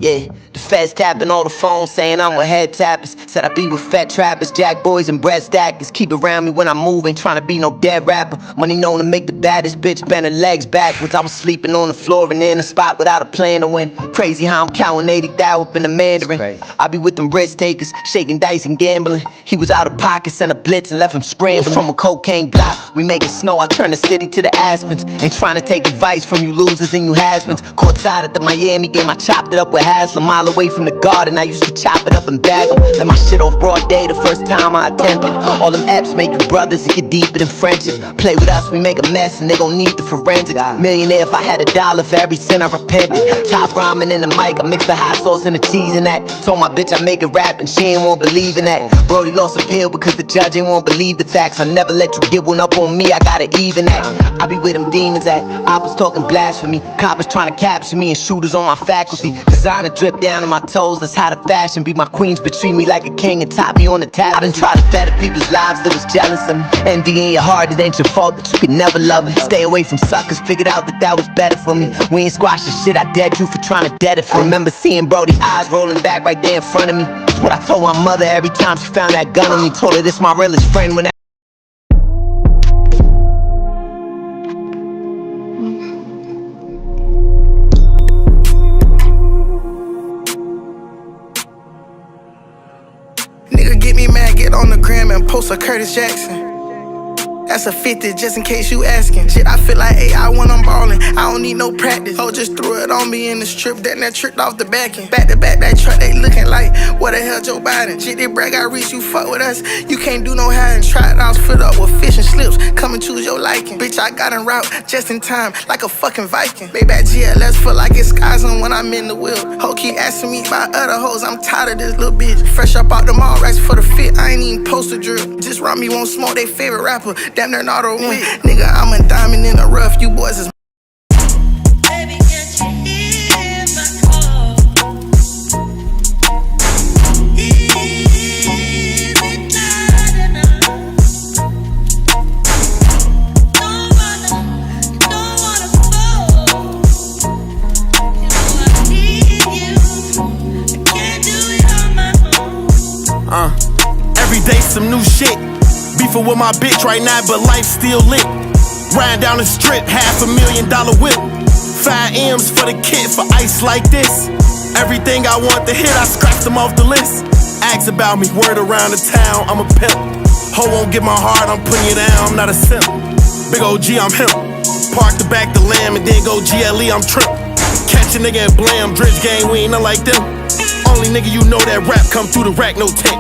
Yeah, the feds tapping all the phones saying I'm with head tappers. Said I be with fat trappers, jack boys and bread stackers. Keep around me when I move, ain't tryna be no dead rapper. Money known to make the baddest bitch bend her legs backwards. I was sleeping on the floor and in a spot without a plan to win. Crazy how I'm counting 80,000 up in the Mandarin. I be with them risk takers, shaking dice and gambling. He was out of pocket, sent a blitz and left him scrambling. From a cocaine block, we make it snow, I turn the city to the Aspens. Ain't tryna take advice from you losers and you has-beens. Courtside at the Miami game, I chopped it up with Haslam. Mile away from the garden, I used to chop it up and bag them. Let my shit off broad day the first time I attempted. All them apps make you brothers and get deeper than friendships. Play with us, we make a mess and they gon' need the forensics. Millionaire if I had $1 for every cent I repented. Top ramen in the mic, I mix the hot sauce and the cheese in that. Told my bitch I make it rap and she ain't won't believe in that. Brody lost appeal because the judge ain't won't believe the facts. I never let you get one up on me, I gotta even that. I be where them demons at, oppas talking blasphemy. Coppers trying to capture me and shooters on my faculty. Designer drip down on my toes, that's how the fashion be. My queens between me like a king and top me on the tab. I done tried to better people's lives that was jealous of me. Envy in your heart, it ain't your fault that you could never love it. Stay away from suckers, figured out that that was better for me. We ain't squash the shit, I dead you for trying to dead it for. Remember seeing Brody's eyes rolling back right there in front of me. That's what I told my mother every time she found that gun on me. Told her this my realest friend when Nigga get me mad, get on the gram and post a Curtis Jackson. That's a 50 just in case you asking. Shit, I feel like AI when I'm ballin'. I don't need no practice. Oh, just threw it on me in the strip, then that tripped off the back end. Back to back, that truck, they looking like, what the hell, Joe Biden? Shit, they brag I reach, you fuck with us. You can't do no hiding. Try it out, fit up with fish and slips. Come and choose your liking. Bitch, I got en route just in time, like a fucking Viking. Baby, at GLS feel like it's skies on when I'm in the wheel. Ho keep asking me about other hoes, I'm tired of this little bitch. Fresh up out the mall, racks for the fit, I ain't even post a drill. Just run me, won't smoke, they favorite rapper. Damn, they're not a wit. Nigga, I'm a diamond in the rough, you boys is baby, can't you hear my call? Is it not enough? Don't wanna fall. You know I need you, I can't do it on my own. Every day some new shit. Beefing with my bitch right now, but life still lit. Riding down the strip, $500,000 whip. 5 M's for the kid for ice like this. Everything I want to hit, I scratched them off the list. Ask about me, word around the town, I'm a pimp. Ho won't get my heart, I'm putting you down, I'm not a simp. Big OG, I'm him. Park the back the lamb and then go GLE, I'm trip. Catch a nigga and blam, Dredge gang, we ain't nothing like them. Only nigga you know that rap come through the rack, no tint.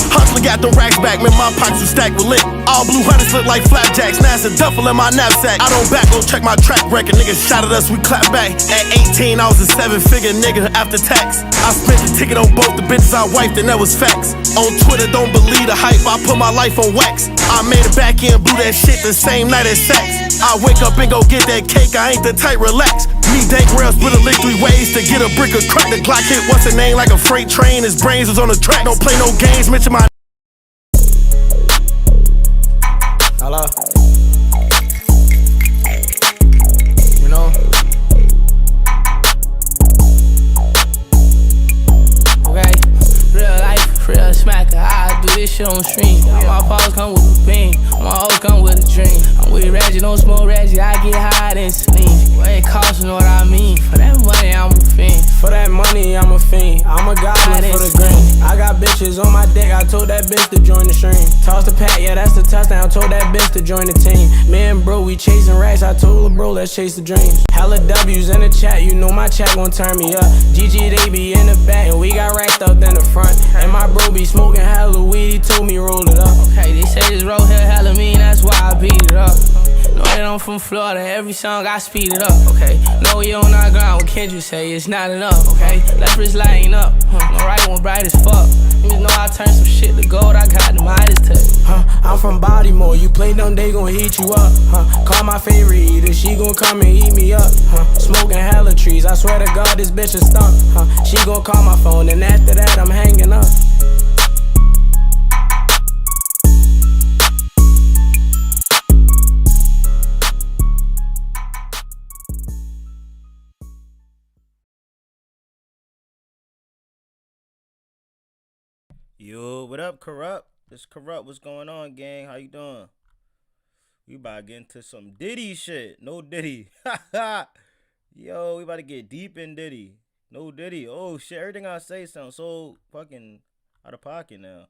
Hustler got them racks back, man, my pockets are stacked with lit. All blue hunters look like flapjacks, now it's a duffel in my knapsack. I don't back, go check my track record, niggas shot at us, we clap back. At 18, I was a 7-figure nigga after tax. I spent the ticket on both the bitches I wiped and that was facts. On Twitter, don't believe the hype, I put my life on wax. I made it back in, blew that shit the same night as sex. I wake up and go get that cake, I ain't the type, relax. Me, Dank Rails, split a lick 3 ways to get a brick of crack. The Glock hit what's her name like a freight train, his brains was on the track. Don't play no games, mention my hello. You know. Okay. Real life, real smacker. I do this shit on stream. My paws come with a beam. My hoes come with a dream. I'm with Reggie, don't smoke Reggie. I get high than Celine. What it costs, you know what I mean. For that money, I'm a fiend. For that money, I'm a fiend. I'm a goblin for the green. I got bitches on my deck. I told that bitch to join the stream. Toss the pack, yeah, that's the touchdown. Told that bitch to join the team. Me and bro, we chasing racks. I told her, bro, let's chase the dreams. Hella W's in the chat. You know my chat gon' turn me up. GG, they be in the back, and we got racked up in the front. And my bro be smoking hella weed. He told me roll it up. Okay, they say this road here hella mean. That's why I beat it up. Know that I'm from Florida, every song I speed it up, okay? No, you on our ground, what can you say? It's not enough, okay? Left wrist lighting up, no right one bright as fuck. You know I turn some shit to gold, I got the Midas touch. I'm from Baltimore, you play dumb, they gon' heat you up, Call my favorite eater, she gon' come and eat me up, Smoking hella trees, I swear to God, this bitch is stunk, She gon' call my phone, and after that, I'm hanging up. Yo, what up, Corrupt? It's Corrupt. What's going on, gang? How you doing? We about to get into some Diddy shit. No Diddy. Yo, we about to get deep in Diddy. No Diddy. Oh, shit. Everything I say sounds so fucking out of pocket now.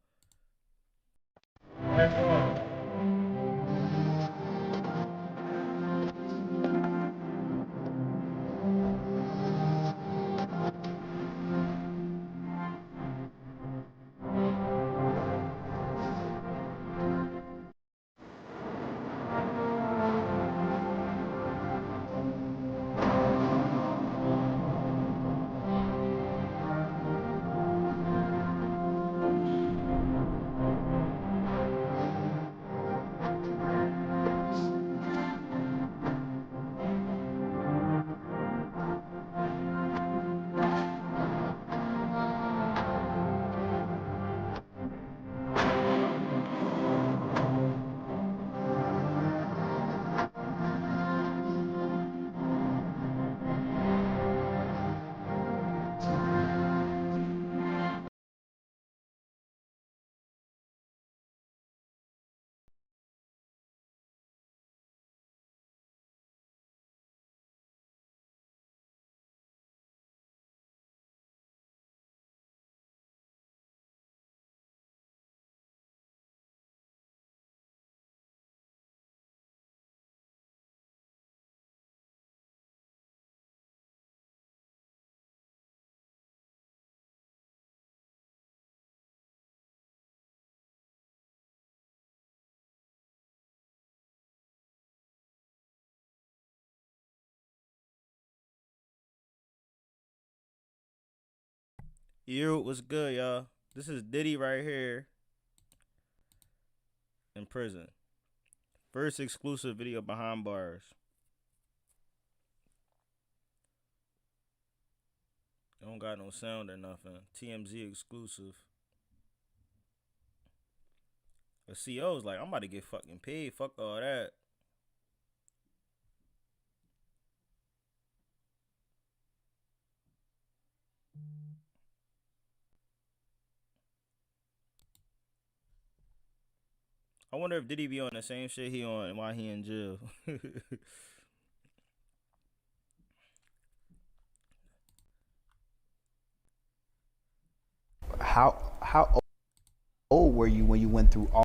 Yo, what's good, y'all? This is Diddy right here in prison. First exclusive video behind bars. I don't got no sound or nothing. TMZ exclusive. The CEO's like, I'm about to get fucking paid. Fuck all that. I wonder if Diddy be on the same shit he on while he in jail. How old were you when you went through all?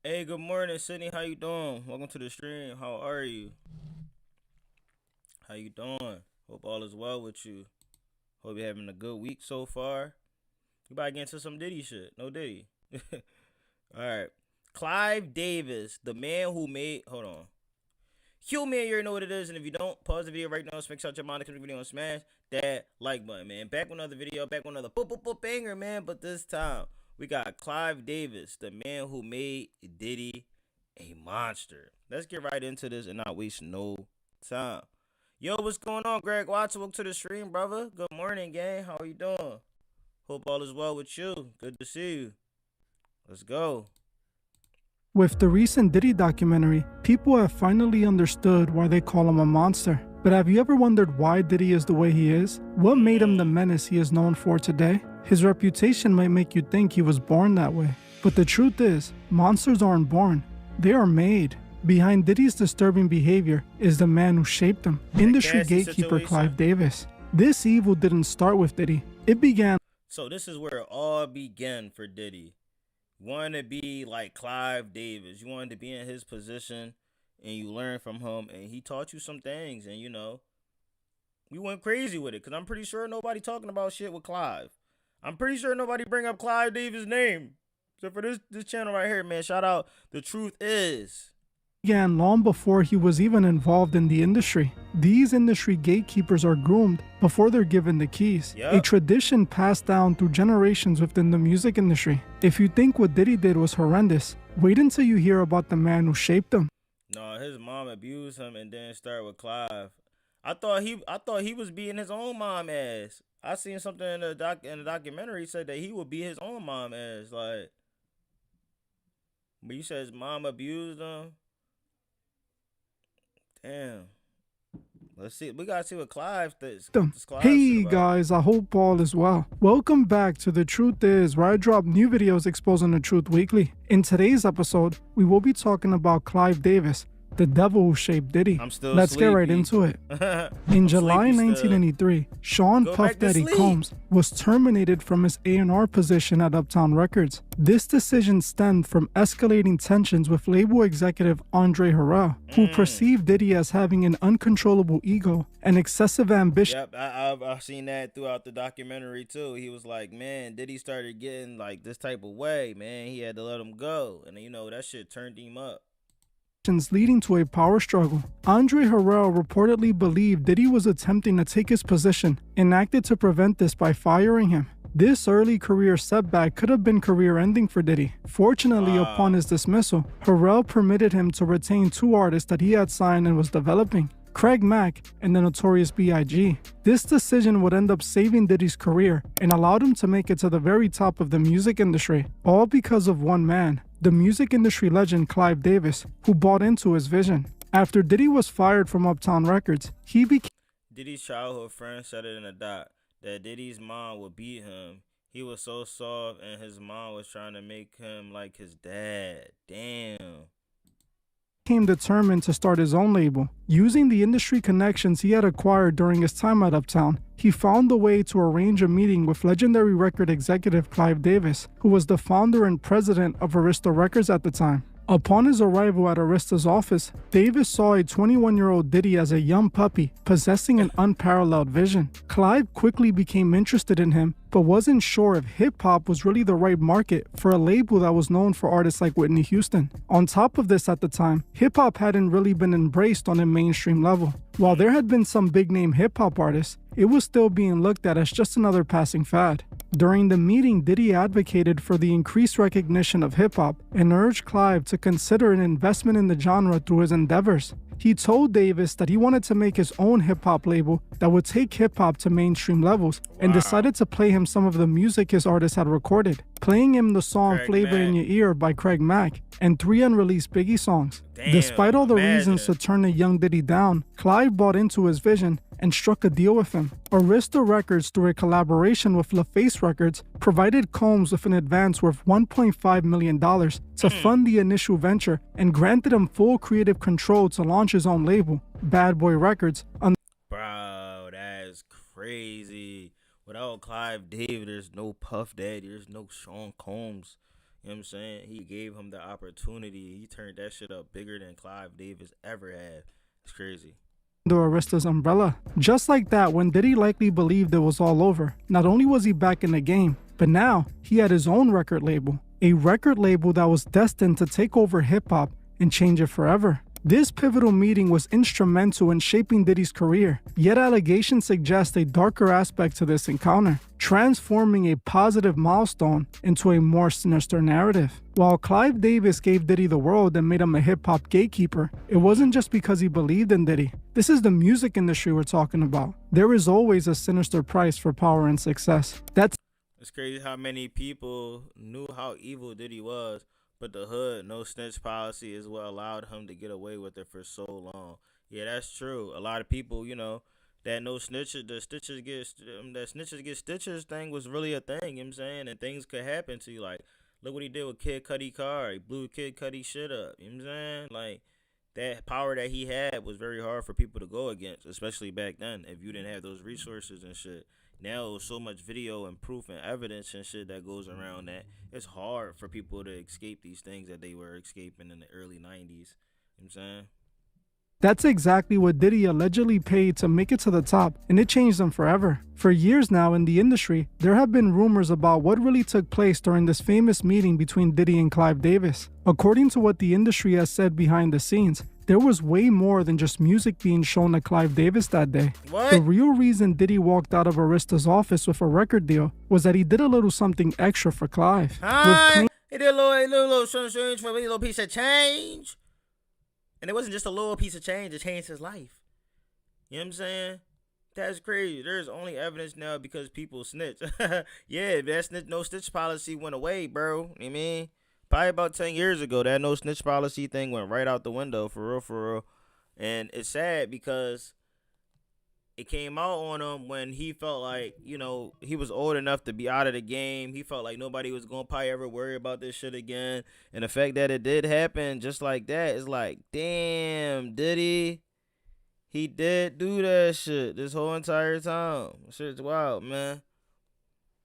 Hey, good morning, Sydney. How you doing? Welcome to the stream. How are you? How you doing? Hope all is well with you. Hope you're having a good week so far. You about to get into some Diddy shit. No Diddy. Alright. Clive Davis, the man who made... Hold on. You, man, you already know what it is. And if you don't, pause the video right now. Fix out your mind. Click the video and smash that like button, man. Back with another video. Back with another banger, man. But this time, we got Clive Davis, the man who made Diddy a monster. Let's get right into this and not waste no time. Yo, what's going on, Greg Watson? Welcome to the stream, brother. Good morning, gang. How are you doing? Hope all is well with you. Good to see you. Let's go. With the recent Diddy documentary, people have finally understood why they call him a monster. But have you ever wondered why Diddy is the way he is? What made him the menace he is known for today? His reputation might make you think he was born that way. But the truth is, monsters aren't born. They are made. Behind Diddy's disturbing behavior is the man who shaped him, industry gatekeeper Clive Davis. This evil didn't start with Diddy. It began... So this is where it all began for Diddy. You wanted to be like Clive Davis. You wanted to be in his position, and you learned from him, and he taught you some things, and you know, we went crazy with it, because I'm pretty sure nobody talking about shit with Clive. I'm pretty sure nobody bring up Clive Davis' name. So for this channel right here, man, shout out The Truth Is. began long before he was even involved in the industry. These industry gatekeepers are groomed before they're given the keys, a tradition passed down through generations within the music industry. If you think what Diddy did was horrendous, wait until you hear about the man who shaped him. No, his mom abused him and then started with Clive. I thought he was beating his own mom ass. I seen something in the documentary said that he would beat his own mom ass. Like, but you said his mom abused him. Damn. Let's see. We gotta see what Clive thinks. Hey guys, I hope all is well. Welcome back to The Truth Is, where I drop new videos exposing the truth weekly. In today's episode, we will be talking about Clive Davis, the devil who shaped Diddy. Let's get right into it. In July 1993, Sean Puff Daddy Combs was terminated from his A&R position at Uptown Records. This decision stemmed from escalating tensions with label executive Andre Harrell, who perceived Diddy as having an uncontrollable ego and excessive ambition. Yep, I've seen that throughout the documentary too. He was like, man, Diddy started getting like this type of way, man. He had to let him go, and you know that shit turned him up. Leading to a power struggle. Andre Harrell reportedly believed Diddy was attempting to take his position and acted to prevent this by firing him. This early career setback could have been career-ending for Diddy. Fortunately, upon his dismissal, Harrell permitted him to retain two artists that he had signed and was developing, Craig Mack and the Notorious B.I.G. This decision would end up saving Diddy's career and allowed him to make it to the very top of the music industry, all because of one man, the music industry legend Clive Davis, who bought into his vision. After Diddy was fired from Uptown Records, he became Diddy's childhood friend said it in a doc that Diddy's mom would beat him. He was so soft and his mom was trying to make him like his dad. Damn. Determined to start his own label. Using the industry connections he had acquired during his time at Uptown, he found a way to arrange a meeting with legendary record executive Clive Davis, who was the founder and president of Arista Records at the time. Upon his arrival at Arista's office, Davis saw a 21-year-old Diddy as a young puppy, possessing an unparalleled vision. Clive quickly became interested in him, but wasn't sure if hip-hop was really the right market for a label that was known for artists like Whitney Houston. On top of this, at the time, hip-hop hadn't really been embraced on a mainstream level. While there had been some big-name hip-hop artists, it was still being looked at as just another passing fad. During the meeting, Diddy advocated for the increased recognition of hip-hop and urged Clive to consider an investment in the genre through his endeavors. He told Davis that he wanted to make his own hip-hop label that would take hip-hop to mainstream levels, and decided to play him some of the music his artist had recorded, playing him the song Flavor in Your Ear by Craig Mack and 3 unreleased Biggie songs. Despite all the reasons to turn the young Diddy down, Clive bought into his vision and struck a deal with him. Arista Records, through a collaboration with LaFace Records, provided Combs with an advance worth $1.5 million to fund the initial venture and granted him full creative control to launch his own label, Bad Boy Records. Bro, that's crazy. Without Clive Davis, there's no Puff Daddy, there's no Sean Combs. You know what I'm saying? He gave him the opportunity. He turned that shit up bigger than Clive Davis ever had. It's crazy. Under Arista's umbrella. Just like that, when Diddy likely believed it was all over, not only was he back in the game, but now he had his own record label. A record label that was destined to take over hip-hop and change it forever. This pivotal meeting was instrumental in shaping Diddy's career, yet allegations suggest a darker aspect to this encounter, transforming a positive milestone into a more sinister narrative. While Clive Davis gave Diddy the world and made him a hip-hop gatekeeper, it wasn't just because he believed in Diddy. This is the music industry we're talking about. There is always a sinister price for power and success. It's crazy how many people knew how evil Diddy was, but the hood, no snitch policy is what allowed him to get away with it for so long. Yeah, that's true. A lot of people, you know, that no snitches, that snitches get stitches thing was really a thing, you know what I'm saying? And things could happen to you. Like, look what he did with Kid Cudi car. He blew Kid Cudi shit up, you know what I'm saying? Like, that power that he had was very hard for people to go against, especially back then, if you didn't have those resources and shit. Now, so much video and proof and evidence and shit that goes around that it's hard for people to escape these things that they were escaping in the early 90s. You know what I'm saying? That's exactly what Diddy allegedly paid to make it to the top, and it changed him forever. For years now in the industry, there have been rumors about what really took place during this famous meeting between Diddy and Clive Davis. According to what the industry has said behind the scenes, there was way more than just music being shown to Clive Davis that day. What? The real reason Diddy walked out of Arista's office with a record deal was that he did a little something extra for Clive. Huh? He did a little change for a little piece of change. And it wasn't just a little piece of change, it changed his life. You know what I'm saying? That's crazy. There's only evidence now because people snitch. Yeah, that no snitch policy went away, bro. You know what I mean? Probably about 10 years ago, that no snitch policy thing went right out the window, for real, for real. And it's sad because it came out on him when he felt like, you know, he was old enough to be out of the game. He felt like nobody was going to probably ever worry about this shit again. And the fact that it did happen just like that is like, damn, Diddy, he did do that shit this whole entire time. Shit's wild, man.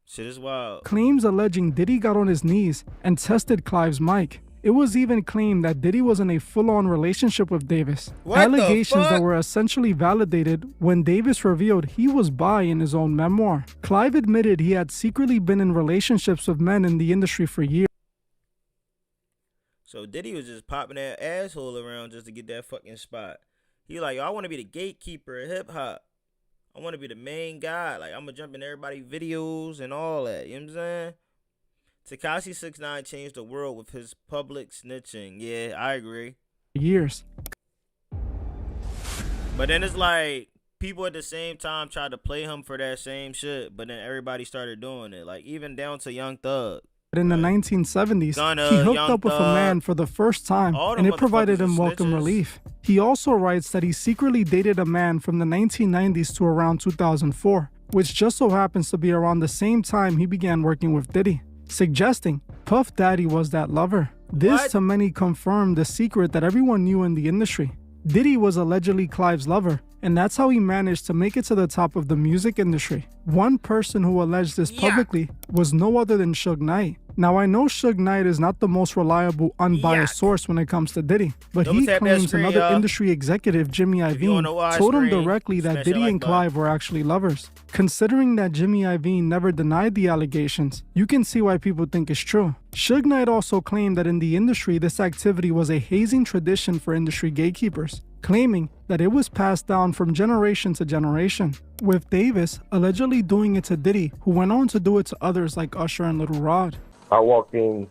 Shit is wild. Claims alleging Diddy got on his knees and tested Clive's mic. It was even claimed that Diddy was in a full-on relationship with Davis. What Allegations the fuck? that were essentially validated when Davis revealed he was bi in his own memoir. Clive admitted he had secretly been in relationships with men in the industry for years. So Diddy was just popping that asshole around just to get that fucking spot. He like, I want to be the gatekeeper of hip-hop. I want to be the main guy. Like, I'm going to jump in everybody's videos and all that. You know what I'm saying? Tekashi 6ix9ine changed the world with his public snitching. Yeah, I agree. Years. But then it's like people at the same time tried to play him for that same shit, but then everybody started doing it. Like even down to Young Thug. But in the 1970s, Gunna, he hooked Young up with a Thug, man for the first time, all and them it provided motherfuckers him are welcome snitches. relief. He also writes that he secretly dated a man from the 1990s to around 2004, which just so happens to be around the same time he began working with Diddy, suggesting Puff Daddy was that lover. This What? to many confirmed the secret that everyone knew in the industry. Diddy was allegedly Clive's lover, and that's how he managed to make it to the top of the music industry. One person who alleged this publicly was no other than Suge Knight. Now I know Suge Knight is not the most reliable, unbiased source when it comes to Diddy, but Double he tap that claims screen, another y'all. industry executive, Jimmy you Iovine, wanna watch told him screen, directly that smash that Diddy like and button. Clive were actually lovers. Considering that Jimmy Iovine never denied the allegations, you can see why people think it's true. Suge Knight also claimed that in the industry this activity was a hazing tradition for industry gatekeepers, claiming that it was passed down from generation to generation, with Davis allegedly doing it to Diddy, who went on to do it to others like Usher and Lil Rod. I walked in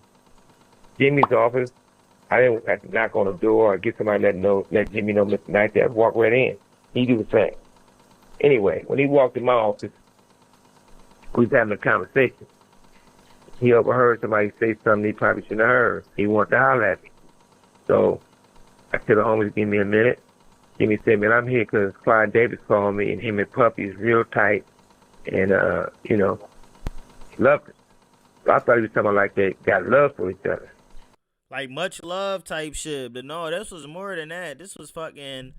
Jimmy's office. I didn't have to knock on the door or get somebody let Jimmy know Mr. Knight there. Walk right in. He do the same. Anyway, when he walked in my office, we was having a conversation. He overheard somebody say something he probably shouldn't have heard. He wanted to holler at me. So I said, homies, give me a minute. Jimmy said, man, I'm here because Clyde Davis called me, and him and Puppy is real tight, and, he loved it. So I thought he was talking like they got love for each other. Like much love type shit. But no, this was more than that. This was fucking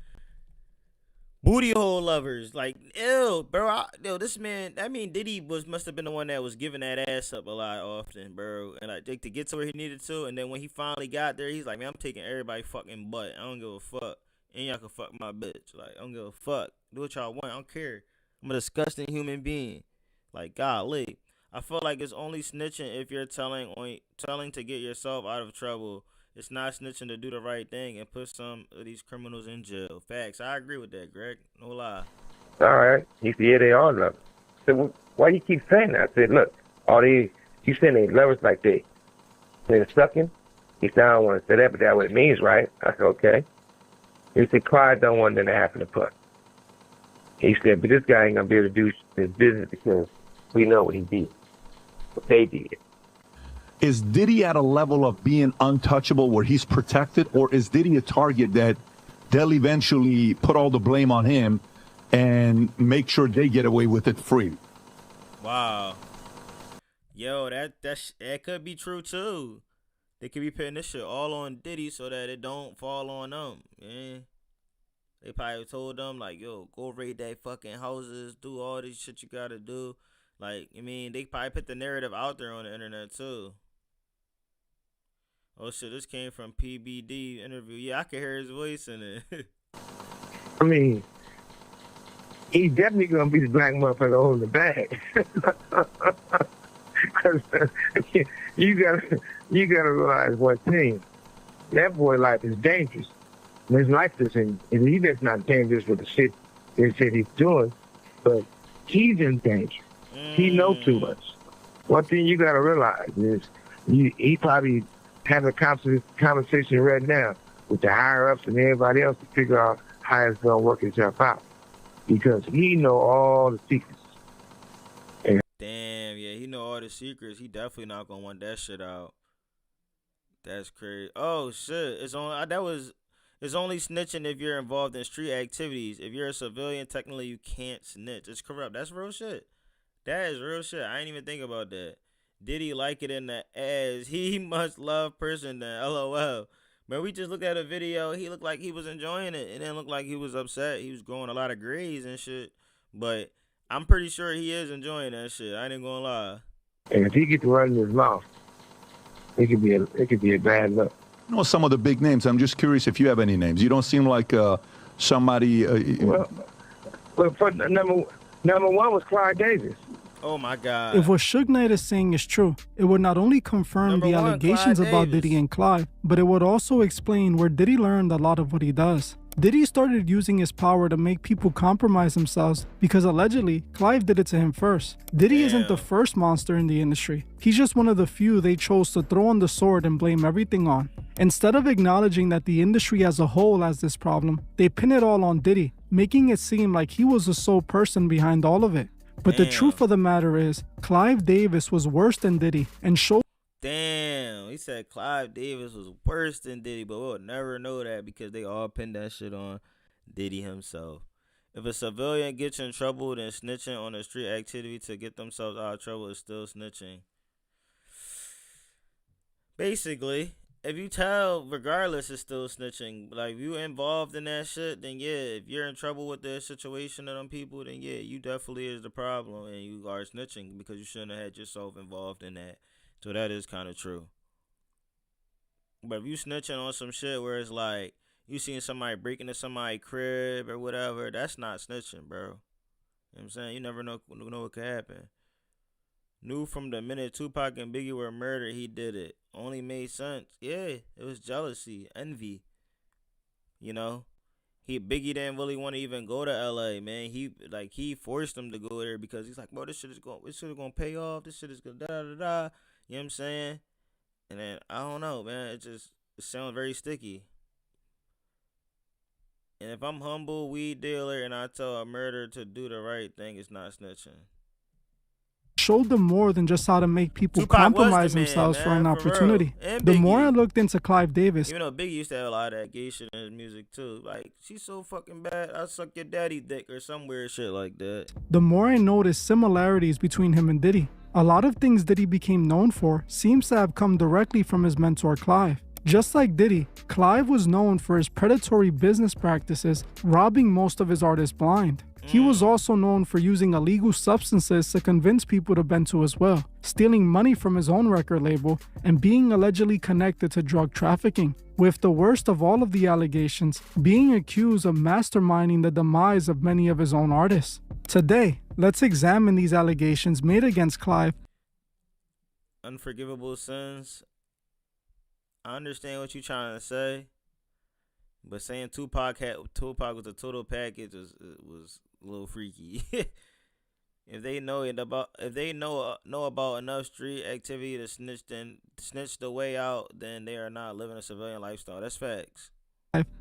booty hole lovers. Like, ew, bro. This man, I mean, Diddy must have been the one that was giving that ass up a lot often, bro. And like to get to where he needed to. And then when he finally got there, he's like, man, I'm taking everybody fucking butt. I don't give a fuck. And y'all can fuck my bitch. Like, I don't give a fuck. Do what y'all want. I don't care. I'm a disgusting human being. Like, golly. I feel like it's only snitching if you're telling to get yourself out of trouble. It's not snitching to do the right thing and put some of these criminals in jail. Facts. I agree with that, Greg. No lie. All right. He said, yeah, they are lovers. I said, well, why you keep saying that? I said, look, you saying they lovers like they're sucking? He said, I don't want to say that, but that's what it means, right? I said, okay. He said, Clyde don't want them to happen to Putt. He said, but this guy ain't going to be able to do his business because we know what he did. What they did. Is Diddy at a level of being untouchable where he's protected, or is Diddy a target that they'll eventually put all the blame on him and make sure they get away with it free? Wow. Yo, that could be true too. They could be putting this shit all on Diddy so that it don't fall on them. Yeah. They probably told them like, yo, go raid that fucking houses, do all this shit you gotta do. Like, I mean, they probably put the narrative out there on the internet, too. Oh, shit, this came from PBD interview. Yeah, I can hear his voice in it. I mean, he's definitely gonna be the black motherfucker holding the bag. 'Cause you gotta realize one thing. That boy life is dangerous. His life isn't, and he's just not dangerous with the shit they said he's doing, but he's in danger. He knows too much. One thing you gotta realize is he probably having a conversation right now with the higher ups and everybody else to figure out how it's gonna work itself out, because he know all the secrets. Damn, yeah, he know all the secrets. He definitely not gonna want that shit out. That's crazy. Oh shit, it's only snitching if you're involved in street activities. If you're a civilian, technically you can't snitch. It's corrupt. That's real shit. That is real shit. I ain't even think about that. Diddy like it in the ass. He must love person then. LOL. Man, we just looked at a video. He looked like he was enjoying it. It didn't look like he was upset. He was growing a lot of grades and shit. But I'm pretty sure he is enjoying that shit. I ain't gonna lie. And if he gets to run his mouth, it could be a bad look. You know some of the big names. I'm just curious if you have any names. You don't seem like somebody. Well, for number one was Clyde Davis. Oh my God. If what Suge Knight is saying is true, it would not only confirm Number the one, allegations Clyde about Davis. Diddy and Clive, but it would also explain where Diddy learned a lot of what he does. Diddy started using his power to make people compromise themselves because allegedly, Clive did it to him first. Diddy isn't the first monster in the industry. He's just one of the few they chose to throw on the sword and blame everything on. Instead of acknowledging that the industry as a whole has this problem, they pin it all on Diddy, making it seem like he was the sole person behind all of it. But the truth of the matter is, Clive Davis was worse than Diddy and showed. Damn, he said Clive Davis was worse than Diddy, but we'll never know that because they all pinned that shit on Diddy himself. If a civilian gets in trouble, then snitching on a street activity to get themselves out of trouble is still snitching. Basically, if you tell, regardless, it's still snitching. Like, if you involved in that shit, then yeah, if you're in trouble with the situation of them people, then yeah, you definitely is the problem, and you are snitching because you shouldn't have had yourself involved in that. So that is kind of true. But if you snitching on some shit where it's like, you seen somebody break into somebody's crib or whatever, that's not snitching, bro. You know what I'm saying? You never know what could happen. Knew from the minute Tupac and Biggie were murdered, he did it. Only made sense. Yeah, it was jealousy, envy. You know? Biggie didn't really want to even go to LA, man. He forced him to go there because he's like, bro, this shit is gonna pay off. This shit is gonna da-da-da-da. You know what I'm saying? And then, I don't know, man. It sounds very sticky. And if I'm humble weed dealer and I tell a murderer to do the right thing, it's not snitching. Showed them more than just how to make people Tupac compromise was the man, themselves for man, an for real. opportunity. And The more Biggie. I looked into Clive Davis, Even though Biggie used to have a lot of that gay shit in his music too. Like, she's so fucking bad, I'll suck your daddy dick or some weird shit like that. the more I noticed similarities between him and Diddy. A lot of things Diddy became known for seems to have come directly from his mentor Clive. Just like Diddy, Clive was known for his predatory business practices, robbing most of his artists blind. He was also known for using illegal substances to convince people to bend to his will, stealing money from his own record label, and being allegedly connected to drug trafficking, with the worst of all of the allegations being accused of masterminding the demise of many of his own artists. Today, let's examine these allegations made against Clive. Unforgivable sins. I understand what you're trying to say, but saying Tupac was a total package was a little freaky. If they know about enough street activity to snitch the way out, then they are not living a civilian lifestyle. That's facts.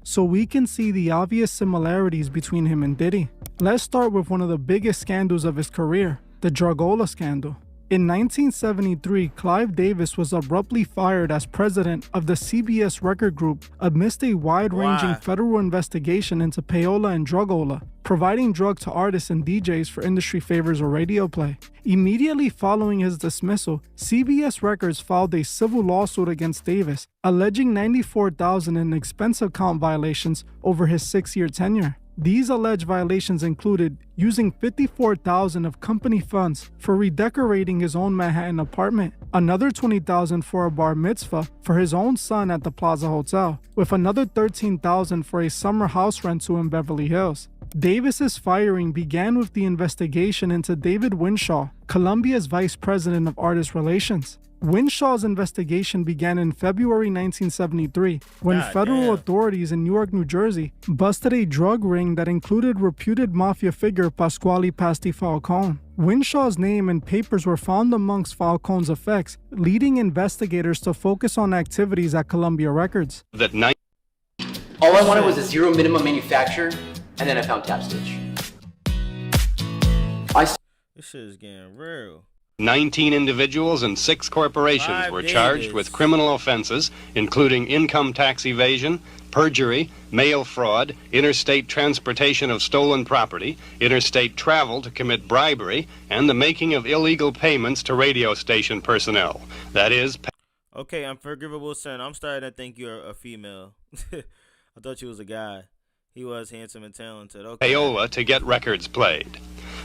So we can see the obvious similarities between him and Diddy. Let's start with one of the biggest scandals of his career, the Drugola scandal. In 1973, Clive Davis was abruptly fired as president of the CBS Record Group amidst a wide-ranging federal investigation into payola and drugola, providing drugs to artists and DJs for industry favors or radio play. Immediately following his dismissal, CBS Records filed a civil lawsuit against Davis, alleging $94,000 in expense account violations over his 6-year tenure. These alleged violations included using $54,000 of company funds for redecorating his own Manhattan apartment, another $20,000 for a bar mitzvah for his own son at the Plaza Hotel, with another $13,000 for a summer house rental in Beverly Hills. Davis's firing began with the investigation into David Winshaw, Columbia's vice president of artist relations. Winshaw's investigation began in February 1973 when federal authorities in Newark, New Jersey busted a drug ring that included reputed mafia figure Pasquale Pasti Falcone. Winshaw's name and papers were found amongst Falcone's effects, leading investigators to focus on activities at Columbia Records. All I wanted was a zero minimum manufacturer, and then I found Tap Stitch. This shit is getting real. 19 individuals and 6 corporations were charged with criminal offenses, including income tax evasion, perjury, mail fraud, interstate transportation of stolen property, interstate travel to commit bribery, and the making of illegal payments to radio station personnel. That is... Okay, unforgivable sin. I'm starting to think you're a female. I thought you was a guy. He was handsome and talented. Okay. Payola to get records played.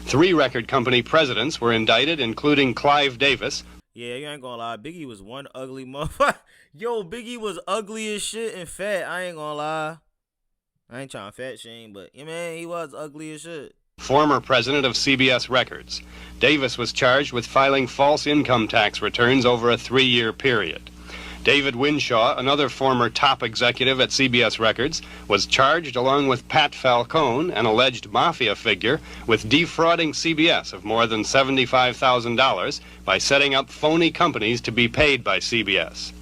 3 record company presidents were indicted, including Clive Davis. Yeah, you ain't gonna lie. Biggie was one ugly motherfucker. Yo, Biggie was ugly as shit and fat. I ain't gonna lie. I ain't trying to fat shame, but yeah, man, he was ugly as shit. Former president of CBS Records. Davis was charged with filing false income tax returns over a 3-year period. David Winshaw, another former top executive at CBS Records, was charged along with Pat Falcone, an alleged mafia figure, with defrauding CBS of more than $75,000 by setting up phony companies to be paid by CBS.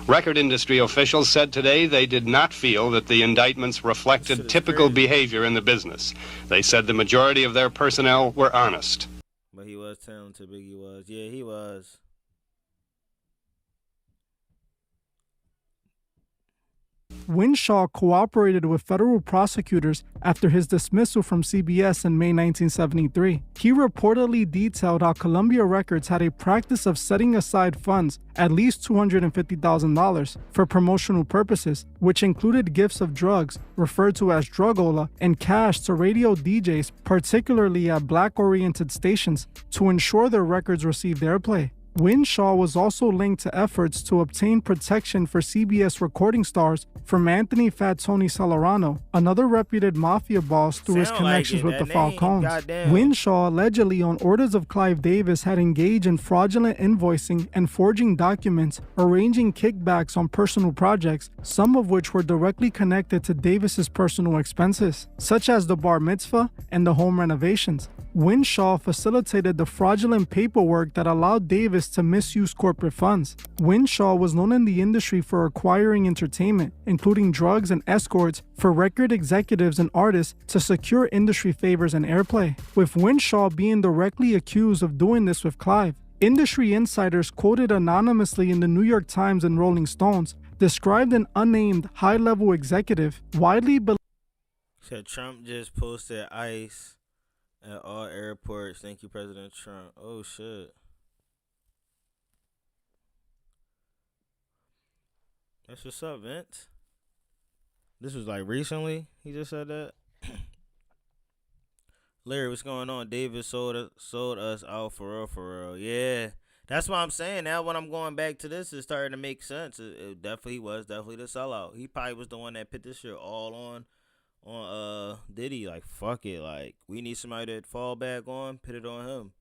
Record industry officials said today they did not feel that the indictments reflected typical behavior in the business. They said the majority of their personnel were honest. But he was talented, Biggie was. Yeah, he was. Winshaw cooperated with federal prosecutors after his dismissal from CBS in May 1973. He reportedly detailed how Columbia Records had a practice of setting aside funds, at least $250,000, for promotional purposes, which included gifts of drugs, referred to as drugola, and cash to radio DJs, particularly at black-oriented stations, to ensure their records received airplay. Winshaw was also linked to efforts to obtain protection for CBS recording stars from Anthony Fat Tony Salerno, another reputed mafia boss, through his connections with the Falcones. Winshaw allegedly, on orders of Clive Davis, had engaged in fraudulent invoicing and forging documents, arranging kickbacks on personal projects, some of which were directly connected to Davis's personal expenses, such as the bar mitzvah and the home renovations. Winshaw facilitated the fraudulent paperwork that allowed Davis to misuse corporate funds. Winshaw was known in the industry for acquiring entertainment, including drugs and escorts, for record executives and artists to secure industry favors and airplay, with Winshaw being directly accused of doing this with Clive. Industry insiders quoted anonymously in the New York Times and Rolling Stones described an unnamed high-level executive widely believed. Said Trump just posted ICE at all airports. Thank you, President Trump. Oh, shit. That's what's up, Vince. This was like recently he just said that. Larry, what's going on? David sold us out for real. Yeah. That's what I'm saying. Now when I'm going back to this, it's starting to make sense. It definitely was the sellout. He probably was the one that put this shit all on Diddy. Like, fuck it, like, we need somebody to fall back on, put it on him.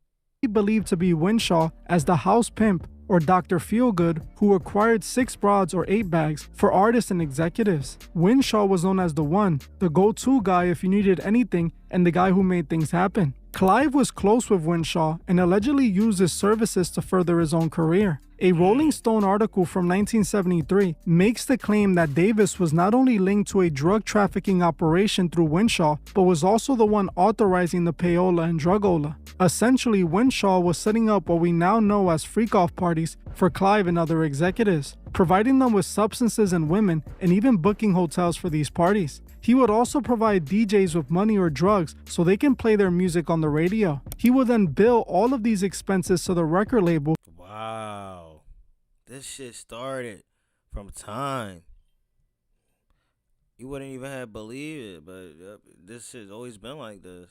He believed to be Winshaw as the house pimp, or Dr. Feelgood, who acquired 6 broads or 8 bags for artists and executives. Winshaw was known as the one, the go-to guy if you needed anything, and the guy who made things happen. Clive was close with Winshaw and allegedly used his services to further his own career. A Rolling Stone article from 1973 makes the claim that Davis was not only linked to a drug trafficking operation through Winshaw, but was also the one authorizing the payola and drugola. Essentially, Winshaw was setting up what we now know as freak-off parties for Clive and other executives, providing them with substances and women, and even booking hotels for these parties. He would also provide DJs with money or drugs so they can play their music on the radio. He would then bill all of these expenses to the record label. Wow. This shit started from time. You wouldn't even have believed it, but this shit's always been like this.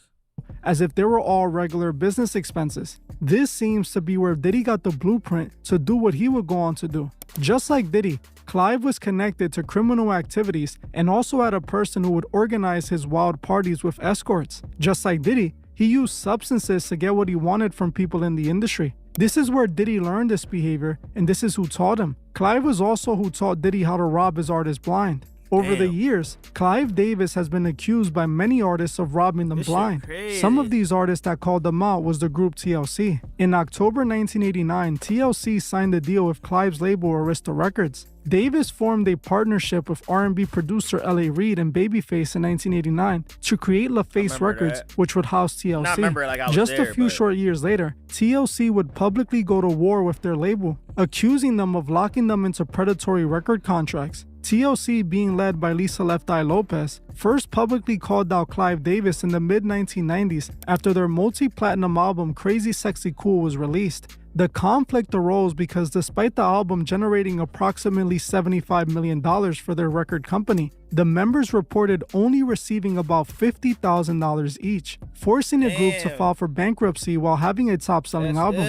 As if they were all regular business expenses. This seems to be where Diddy got the blueprint to do what he would go on to do. Just like Diddy, Clive was connected to criminal activities and also had a person who would organize his wild parties with escorts. Just like Diddy, he used substances to get what he wanted from people in the industry. This is where Diddy learned this behavior, and this is who taught him. Clive was also who taught Diddy how to rob his artists blind. Over the years, Clive Davis has been accused by many artists of robbing them blind. Some of these artists that called them out was the group TLC. In October 1989, TLC signed a deal with Clive's label Arista Records. Davis formed a partnership with R&B producer L.A. Reid and Babyface in 1989 to create LaFace Records, which would house TLC. Just a few short years later, TLC would publicly go to war with their label, accusing them of locking them into predatory record contracts. TLC, being led by Lisa Left Eye Lopez, first publicly called out Clive Davis in the mid-1990s after their multi-platinum album Crazy Sexy Cool was released. The conflict arose because despite the album generating approximately $75 million for their record company, the members reported only receiving about $50,000 each, forcing the group to file for bankruptcy while having a top-selling album.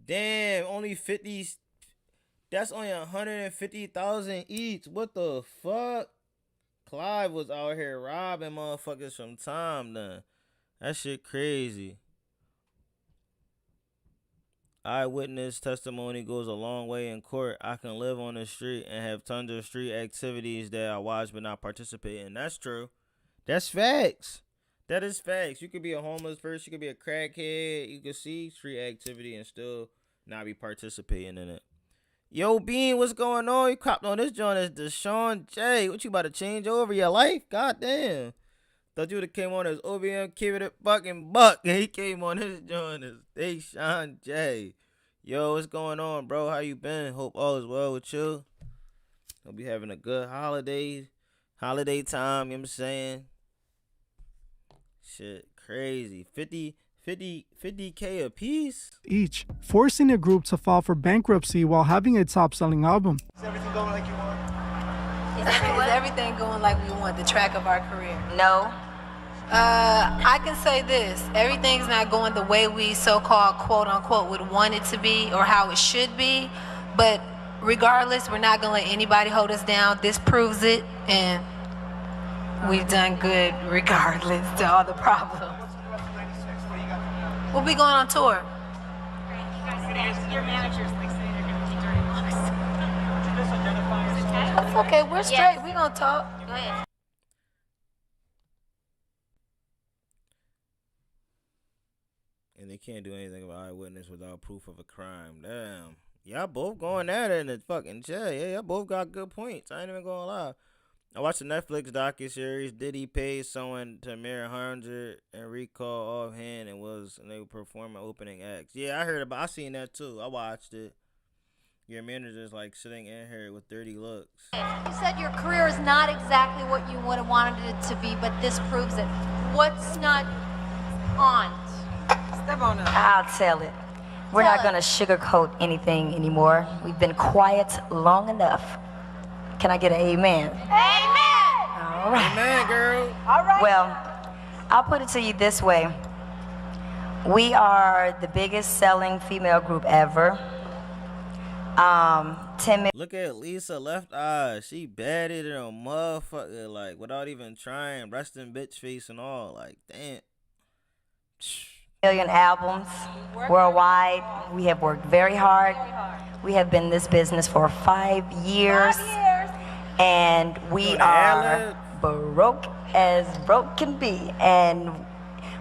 Damn, only 50. That's only 150,000 each. What the fuck? Clive was out here robbing motherfuckers from time then. That shit crazy. Eyewitness testimony goes a long way in court. I can live on the street and have tons of street activities that I watch but not participate in. That's true. That's facts. That is facts. You could be a homeless person. You could be a crackhead. You could see street activity and still not be participating in it. Yo, Bean, what's going on? You copped on this joint as Deshaun J. What, you about to change over your life? God damn. Thought you would have came on as OBM, keep it fucking buck. And he came on his joint as Deshaun J. Yo, what's going on, bro? How you been? Hope all is well with you. Hope you having a good holiday time, you know what I'm saying? Shit, crazy. 50K a piece each, forcing the group to file for bankruptcy while having a top-selling album. Is everything going like you want? Is everything going like we want, the track of our career? No. I can say this. Everything's not going the way we so-called quote-unquote would want it to be or how it should be. But regardless, we're not going to let anybody hold us down. This proves it, and we've done good regardless to all the problems. We'll be going on tour. Your manager's like saying they're gonna keep dirty looks. Did you just identify yourself? That's okay, we're straight. We're gonna talk. Go ahead. and they can't do anything about eyewitness without proof of a crime. Damn. Y'all both going at it in the fucking jail. Yeah, y'all both got good points. I ain't even gonna lie. I watched the Netflix docuseries. Diddy paid someone to mirror 100 and recall offhand and they were performing opening acts. Yeah, I seen that too. I watched it. Your manager's like sitting in here with dirty looks. You said your career is not exactly what you would have wanted it to be, but this proves it. What's not on? Step on up. I'll tell it. We're not going to sugarcoat anything anymore. We've been quiet long enough. Can I get an amen? Amen! All right. Amen, girl. All right. Well, I'll put it to you this way. We are the biggest selling female group ever. 10 million. Look at Lisa Left Eye. She batted in a motherfucker, like, without even trying. Resting bitch face and all. Like, damn. Million albums worldwide. We have worked very hard. We have been in this business for 5 years. And we are broke as broke can be. And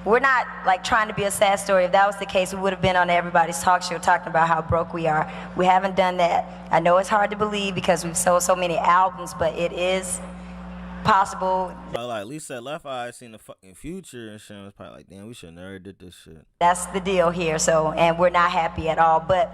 we're not like trying to be a sad story. If that was the case, we would have been on everybody's talk show talking about how broke we are. We haven't done that. I know it's hard to believe because we've sold so many albums, but it is possible. But like Lisa Left Eye seen the fucking Future and shit, was probably like, damn, we should never did this shit. That's the deal here. So, and we're not happy at all. But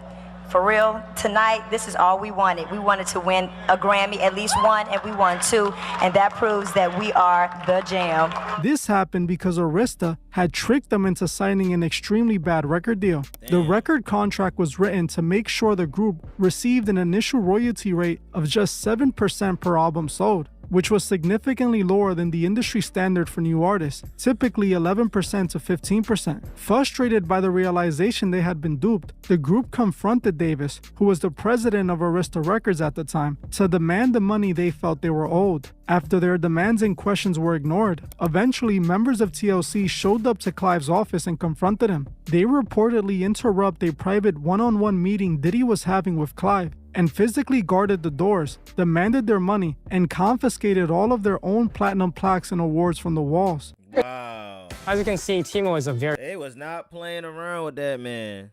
for real, tonight, this is all we wanted. We wanted to win a Grammy, at least one, and we won two. And that proves that we are the jam. This happened because Arista had tricked them into signing an extremely bad record deal. Damn. The record contract was written to make sure the group received an initial royalty rate of just 7% per album sold. which was significantly lower than the industry standard for new artists, typically 11% to 15%. Frustrated by the realization they had been duped, the group confronted Davis, who was the president of Arista Records at the time, to demand the money they felt they were owed. After their demands and questions were ignored, eventually members of TLC showed up to Clive's office and confronted him. They reportedly interrupt a private one-on-one meeting Diddy was having with Clive and physically guarded the doors, demanded their money, and confiscated all of their own platinum plaques and awards from the walls. Wow. As you can see, Timo is a very... They was not playing around with that, man.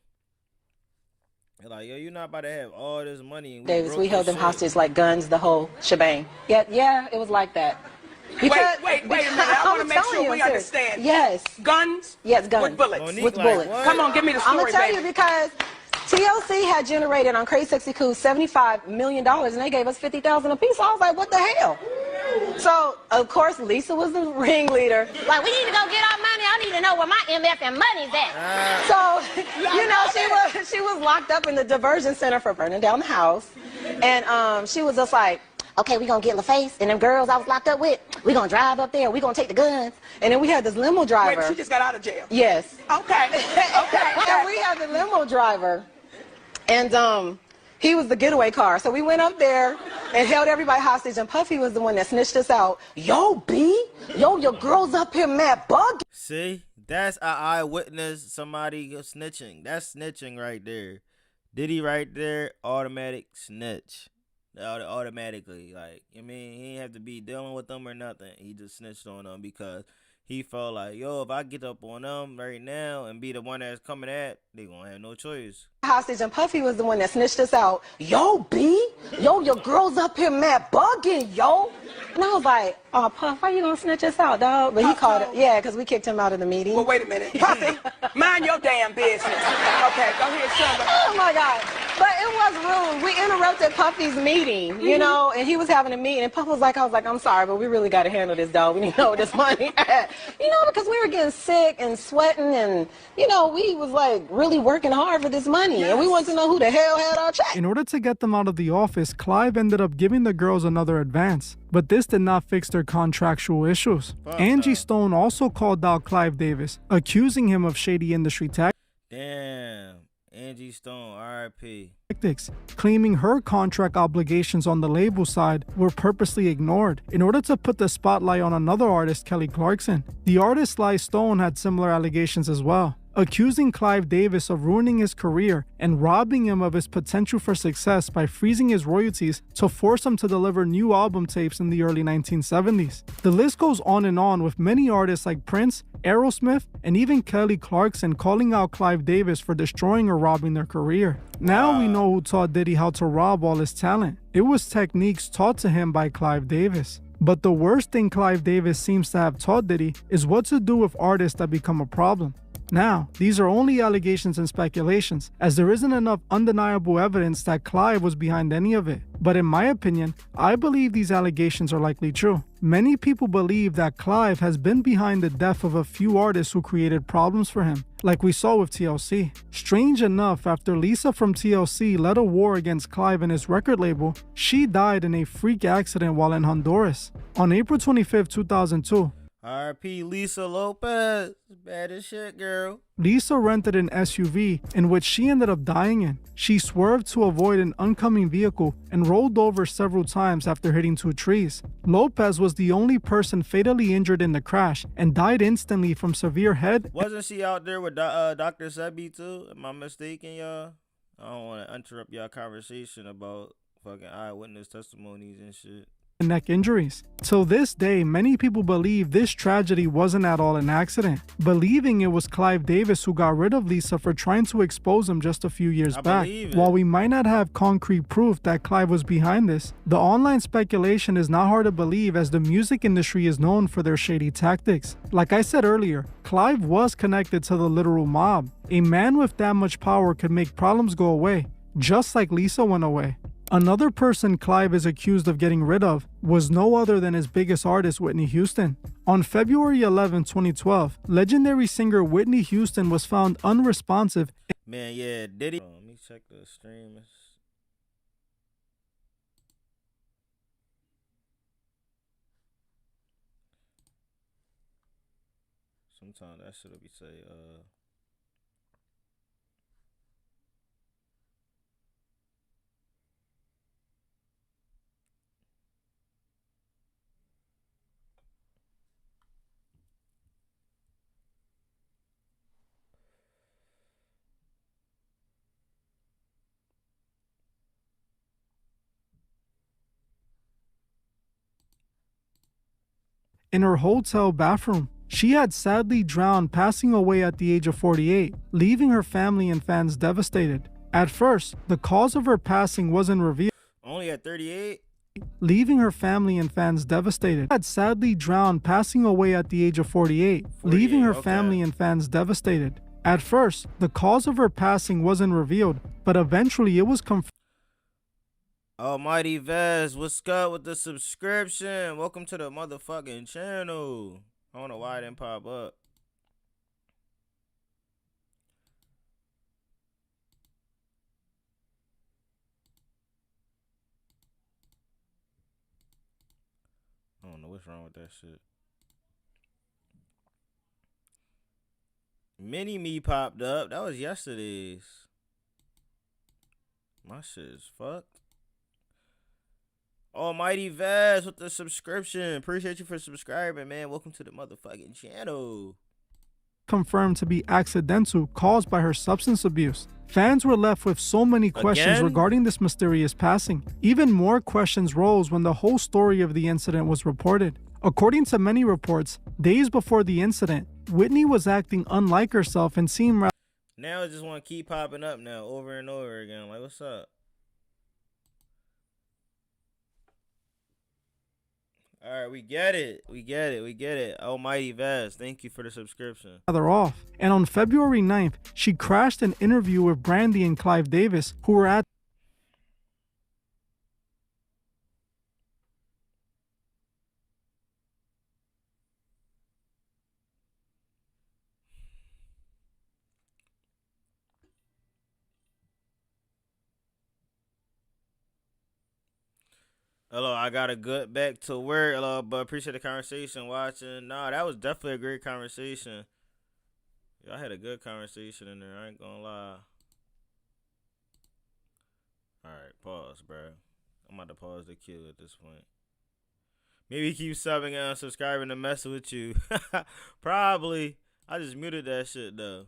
They're like, yo, you're not about to have all this money. Davis, we held them hostage like guns, the whole shebang. Yeah, it was like that. Because, wait a minute. I want to make sure we understand. Yes. Guns? Yes, guns. With bullets? Monique, with like, bullets. what? Come on, give me the story, I'm going to tell baby. you because TLC had generated on Crazy Sexy Cool $75 million and they gave us $50,000 a piece. So I was like, what the hell? So, of course, Lisa was the ringleader. Like, we need to go get our money. I need to know where my MF and money's at. So, you know, she was locked up in the diversion center for burning down the house. And she was just like, okay, we gonna get LaFace and them girls I was locked up with, we gonna drive up there, we gonna take the guns. And then we had this limo driver. Wait, she just got out of jail? Yes. Okay. And we had the limo driver. And he was the getaway car. So we went up there and held everybody hostage, and Puffy was the one that snitched us out. Yo, B, your girl's up here mad bug. See, that's an eyewitness, somebody snitching. That's snitching right there. Diddy right there, automatic snitch. Automatically, like, I mean, he didn't have to be dealing with them or nothing. He just snitched on them because he felt like, yo, if I get up on them right now and be the one that's coming at, they gonna have no choice. Hostage, and Puffy was the one that snitched us out. Yo, B, your girl's up here mad bugging, yo. And I was like, oh, Puff, why you gonna snitch us out, dog? But he called it, yeah, because we kicked him out of the meeting. Well, wait a minute. Puffy, mind your damn business. Okay, go ahead, son. Oh, my God. But it was rude. We interrupted Puffy's meeting, you know, and he was having a meeting. And Puff was like, I'm sorry, but we really got to handle this, dog. We need to know where this money at. You know, because we were getting sick and sweating and, you know, we was like really working hard for this money. Yes. And we wanted to know who the hell had our check. In order to get them out of the office, Clive ended up giving the girls another advance. But this did not fix their contractual issues. Angie Stone also called out Clive Davis, accusing him of shady industry tactics. Damn. Angie Stone, R.I.P. Claiming her contract obligations on the label side were purposely ignored in order to put the spotlight on another artist, Kelly Clarkson. The artist Sly Stone had similar allegations as well, accusing Clive Davis of ruining his career and robbing him of his potential for success by freezing his royalties to force him to deliver new album tapes in the early 1970s. The list goes on with many artists like Prince, Aerosmith, and even Kelly Clarkson calling out Clive Davis for destroying or robbing their career. Now we know who taught Diddy how to rob all his talent. It was techniques taught to him by Clive Davis. But the worst thing Clive Davis seems to have taught Diddy is what to do with artists that become a problem. Now, these are only allegations and speculations, as there isn't enough undeniable evidence that Clive was behind any of it. But in my opinion, I believe these allegations are likely true. Many people believe that Clive has been behind the death of a few artists who created problems for him, like we saw with TLC. Strange enough, after Lisa from TLC led a war against Clive and his record label, she died in a freak accident while in Honduras. On April 25, 2002, R.I.P. Lisa Lopez. Bad as shit, girl. Lisa rented an SUV in which she ended up dying in. She swerved to avoid an oncoming vehicle and rolled over several times after hitting two trees. Lopez was the only person fatally injured in the crash and died instantly from severe head. Wasn't she out there with Dr. Sebi too? Am I mistaken, y'all? I don't want to interrupt y'all conversation about fucking eyewitness testimonies and shit. And neck injuries. Till this day, many people believe this tragedy wasn't at all an accident, believing it was Clive Davis who got rid of Lisa for trying to expose him just a few years back. While we might not have concrete proof that Clive was behind this, the online speculation is not hard to believe, as the music industry is known for their shady tactics. Like I said earlier, Clive was connected to the literal mob. A man with that much power could make problems go away, just like Lisa went away. Another person Clive is accused of getting rid of was no other than his biggest artist, Whitney Houston. On February 11, 2012, legendary singer Whitney Houston was found unresponsive. Man, yeah, Diddy. Let me check the streams. Sometimes that shit'll be say, in her hotel bathroom. She had sadly drowned, passing away at the age of 48, leaving her family and fans devastated. At first, the cause of her passing wasn't revealed. only at 38? Leaving her family and fans devastated. She had sadly drowned, passing away at the age of 48, leaving her family and fans devastated. At first, the cause of her passing wasn't revealed, but eventually it was confirmed. Almighty Vez, what's up with the subscription? Welcome to the motherfucking channel. I don't know why it didn't pop up. I don't know what's wrong with that shit. Mini Me popped up. That was yesterday's. My shit is fucked. Almighty Vaz with the subscription. Appreciate you for subscribing, man. Welcome to the motherfucking channel. Confirmed to be accidental, caused by her substance abuse. Fans were left with so many questions regarding this mysterious passing. Even more questions rose when the whole story of the incident was reported. According to many reports, days before the incident, Whitney was acting unlike herself and seemed rather. Now I just want to keep popping up now, over and over again. Like, what's up? All right, we get it. We get it. We get it. Almighty Vaz, thank you for the subscription. Off. And on February 9th, she crashed an interview with Brandy and Clive Davis, who were at Hello, I got a good back to work. Hello, but appreciate the conversation watching. Nah, that was definitely a great conversation. I had a good conversation in there. I ain't gonna lie. Alright, pause, bro. I'm about to pause the queue at this point. Maybe keep subbing and unsubscribing to mess with you. Probably. I just muted that shit, though.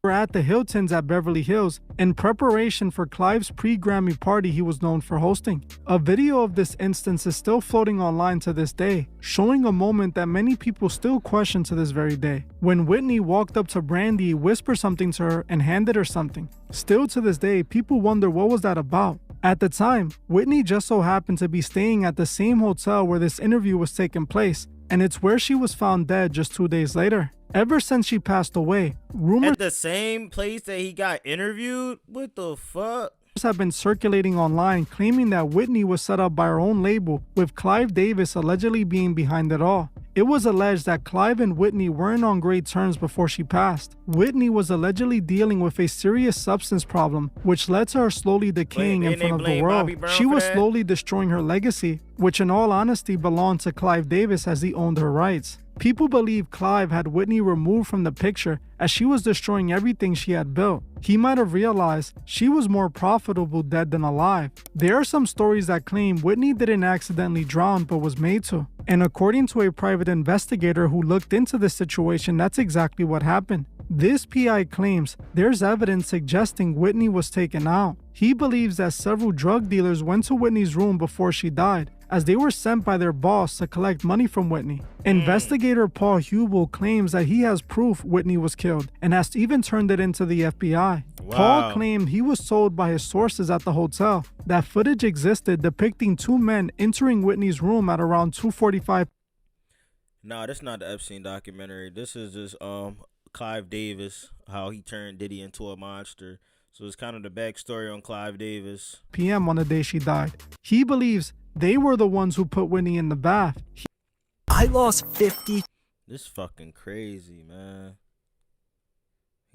were at the Hiltons at Beverly Hills in preparation for Clive's pre-Grammy party he was known for hosting. A video of this instance is still floating online to this day, showing a moment that many people still question to this very day. When Whitney walked up to Brandy, whispered something to her, and handed her something. Still to this day, people wonder what was that about. At the time, Whitney just so happened to be staying at the same hotel where this interview was taking place, and it's where she was found dead just 2 days later. Ever since she passed away, rumors at the same place that he got interviewed? What the fuck? have been circulating online claiming that Whitney was set up by her own label, with Clive Davis allegedly being behind it all. It was alleged that Clive and Whitney weren't on great terms before she passed. Whitney was allegedly dealing with a serious substance problem, which led to her slowly decaying in front of the world. She was slowly destroying her legacy, which in all honesty belonged to Clive Davis as he owned her rights. People believe Clive had Whitney removed from the picture as she was destroying everything she had built. He might have realized she was more profitable dead than alive. There are some stories that claim Whitney didn't accidentally drown but was made to. And according to a private investigator who looked into this situation, that's exactly what happened. This PI claims there's evidence suggesting Whitney was taken out. He believes that several drug dealers went to Whitney's room before she died, as they were sent by their boss to collect money from Whitney. Investigator Paul Hubel claims that he has proof Whitney was killed and has even turned it into the FBI. Wow. Paul claimed he was told by his sources at the hotel that footage existed depicting two men entering Whitney's room at around 2:45. Nah, this is not the Epstein documentary. This is just Clive Davis, how he turned Diddy into a monster. So it's kind of the backstory on Clive Davis. p.m. on the day she died. He believes they were the ones who put Whitney in the bath. I lost 50. This fucking crazy, man.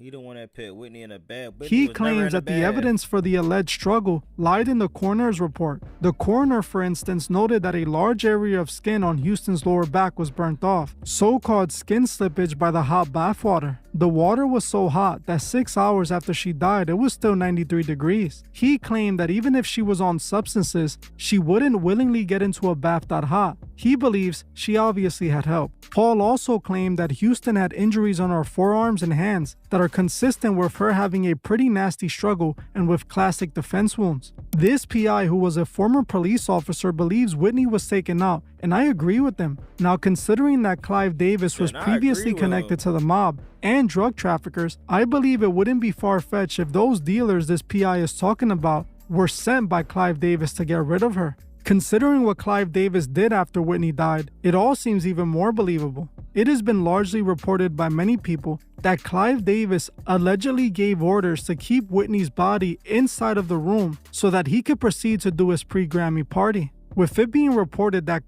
He the one that put Whitney in a bed. He claims that the evidence for the alleged struggle lied in the coroner's report. The coroner, for instance, noted that a large area of skin on Houston's lower back was burnt off, so-called skin slippage by the hot bath water. The water was so hot that 6 hours after she died, it was still 93 degrees. He claimed that even if she was on substances, she wouldn't willingly get into a bath that hot. He believes she obviously had help. Paul also claimed that Houston had injuries on her forearms and hands that are consistent with her having a pretty nasty struggle and with classic defense wounds. This PI, who was a former police officer, believes Whitney was taken out, and I agree with him. Now, considering that Clive Davis was previously connected to the mob and drug traffickers, I believe it wouldn't be far-fetched if those dealers this PI is talking about were sent by Clive Davis to get rid of her. Considering what Clive Davis did after Whitney died, it all seems even more believable. It has been largely reported by many people that Clive Davis allegedly gave orders to keep Whitney's body inside of the room so that he could proceed to do his pre-Grammy party. With it being reported that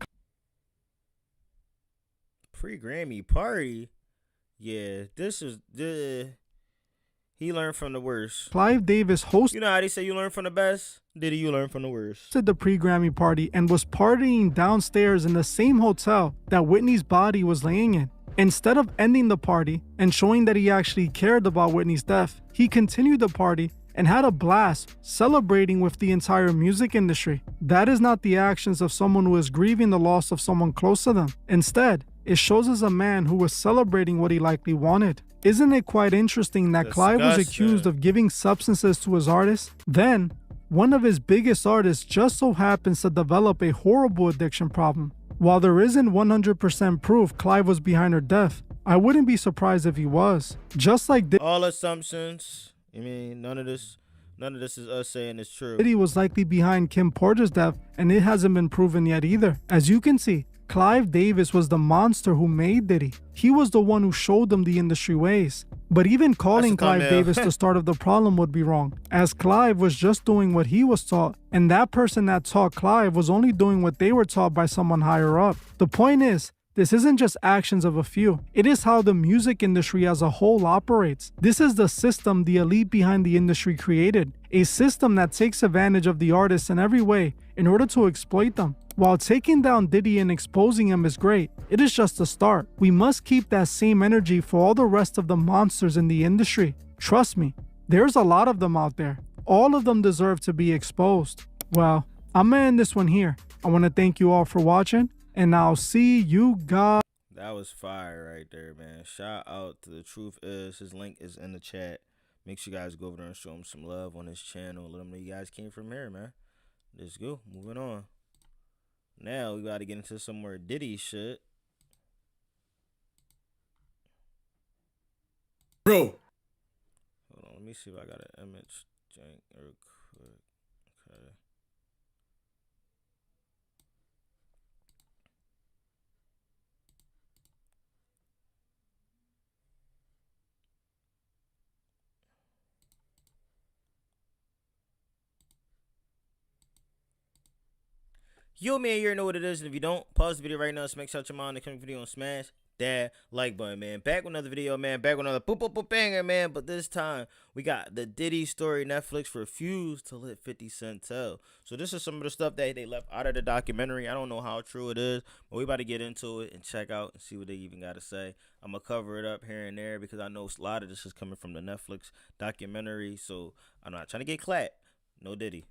pre-Grammy party? Yeah, this is he learned from the worst. Clive Davis hosted, you know how they say you learn from the best? Diddy, you learn from the worst. The pre-Grammy party and was partying downstairs in the same hotel that Whitney's body was laying in. Instead of ending the party and showing that he actually cared about Whitney's death, he continued the party and had a blast celebrating with the entire music industry. That is not the actions of someone who is grieving the loss of someone close to them. Instead, it shows us a man who was celebrating what he likely wanted. Isn't it quite interesting that Clive was accused of giving substances to his artists? Then, one of his biggest artists just so happens to develop a horrible addiction problem. While there isn't 100% proof Clive was behind her death, I wouldn't be surprised if he was. Just like all assumptions. I mean, none of this is us saying it's true. Diddy was likely behind Kim Porter's death, and it hasn't been proven yet either. As you can see, Clive Davis was the monster who made Diddy. He was the one who showed them the industry ways. But even calling Clive Davis the start of the problem would be wrong, as Clive was just doing what he was taught, and that person that taught Clive was only doing what they were taught by someone higher up. The point is, this isn't just actions of a few. It is how the music industry as a whole operates. This is the system the elite behind the industry created. A system that takes advantage of the artists in every way in order to exploit them. While taking down Diddy and exposing him is great, it is just a start. We must keep that same energy for all the rest of the monsters in the industry. Trust me, there's a lot of them out there. All of them deserve to be exposed. Well, I'm gonna end this one here. I want to thank you all for watching, and I'll see you guys. That was fire right there, man. Shout out to The Truth Is. His link is in the chat. Make sure you guys go over there and show him some love on his channel. Let him know you guys came from here, man. Let's go. Moving on. Now we got to get into some more Diddy shit. Bro. Hold on. Let me see if I got an image. Jank real quick. Okay. Yo, man, you already know what it is. And if you don't, pause the video right now. Smash out your mind and come video and smash that like button, man. Back with another video, man. Back with another boop, boop, boop, banger, man. But this time, we got the Diddy story. Netflix refused to let 50 Cent tell. So this is some of the stuff that they left out of the documentary. I don't know how true it is, but we about to get into it and check out and see what they even got to say. I'm going to cover it up here and there because I know a lot of this is coming from the Netflix documentary. So I'm not trying to get clapped. No Diddy.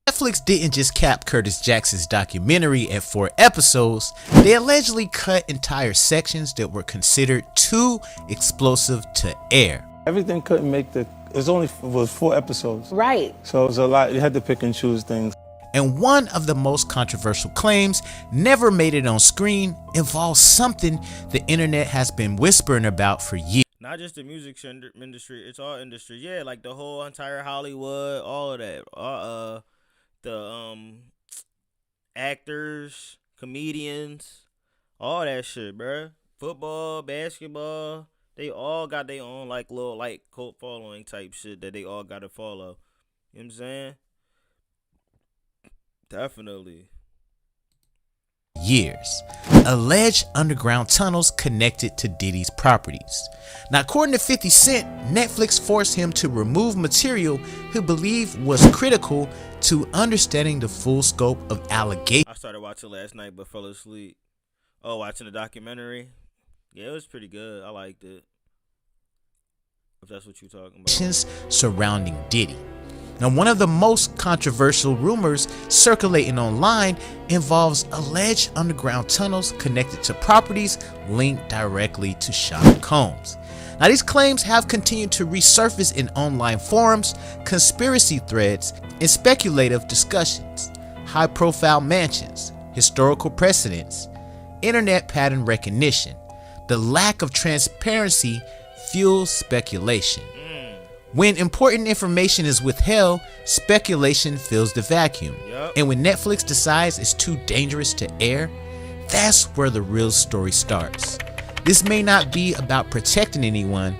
Netflix didn't just cap Curtis Jackson's documentary at 4 episodes, they allegedly cut entire sections that were considered too explosive to air. Everything couldn't make it was 4 episodes. Right. So it was a lot, you had to pick and choose things. And one of the most controversial claims never made it on screen involves something the internet has been whispering about for years. Not just the music industry, it's all industry. Yeah, like the whole entire Hollywood, all of that. The actors, comedians, all that shit, bruh. Football, basketball, they all got their own like little like cult following type shit that they all gotta follow. You know what I'm saying? Definitely. years. Alleged underground tunnels connected to Diddy's properties. Now, according to 50 Cent, Netflix forced him to remove material he believed was critical to understanding the full scope of allegations. I started watching last night but fell asleep. Oh, watching the documentary? Yeah, it was pretty good. I liked it. If that's what you're talking about. Surrounding Diddy. Now, one of the most controversial rumors circulating online involves alleged underground tunnels connected to properties linked directly to Sean Combs. Now, these claims have continued to resurface in online forums, conspiracy threads, and speculative discussions. High-profile mansions, historical precedents, internet pattern recognition. The lack of transparency fuels speculation. When important information is withheld, speculation fills the vacuum. And when Netflix decides it's too dangerous to air, that's where the real story starts. This may not be about protecting anyone,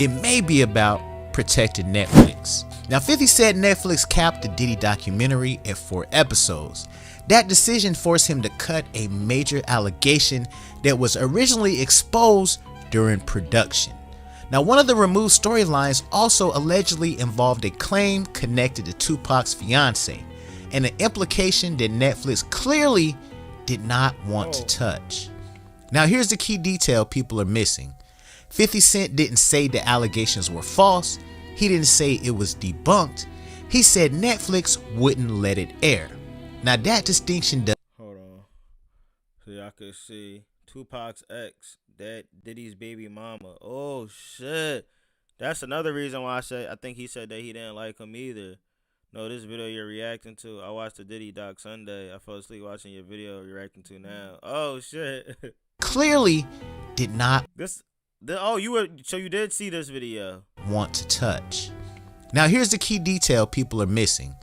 it may be about protecting Netflix. Now, 50 said Netflix capped the Diddy documentary at 4 episodes. That decision forced him to cut a major allegation that was originally exposed during production. Now, one of the removed storylines also allegedly involved a claim connected to Tupac's fiance, and an implication that Netflix clearly did not want to touch. Now, here's the key detail people are missing. 50 Cent didn't say the allegations were false. He didn't say it was debunked. He said Netflix wouldn't let it air. Now, that distinction does. Hold on. So y'all could see Tupac's ex, that Diddy's baby mama. Oh shit. That's another reason why I think he said that he didn't like him either. No, this video you're reacting to, I watched the Diddy doc Sunday. I fell asleep watching your video you're reacting to now. Oh shit. Clearly did not so you did see this video. Want to touch. Now, here's the key detail people are missing.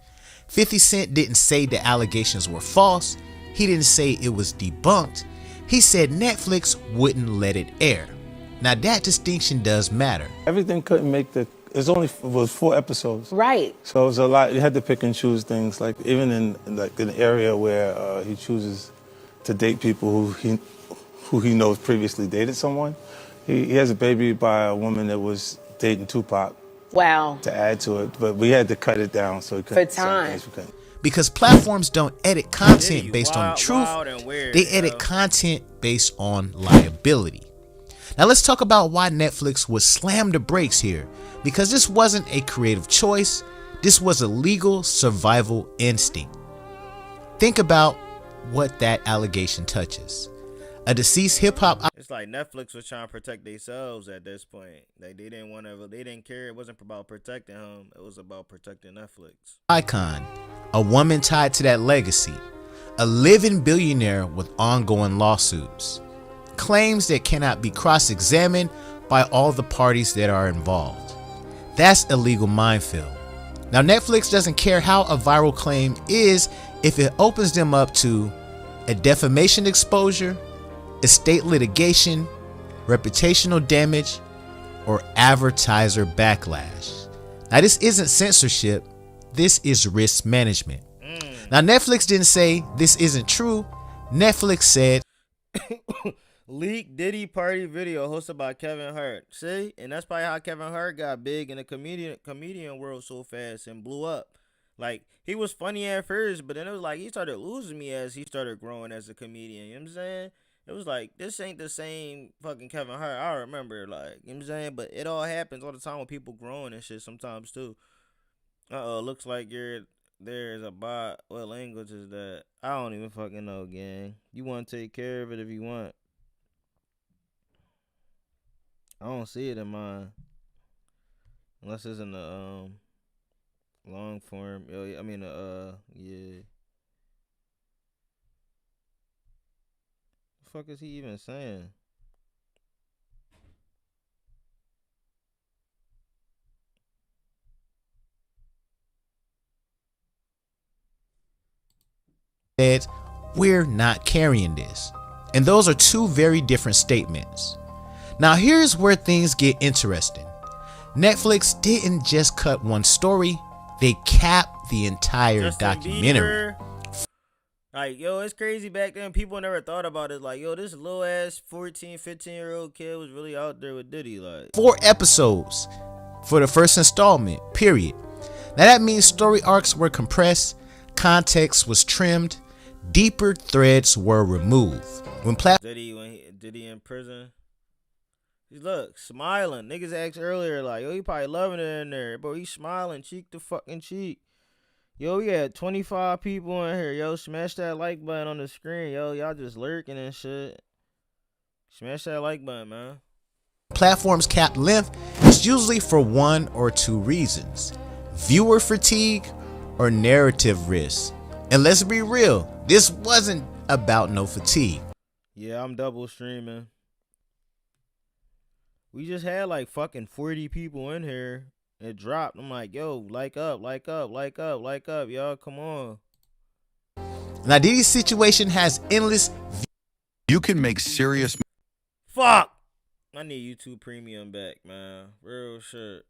50 Cent didn't say the allegations were false. He didn't say it was debunked. He said Netflix wouldn't let it air. Now, that distinction does matter. Everything couldn't make the. It was 4 episodes. Right. So it was a lot. You had to pick and choose things. Like even in an area where he chooses to date people who he knows previously dated someone. He has a baby by a woman that was dating Tupac. Wow. To add to it, but we had to cut it down so he couldn't. For time. Because platforms don't edit content based on truth, they edit content based on liability. Now, let's talk about why Netflix would slam the brakes here. Because this wasn't a creative choice, this was a legal survival instinct. Think about what that allegation touches. A deceased hip-hop. It's like Netflix was trying to protect themselves at this point. Like they didn't care. It wasn't about protecting him. It was about protecting Netflix. Icon, a woman tied to that legacy, a living billionaire with ongoing lawsuits, claims that cannot be cross-examined by all the parties that are involved. That's a legal minefield. Now, Netflix doesn't care how a viral claim is if it opens them up to a defamation exposure, estate litigation, reputational damage, or advertiser backlash. Now, this isn't censorship, this is risk management. Now, Netflix didn't say this isn't true. Netflix said leaked Diddy party video hosted by Kevin Hart. See? And that's probably how Kevin Hart got big in the comedian world so fast and blew up. Like, he was funny at first, but then it was like he started losing me as he started growing as a comedian. You know what I'm saying? It was like, this ain't the same fucking Kevin Hart I remember, like, you know what I'm saying? But it all happens all the time with people growing and shit sometimes, too. Looks like there's a bot. What language is that? I don't even fucking know, gang. You want to take care of it if you want. I don't see it in mine. Unless it's in the, long form. I mean, yeah. Fuck is he even saying? Said, we're not carrying this. And those are two very different statements. Now, here's where things get interesting. Netflix didn't just cut one story, they capped the entire documentary. Like, yo, it's crazy back then. People never thought about it. Like, yo, this little ass 14, 15-year-old kid was really out there with Diddy. Like, 4 episodes for the first installment, period. Now that means story arcs were compressed, context was trimmed, deeper threads were removed. When Diddy in prison, look, smiling. Niggas asked earlier, like, yo, he probably loving it in there. Bro, he smiling cheek to fucking cheek. Yo, we had 25 people in here. Yo, smash that like button on the screen. Yo, y'all just lurking and shit. Smash that like button, man. Platforms cap length is usually for 1 or 2 reasons: viewer fatigue or narrative risk. And let's be real, this wasn't about no fatigue. Yeah, I'm double streaming. We just had like fucking 40 people in here. It dropped. I'm like, yo, like up, y'all, come on. Now Diddy's situation has endless. You can make serious. Fuck. I need YouTube Premium back, man. Real shit.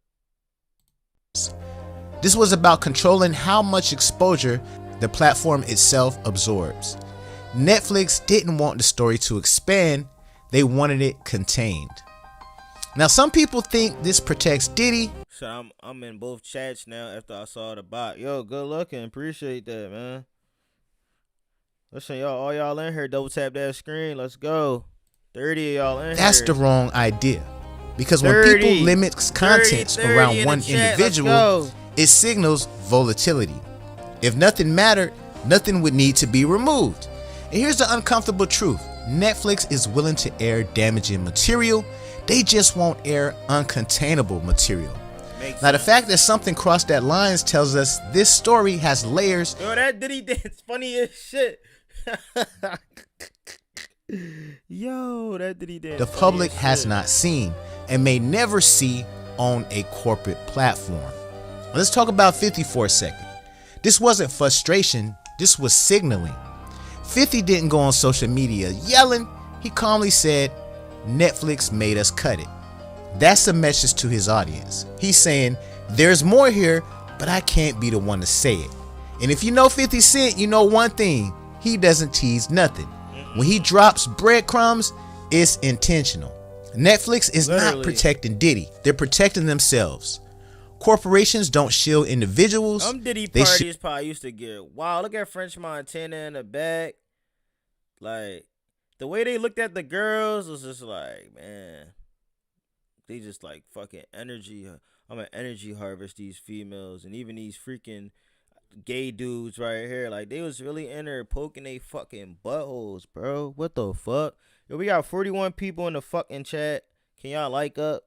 This was about controlling how much exposure the platform itself absorbs. Netflix didn't want the story to expand, they wanted it contained. Now some people think this protects Diddy. So I'm in both chats now after I saw the bot. Yo, good looking. Appreciate that, man. Listen, y'all, all y'all in here, double tap that screen. Let's go. 30 of y'all in here. That's the wrong idea. Because when people limit content around one individual, it signals volatility. If nothing mattered, nothing would need to be removed. And here's the uncomfortable truth. Netflix is willing to air damaging material. They just won't air uncontainable material. Now the fact that something crossed that lines tells us this story has layers. Yo, that Diddy dance funny as shit. Yo, that Diddy dance. The public has not seen and may never see on a corporate platform. Let's talk about 50 for a second. This wasn't frustration, this was signaling. 50 didn't go on social media yelling. He calmly said, Netflix made us cut it. That's a message to his audience. He's saying, there's more here, but I can't be the one to say it. And if you know 50 Cent, you know one thing, he doesn't tease nothing. When he drops breadcrumbs, it's intentional. Netflix is not protecting Diddy, they're protecting themselves. Corporations don't shield individuals. Diddy parties probably used to get wow. Look at French Montana in the back. Like, the way they looked at the girls was just like, man, they just like fucking energy. I'm an energy harvest these females, and even these freaking gay dudes right here. Like, they was really in there poking they fucking buttholes, bro. What the fuck? Yo, we got 41 people in the fucking chat. Can y'all like up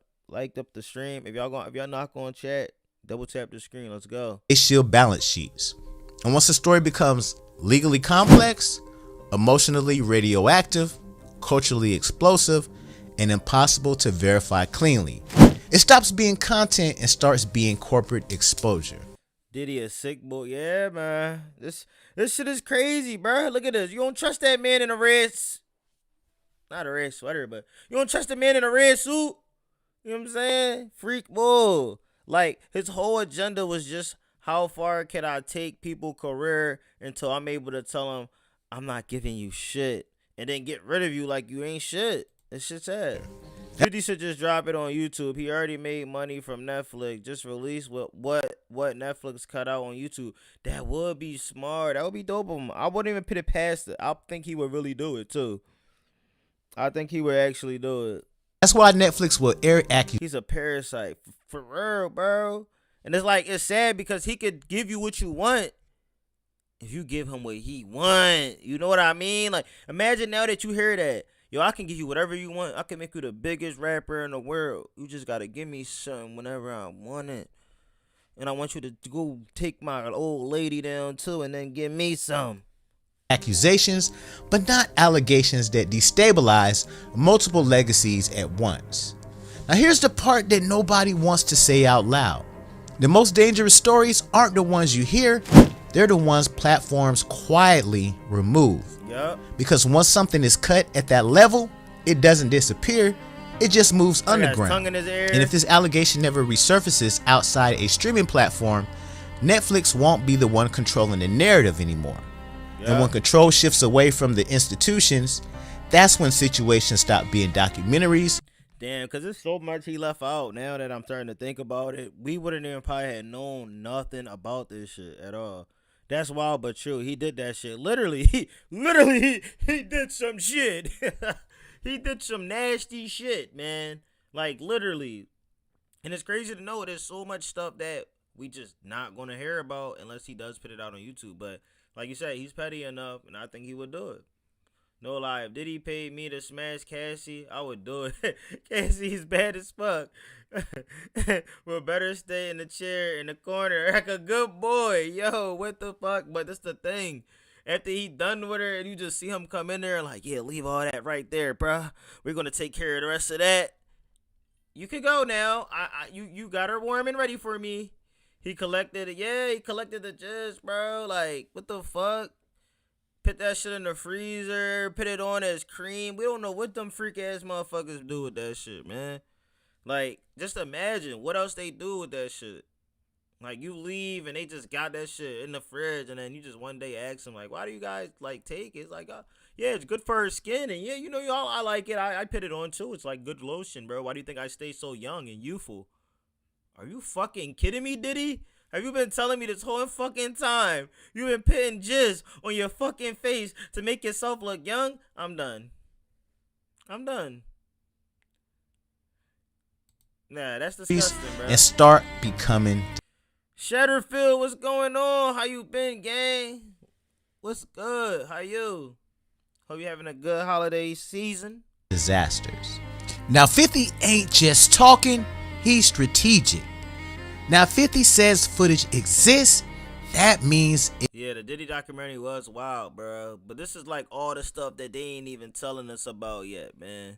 the stream? If y'all not going to chat, double tap the screen. Let's go. They shield balance sheets. And once the story becomes legally complex, emotionally radioactive, culturally explosive, and impossible to verify cleanly, it stops being content and starts being corporate exposure. Diddy a sick boy. Yeah, man. This shit is crazy, bro. Look at this. You don't trust that man in a not a red sweater, but you don't trust the man in a red suit? You know what I'm saying? Freak bull. Like, his whole agenda was just how far can I take people's career until I'm able to tell them I'm not giving you shit, and then get rid of you like you ain't shit. This shit's sad. 50 should just drop it on YouTube. He already made money from Netflix. Just release what Netflix cut out on YouTube. That would be smart. That would be dope of him. I wouldn't even put it past it. I think he would really do it too. I think he would actually do it. That's why Netflix will air accusations. He's a parasite. For real, bro. And it's like, it's sad because he could give you what you want if you give him what he want. You know what I mean? Like, imagine now that you hear that. Yo, I can give you whatever you want. I can make you the biggest rapper in the world. You just got to give me something whenever I want it. And I want you to go take my old lady down too and then give me some. Accusations, but not allegations that destabilize multiple legacies at once. Now here's the part that nobody wants to say out loud. The most dangerous stories aren't the ones you hear, they're the ones platforms quietly remove. Yep. Because once something is cut at that level, it doesn't disappear, it just moves underground. In his ear. And if this allegation never resurfaces outside a streaming platform, Netflix won't be the one controlling the narrative anymore. And when control shifts away from the institutions, that's when situations stop being documentaries. Damn, because there's so much he left out. Now that I'm starting to think about it, we wouldn't even probably had known nothing about this shit at all. That's wild but true. He did that shit. Literally, he did some shit. He did some nasty shit, man. Like, literally. And it's crazy to know there's so much stuff that we just not going to hear about unless he does put it out on YouTube. But like you said, he's petty enough, and I think he would do it. No lie, if Diddy paid me to smash Cassie, I would do it. Cassie's bad as fuck. We'll better stay in the chair in the corner like a good boy. Yo, what the fuck? But that's the thing. After he done with her and you just see him come in there like, yeah, leave all that right there, bruh. We're going to take care of the rest of that. You can go now. You got her warm and ready for me. He collected it. Yeah, he collected the jizz, bro. Like, what the fuck? Put that shit in the freezer, put it on as cream. We don't know what them freak ass motherfuckers do with that shit, man. Like, just imagine what else they do with that shit. Like, you leave and they just got that shit in the fridge, and then you just one day ask them, like, why do you guys, like, take it? It's like, yeah, it's good for her skin, and yeah, you know, y'all, I like it. I put it on, too. It's like good lotion, bro. Why do you think I stay so young and youthful? Are you fucking kidding me, Diddy? Have you been telling me this whole fucking time you've been putting jizz on your fucking face to make yourself look young? I'm done. Nah, that's disgusting, bro. And start becoming Shatterfield, what's going on? How you been, gang? What's good? How you? Hope you're having a good holiday season. disasters. Now 50 ain't just talking, he's strategic. Now 50 says footage exists, that means yeah, the Diddy documentary was wild, bro. But this is like all the stuff that they ain't even telling us about yet, man.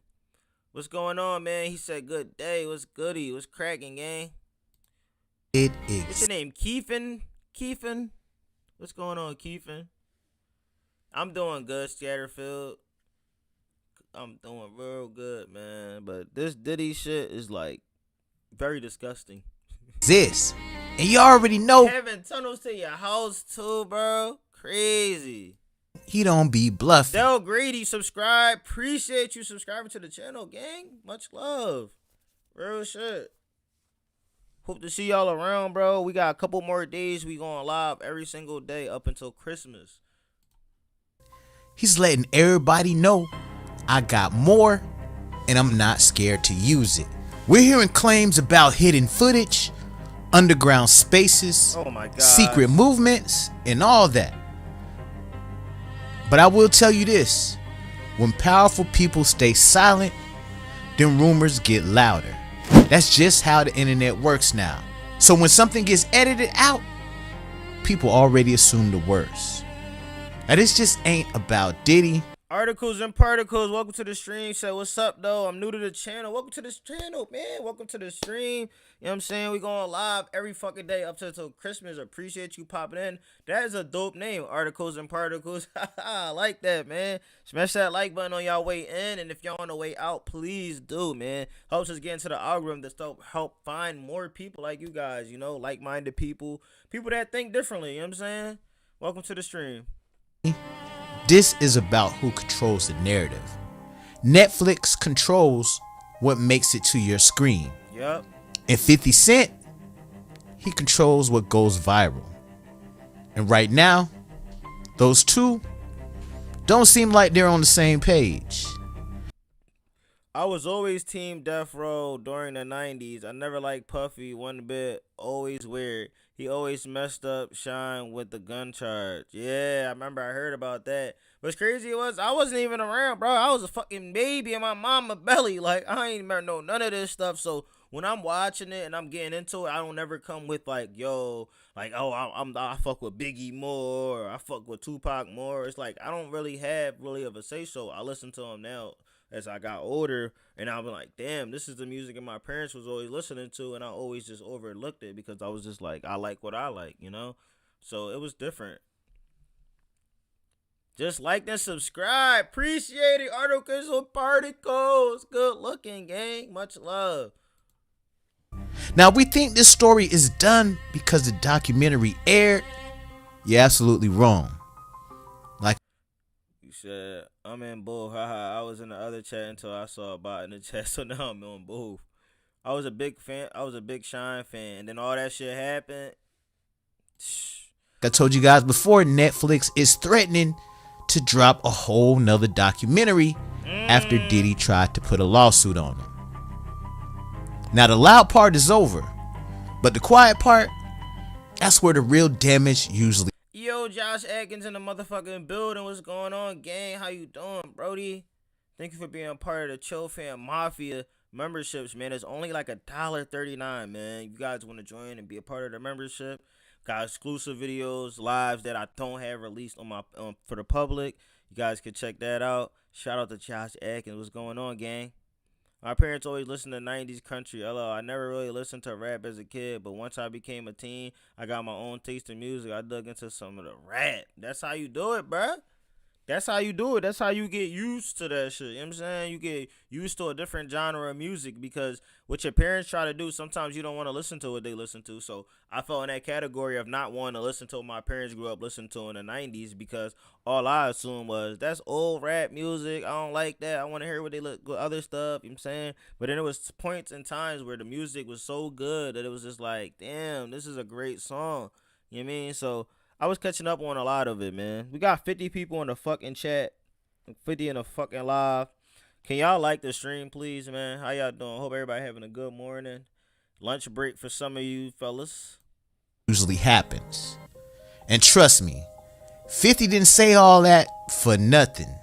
What's going on, man? He said good day. What's goody? What's cracking, gang? It What's your name? Keefin? What's going on, Keefin? I'm doing good, Scatterfield. I'm doing real good, man. But this Diddy shit is like very disgusting. exists. And you already know having tunnels to your house too, bro. Crazy. He don't be bluffing. Del Grady, subscribe. Appreciate you subscribing to the channel, gang. Much love. Real shit. Hope to see y'all around, bro. We got a couple more days. We going live every single day up until Christmas. He's letting everybody know I got more and I'm not scared to use it. We're hearing claims about hidden footage, underground spaces, oh my God, secret movements, and all that. But I will tell you this, when powerful people stay silent, then rumors get louder. That's just how the internet works now. So when something gets edited out, people already assume the worst. Now this just ain't about Diddy. Articles and particles, welcome to the stream. Say what's up though, I'm new to the channel. Welcome to this channel, man. Welcome to the stream. You know what I'm saying? We going live every fucking day up till Christmas. Appreciate you popping in. That is a dope name, Articles and Particles. I like that, man. Smash that like button on y'all way in, and if y'all on the way out, please do, man. Helps us get into the algorithm to help find more people like you guys, you know, like-minded people that think differently. You know what I'm saying? Welcome to the stream. This is about who controls the narrative. Netflix controls what makes it to your screen. Yep. And 50 Cent, he controls what goes viral. And right now, those two don't seem like they're on the same page. I was always team Death Row during the 90s. I never liked Puffy one bit. Always weird. He always messed up Shine with the gun charge. Yeah, I remember I heard about that. What's crazy was I wasn't even around, bro. I was a fucking baby in my mama belly. Like, I ain't remember know none of this stuff. So when I'm watching it and I'm getting into it, I don't ever come with like, yo, like, oh, I fuck with Biggie more, or I fuck with Tupac more. It's like I don't really have of a say so. I listen to him now as I got older, and I was like, damn, this is the music that my parents was always listening to, and I always just overlooked it because I was just like, I like what I like, you know? So it was different. Just like and subscribe. Appreciate it. Articles and particles. Good looking, gang. Much love. Now, we think this story is done because the documentary aired. You're absolutely wrong. said, I'm in both. Haha. I was in the other chat until I saw a bot in the chat, so now I'm on both. I was a big fan. I was a big Shine fan, and then all that shit happened. I told you guys before, Netflix is threatening to drop a whole nother documentary after Diddy tried to put a lawsuit on him. Now the loud part is over, but the quiet part, that's where the real damage usually. Yo, Josh Atkins in the motherfucking building. What's going on, gang? How you doing, Brody? Thank you for being a part of the Chill Fam Mafia memberships, man. It's only like $1.39, man. You guys want to join and be a part of the membership? Got exclusive videos, lives that I don't have released on my for the public. You guys can check that out. Shout out to Josh Atkins. What's going on, gang? My parents always listened to 90s country. LL, I never really listened to rap as a kid, but once I became a teen, I got my own taste in music. I dug into some of the rap. That's how you do it, bruh. That's how you do it. That's how you get used to that shit. You know what I'm saying? You get used to a different genre of music because what your parents try to do, sometimes you don't want to listen to what they listen to. So I fell in that category of not wanting to listen to what my parents grew up listening to in the 90s because all I assumed was that's old rap music. I don't like that. I want to hear what they look with other stuff. You know what I'm saying? But then there was points and times where the music was so good that it was just like, damn, this is a great song. You know what I mean? So I was catching up on a lot of it, man. We got 50 people in the fucking chat, 50 in the fucking live. Can y'all like the stream, please, man? How y'all doing? Hope everybody having a good morning. Lunch break for some of you fellas. Usually happens. And trust me, 50 didn't say all that for nothing.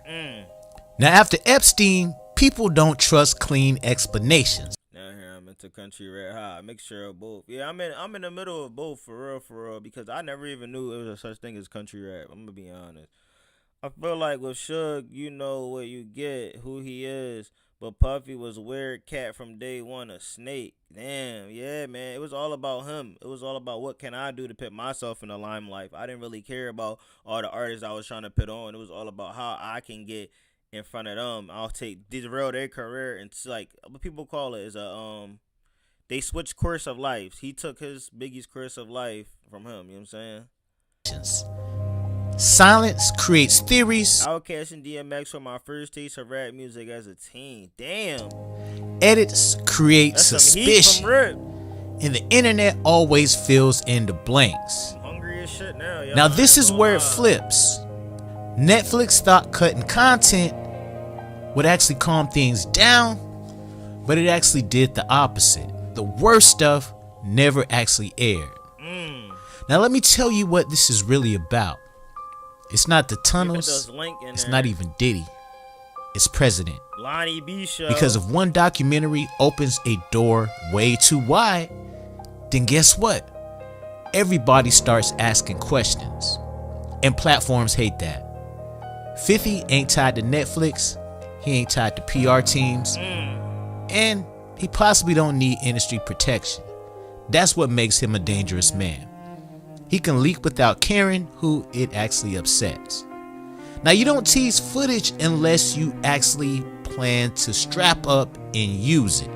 Now after Epstein, people don't trust clean explanations. Now here I'm into country rap. High, mixture of both. Yeah, I'm in the middle of both for real, because I never even knew it was a such thing as country rap. I'm gonna be honest. I feel like with Suge, you know what you get, who he is. But Puffy was a weird cat from day one, a snake. Damn, yeah, man. It was all about him. It was all about what can I do to put myself in the limelight. I didn't really care about all the artists I was trying to put on. It was all about how I can get in front of them. I'll derail their career, and it's like what people call it is they switched course of life. He took Biggie's course of life from him. You know what I'm saying? Silence creates theories. Outkast and DMX were my first taste of rap music as a teen. Damn. Edits create suspicion. And the internet always fills in the blanks. I'm hungry as shit now. Now this is where it flips. Netflix thought cutting content would actually calm things down, but it actually did the opposite. The worst stuff never actually aired. Now let me tell you what this is really about. It's not the tunnels. It's not even Diddy. It's President. Lonnie B show. Because if one documentary opens a door way too wide, then guess what? Everybody starts asking questions. And platforms hate that. 50 ain't tied to Netflix. He ain't tied to PR teams. And he possibly don't need industry protection. That's what makes him a dangerous man. He can leak without caring who it actually upsets. Now you don't tease footage unless you actually plan to strap up and use it.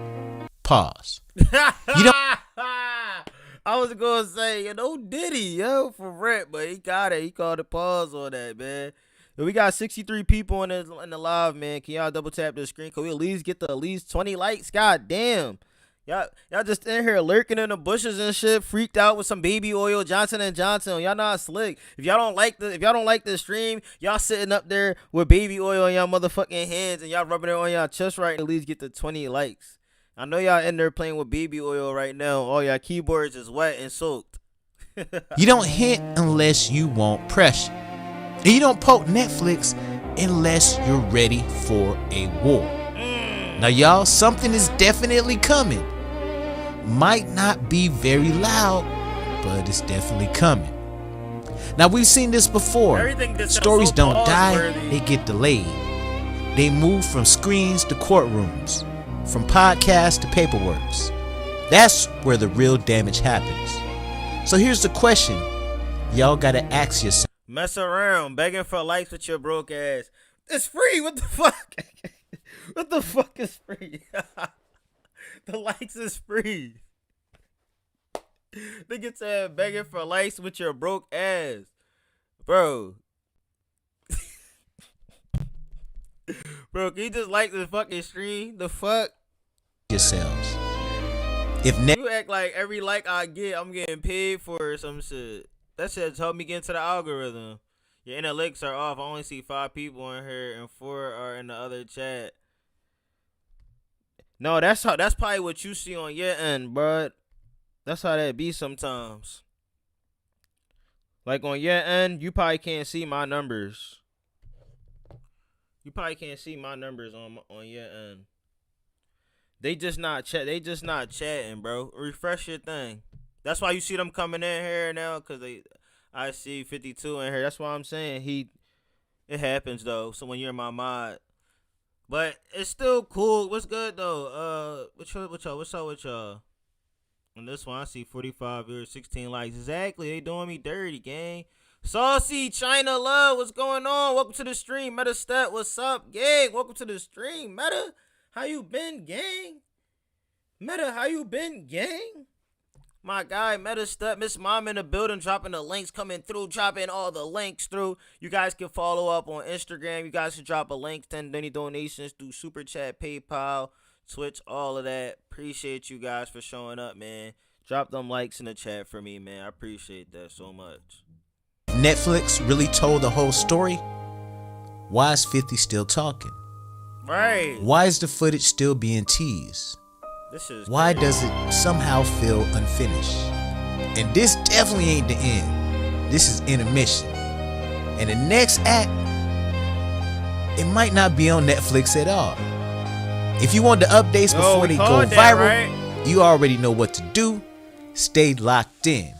Pause. You don't. I was gonna say, Diddy, for rap, but he got it. He called a pause on that, man. We got 63 people in the live, man. Can y'all double tap the screen? Can we at least get at least 20 likes? God damn. Y'all just in here lurking in the bushes and shit, freaked out with some baby oil, Johnson & Johnson. Y'all not slick. If y'all don't like the stream, y'all sitting up there with baby oil in y'all motherfucking hands and y'all rubbing it on y'all chest right, at least get the 20 likes. I know y'all in there playing with baby oil right now. All y'all keyboards is wet and soaked. You don't hint unless you want pressure. And you don't poke Netflix unless you're ready for a war. Now y'all, something is definitely coming. Might not be very loud, but it's definitely coming. Now we've seen this before. Stories don't die, they get delayed. They move from screens to courtrooms, from podcasts to paperworks. That's where the real damage happens. So here's the question y'all gotta ask yourself. Mess around, begging for likes with your broke ass. It's free, what the fuck? What the fuck is free? The likes is free. Nigga said begging for likes with your broke ass. Bro. Bro, can you just like the fucking stream? The fuck? Yourselves. If You act like every like I get, I'm getting paid for or some shit. That shit helped me get into the algorithm. Your analytics are off. I only see 5 people in here and 4 are in the other chat. No, that's probably what you see on your end, bro. That's how that be sometimes. Like on your end, you probably can't see my numbers. You probably can't see my numbers on your end. They just not chatting, bro. Refresh your thing. That's why you see them coming in here now, cause I see 52 in here. That's why I'm saying it happens though. So when you're in my mod, but it's still cool. What's good though? What's up with y'all? On this one, I see 45 viewers, 16 likes. Exactly, they doing me dirty, gang. Saucy China Love, what's going on? Welcome to the stream. Meta Step, what's up, gang? Welcome to the stream. Meta, how you been, gang? Meta, how you been, gang? My guy, Meta Step, Miss Mom in the building, dropping the links coming through, dropping all the links through. You guys can follow up on Instagram. You guys can drop a link, send any donations through Super Chat, PayPal, Twitch, all of that. Appreciate you guys for showing up, man. Drop them likes in the chat for me, man. I appreciate that so much. Netflix really told the whole story, why is 50 still talking? Right. Why is the footage still being teased? Why does it somehow feel unfinished? And this definitely ain't the end. This is intermission. And the next act, it might not be on Netflix at all. If you want the updates before they go viral, you already know what to do. Stay locked in.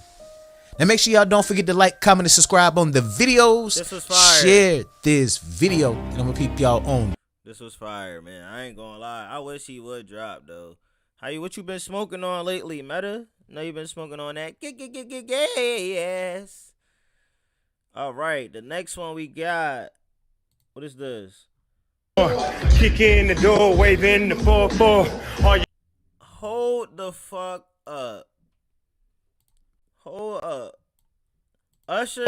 Now make sure y'all don't forget to like, comment, and subscribe on the videos. This was fire. Share this video, and I'm gonna keep y'all on. This was fire, man. I ain't gonna lie. I wish he would drop though. What you been smoking on lately, Meta? Know you been smoking on that yes. All right, the next one we got. What is this? Kick in the door, waving the 4-4. Hold the fuck up. Hold up. Usher.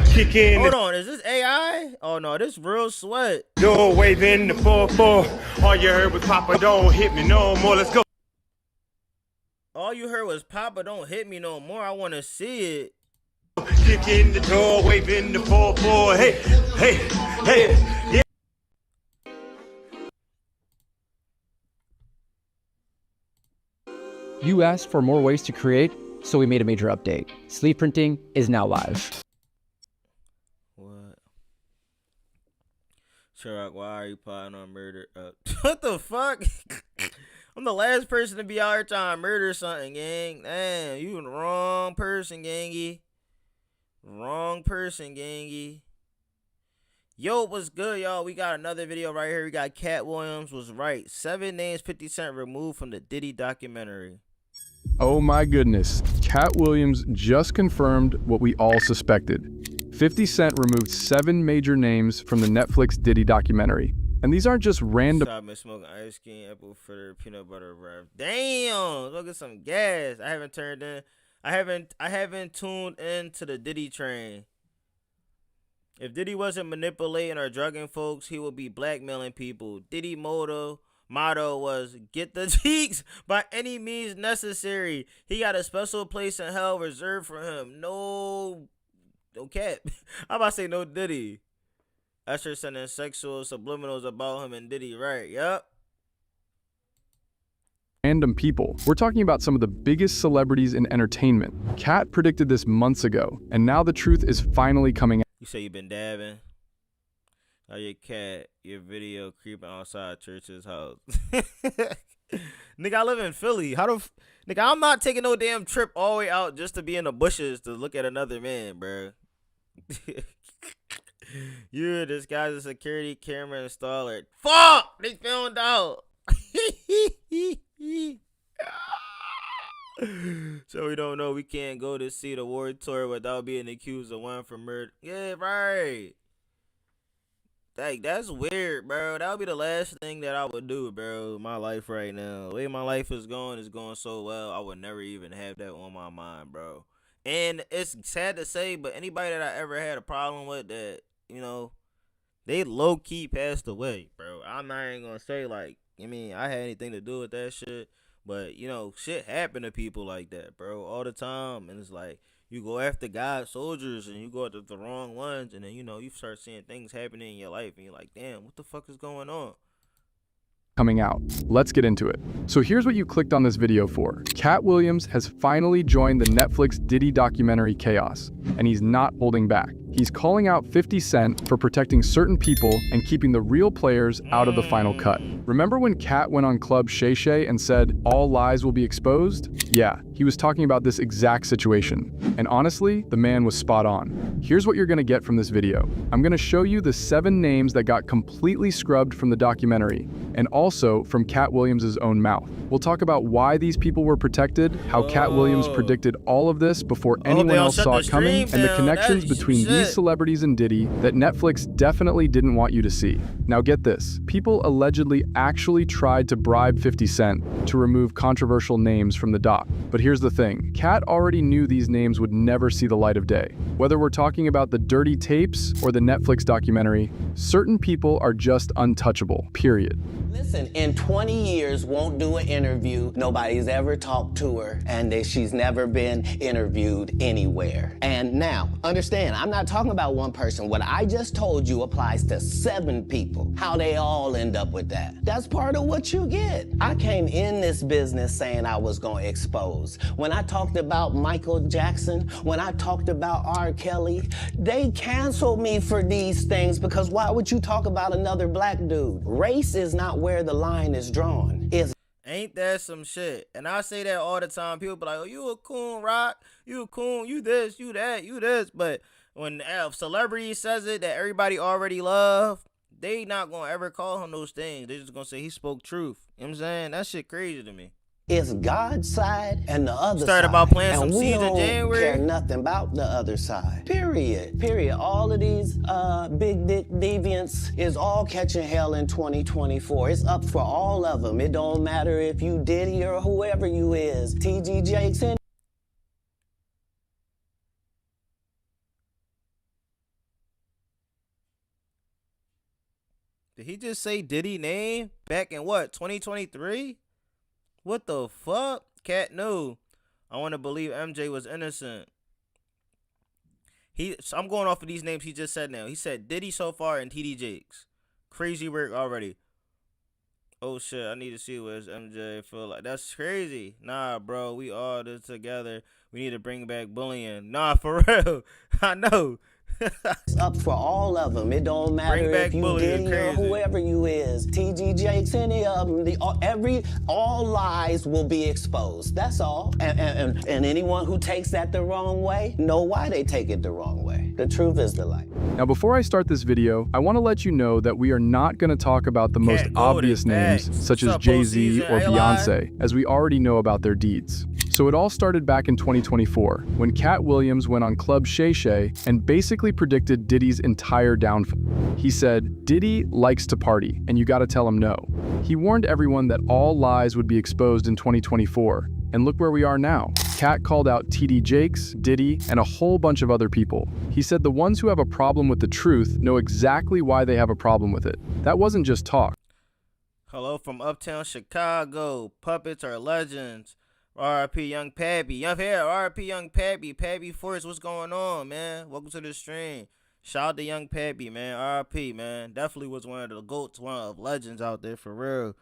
Kick in. Hold on, is this AI? Oh no, this real sweat. Door, waving the 4-4. All you heard was Papa, don't hit me no more. Let's go. All you heard was Papa, don't hit me no more. I want to see it. Kick in the door, waving the 4-4. Hey, hey, hey, yeah. You asked for more ways to create, so we made a major update. Sleeve printing is now live. What? Sherlock, why are you plotting on murder? What the fuck? I'm the last person to be out here trying to murder something, gang. Damn, you the wrong person, gangy. Wrong person, gangy. Yo, what's good, y'all? We got another video right here. We got Cat Williams was right. 7 names 50 Cent removed from the Diddy documentary. Oh my goodness. Cat Williams just confirmed what we all suspected. 50 Cent removed 7 major names from the Netflix Diddy documentary. And these aren't just random. I've been smoking ice cream, apple fritter, peanut butter wrap. Damn, look at some gas. I haven't tuned into the Diddy train. If Diddy wasn't manipulating or drugging folks, he would be blackmailing people. Diddy motto was get the cheeks by any means necessary. He got a special place in hell reserved for him. No cap. I'm about to say no Diddy. Usher sending sexual subliminals about him and Diddy, right? Yup. Random people. We're talking about some of the biggest celebrities in entertainment. Cat predicted this months ago, and now the truth is finally coming out. You say you been dabbing? Oh, your cat, your video creeping outside church's house. Nigga, I live in Philly. Nigga, I'm not taking no damn trip all the way out just to be in the bushes to look at another man, bro. You're this guy's a security camera installer. Fuck! They found out. So we don't know. We can't go to see the World Tour without being accused of one for murder. Yeah, right. That's weird, bro. That would be the last thing that I would do, bro. In my life right now. The way my life is going so well. I would never even have that on my mind, bro. And it's sad to say, but anybody that I ever had a problem with that, you know, They low-key passed away, bro. I'm not even gonna say, like, I had anything to do with that shit. But, shit happen to people like that, bro, all the time. And it's like, you go after God's soldiers and you go after the wrong ones. And then, you start seeing things happening in your life. And you're like, damn, what the fuck is going on? Coming out. Let's get into it. So here's what you clicked on this video for. Cat Williams has finally joined the Netflix Diddy documentary chaos, and he's not holding back. He's calling out 50 Cent for protecting certain people and keeping the real players out of the final cut. Remember when Cat went on Club Shay Shay and said, all lies will be exposed? Yeah, he was talking about this exact situation. And honestly, the man was spot on. Here's what you're gonna get from this video. I'm gonna show you the 7 names that got completely scrubbed from the documentary, and also from Cat Williams' own mouth. We'll talk about why these people were protected, how Cat Williams predicted all of this before anyone else saw it coming, and the connections between these celebrities and Diddy that Netflix definitely didn't want you to see. Now get this, people allegedly actually tried to bribe 50 Cent to remove controversial names from the doc. But here's the thing, Cat already knew these names would never see the light of day. Whether we're talking about the dirty tapes or the Netflix documentary, certain people are just untouchable, period. Listen, in 20 years, won't do an interview. Nobody's ever talked to her, and she's never been interviewed anywhere. And now, understand, I'm not talking about one person. What I just told you applies to 7 people. How they all end up with that. That's part of what you get. I came in this business saying I was going to expose. When I talked about Michael Jackson, when I talked about R. Kelly, they canceled me for these things because why would you talk about another black dude? Race is not where the line is drawn. Ain't that some shit? And I say that all the time. People be like, oh, you a coon, Rock. You a coon. You this, you that, you this. But when a celebrity says it that everybody already love, they not going to ever call him those things. They just going to say he spoke truth. You know what I'm saying? That shit crazy to me. It's God's side and the other side. Started about playing some seeds in January. We don't care nothing about the other side. Period. Period. All of these big dick deviants is all catching hell in 2024. It's up for all of them. It don't matter if you Diddy or whoever you is. T.G. Jakes in. Did he just say Diddy name back in what, 2023? What the fuck? Cat knew. I want to believe MJ was innocent. So I'm going off of these names he just said now. He said Diddy so far and TD Jakes. Crazy work already. Oh shit, I need to see what MJ feel like. That's crazy. Nah, bro, we all this together. We need to bring back bullying. Nah, for real. I know. It's up for all of them. It don't matter if you Diddy or whoever you is. T.G. Jakes, any of them. All lies will be exposed. That's all. And anyone who takes that the wrong way, know why they take it the wrong way. The truth is the light. Now, before I start this video, I want to let you know that we are not going to talk about the most obvious names, such as Jay-Z or Beyonce, as we already know about their deeds. So it all started back in 2024, when Cat Williams went on Club Shay Shay and basically predicted Diddy's entire downfall. He said, Diddy likes to party, and you gotta tell him no. He warned everyone that all lies would be exposed in 2024, and look where we are now. Cat called out TD Jakes, Diddy, and a whole bunch of other people. He said the ones who have a problem with the truth know exactly why they have a problem with it. That wasn't just talk. Hello from Uptown Chicago. Puppets are legends. R.I.P. Young Pappy. R.I.P. Young Pappy. Pappy Force, what's going on, man? Welcome to the stream. Shout out to Young Pappy, man. R.I.P., man. Definitely was one of the GOATs, one of legends out there, for real.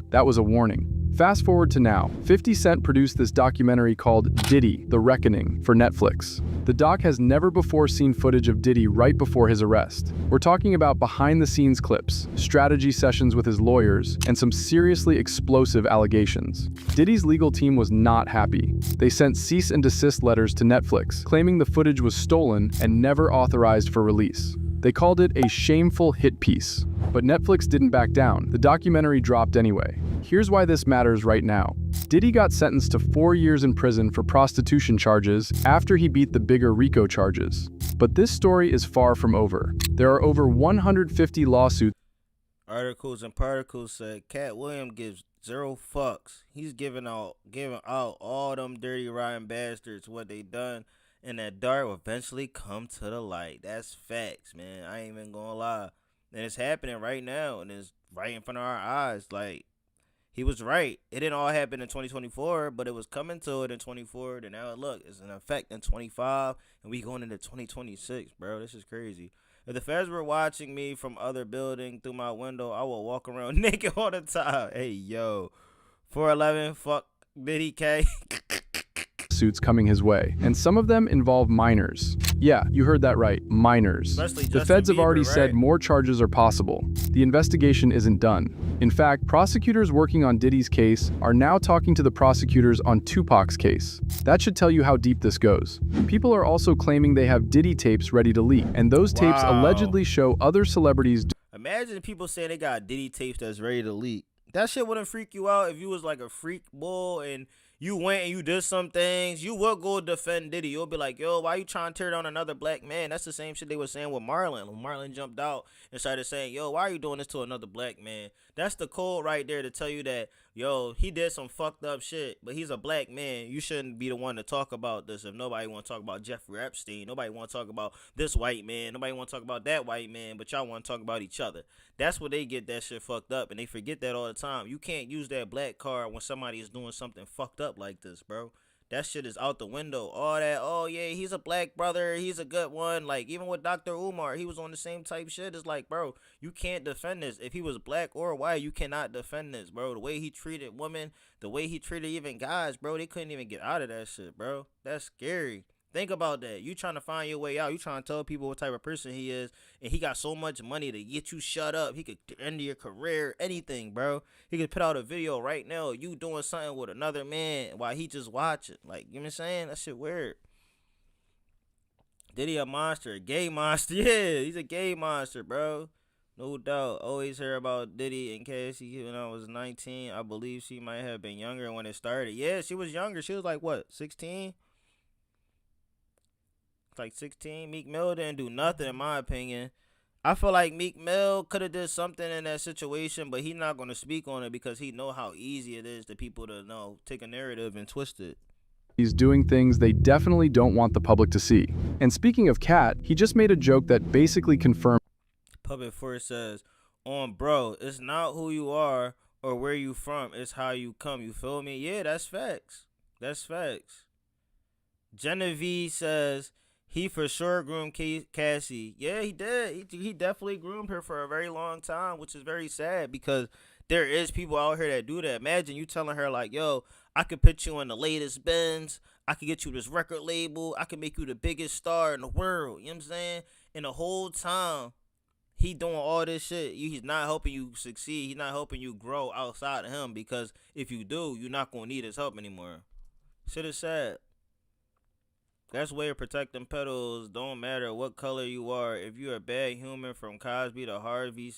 That was a warning. Fast forward to now. 50 Cent produced this documentary called Diddy, The Reckoning for Netflix. The doc has never before seen footage of Diddy right before his arrest. We're talking about behind-the-scenes clips, strategy sessions with his lawyers, and some seriously explosive allegations. Diddy's legal team was not happy. They sent cease and desist letters to Netflix, claiming the footage was stolen and never authorized for release. They called it a shameful hit piece. But Netflix didn't back down. The documentary dropped anyway. Here's why this matters right now. Diddy got sentenced to 4 years in prison for prostitution charges after he beat the bigger RICO charges. But this story is far from over. There are over 150 lawsuits. Articles and Particles said Cat Williams gives 0 fucks. He's giving out all them dirty rotten bastards what they done. and that dark will eventually come to the light. That's facts, man. I ain't even gonna lie. And it's happening right now, and it's right in front of our eyes. Like, he was right. It didn't all happen in 2024, but it was coming to it in 24. And now look, it's in effect in 25, and we going into 2026, bro. This is crazy. If the feds were watching me from other building through my window, I will walk around naked all the time. Hey, yo. 411, fuck Diddy K. Suits coming his way, and some of them involve minors. Yeah, you heard that right, minors. The feds have already said more charges are possible. The investigation isn't done. In fact, prosecutors working on Diddy's case are now talking to the prosecutors on Tupac's case. That should tell you how deep this goes. People are also claiming they have Diddy tapes ready to leak, and those tapes allegedly show other celebrities. Imagine people saying they got Diddy tapes that's ready to leak. That shit wouldn't freak you out if you was like a freak bull and you went and you did some things. You would go defend Diddy. You'll be like, yo, why you trying to tear down another black man? That's the same shit they were saying with Marlon. When Marlon jumped out and started saying, yo, why are you doing this to another black man? That's the code right there to tell you that, yo, he did some fucked up shit, but he's a black man. You shouldn't be the one to talk about this. If nobody want to talk about Jeffrey Epstein, nobody want to talk about this white man, nobody want to talk about that white man, but y'all want to talk about each other. That's where they get that shit fucked up, and they forget that all the time. You can't use that black card when somebody is doing something fucked up like this, bro. That shit is out the window. All that, oh yeah, he's a black brother, he's a good one. Like, even with Dr. Umar, he was on the same type shit. It's like, bro, you can't defend this. If he was black or white, you cannot defend this, bro. The way he treated women, the way he treated even guys, bro, they couldn't even get out of that shit, bro. That's scary. Think about that. You trying to find your way out. You trying to tell people what type of person he is, and he got so much money to get you shut up. He could end your career, anything, bro. He could put out a video right now, you doing something with another man while he just watching. Like, you know what I'm saying? That shit weird. Diddy a monster, a gay monster. Yeah, he's a gay monster, bro. No doubt. Always heard about Diddy and Cassie when I was 19. I believe she might have been younger when it started. Yeah, she was younger. She was like, what, 16? Like 16. Meek Mill didn't do nothing, in my opinion. I feel like Meek Mill could have did something in that situation, but he's not going to speak on it because he know how easy it is to people to take a narrative and twist it. He's doing things they definitely don't want the public to see. And speaking of Cat, he just made a joke that basically confirmed. Puppet Force says, bro, it's not who you are or where you from, it's how you come. You feel me? Yeah, that's facts. That's facts. Genevieve says, he for sure groomed Cassie. Yeah, he did. He definitely groomed her for a very long time, which is very sad because there is people out here that do that. Imagine you telling her like, yo, I could put you in the latest Benz. I could get you this record label. I could make you the biggest star in the world. You know what I'm saying? And the whole time, he doing all this shit. He's not helping you succeed. He's not helping you grow outside of him because if you do, you're not going to need his help anymore. Shit is sad. That's way of protecting pedals. Don't matter what color you are. If you're a bad human from Cosby to Harvey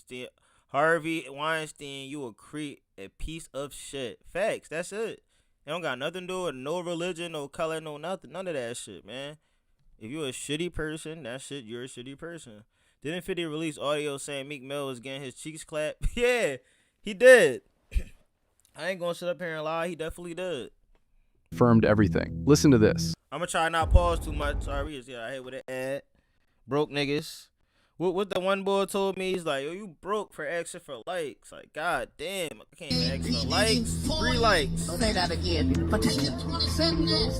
Weinstein, you a creep, a piece of shit. Facts. That's it. It don't got nothing to do with no religion, no color, no nothing. None of that shit, man. If you're a shitty person, that shit, you're a shitty person. Didn't 50 release audio saying Meek Mill was getting his cheeks clapped? Yeah, he did. I ain't gonna sit up here and lie. He definitely did. Confirmed everything. Listen to this. I'm gonna try not pause too much. Sorry, I hate with an ad. Broke niggas. What the one boy told me, he's like, yo, you broke for asking for likes. Like, god damn, I can't ask for likes. 3 likes. Say that again. But this is 27 years.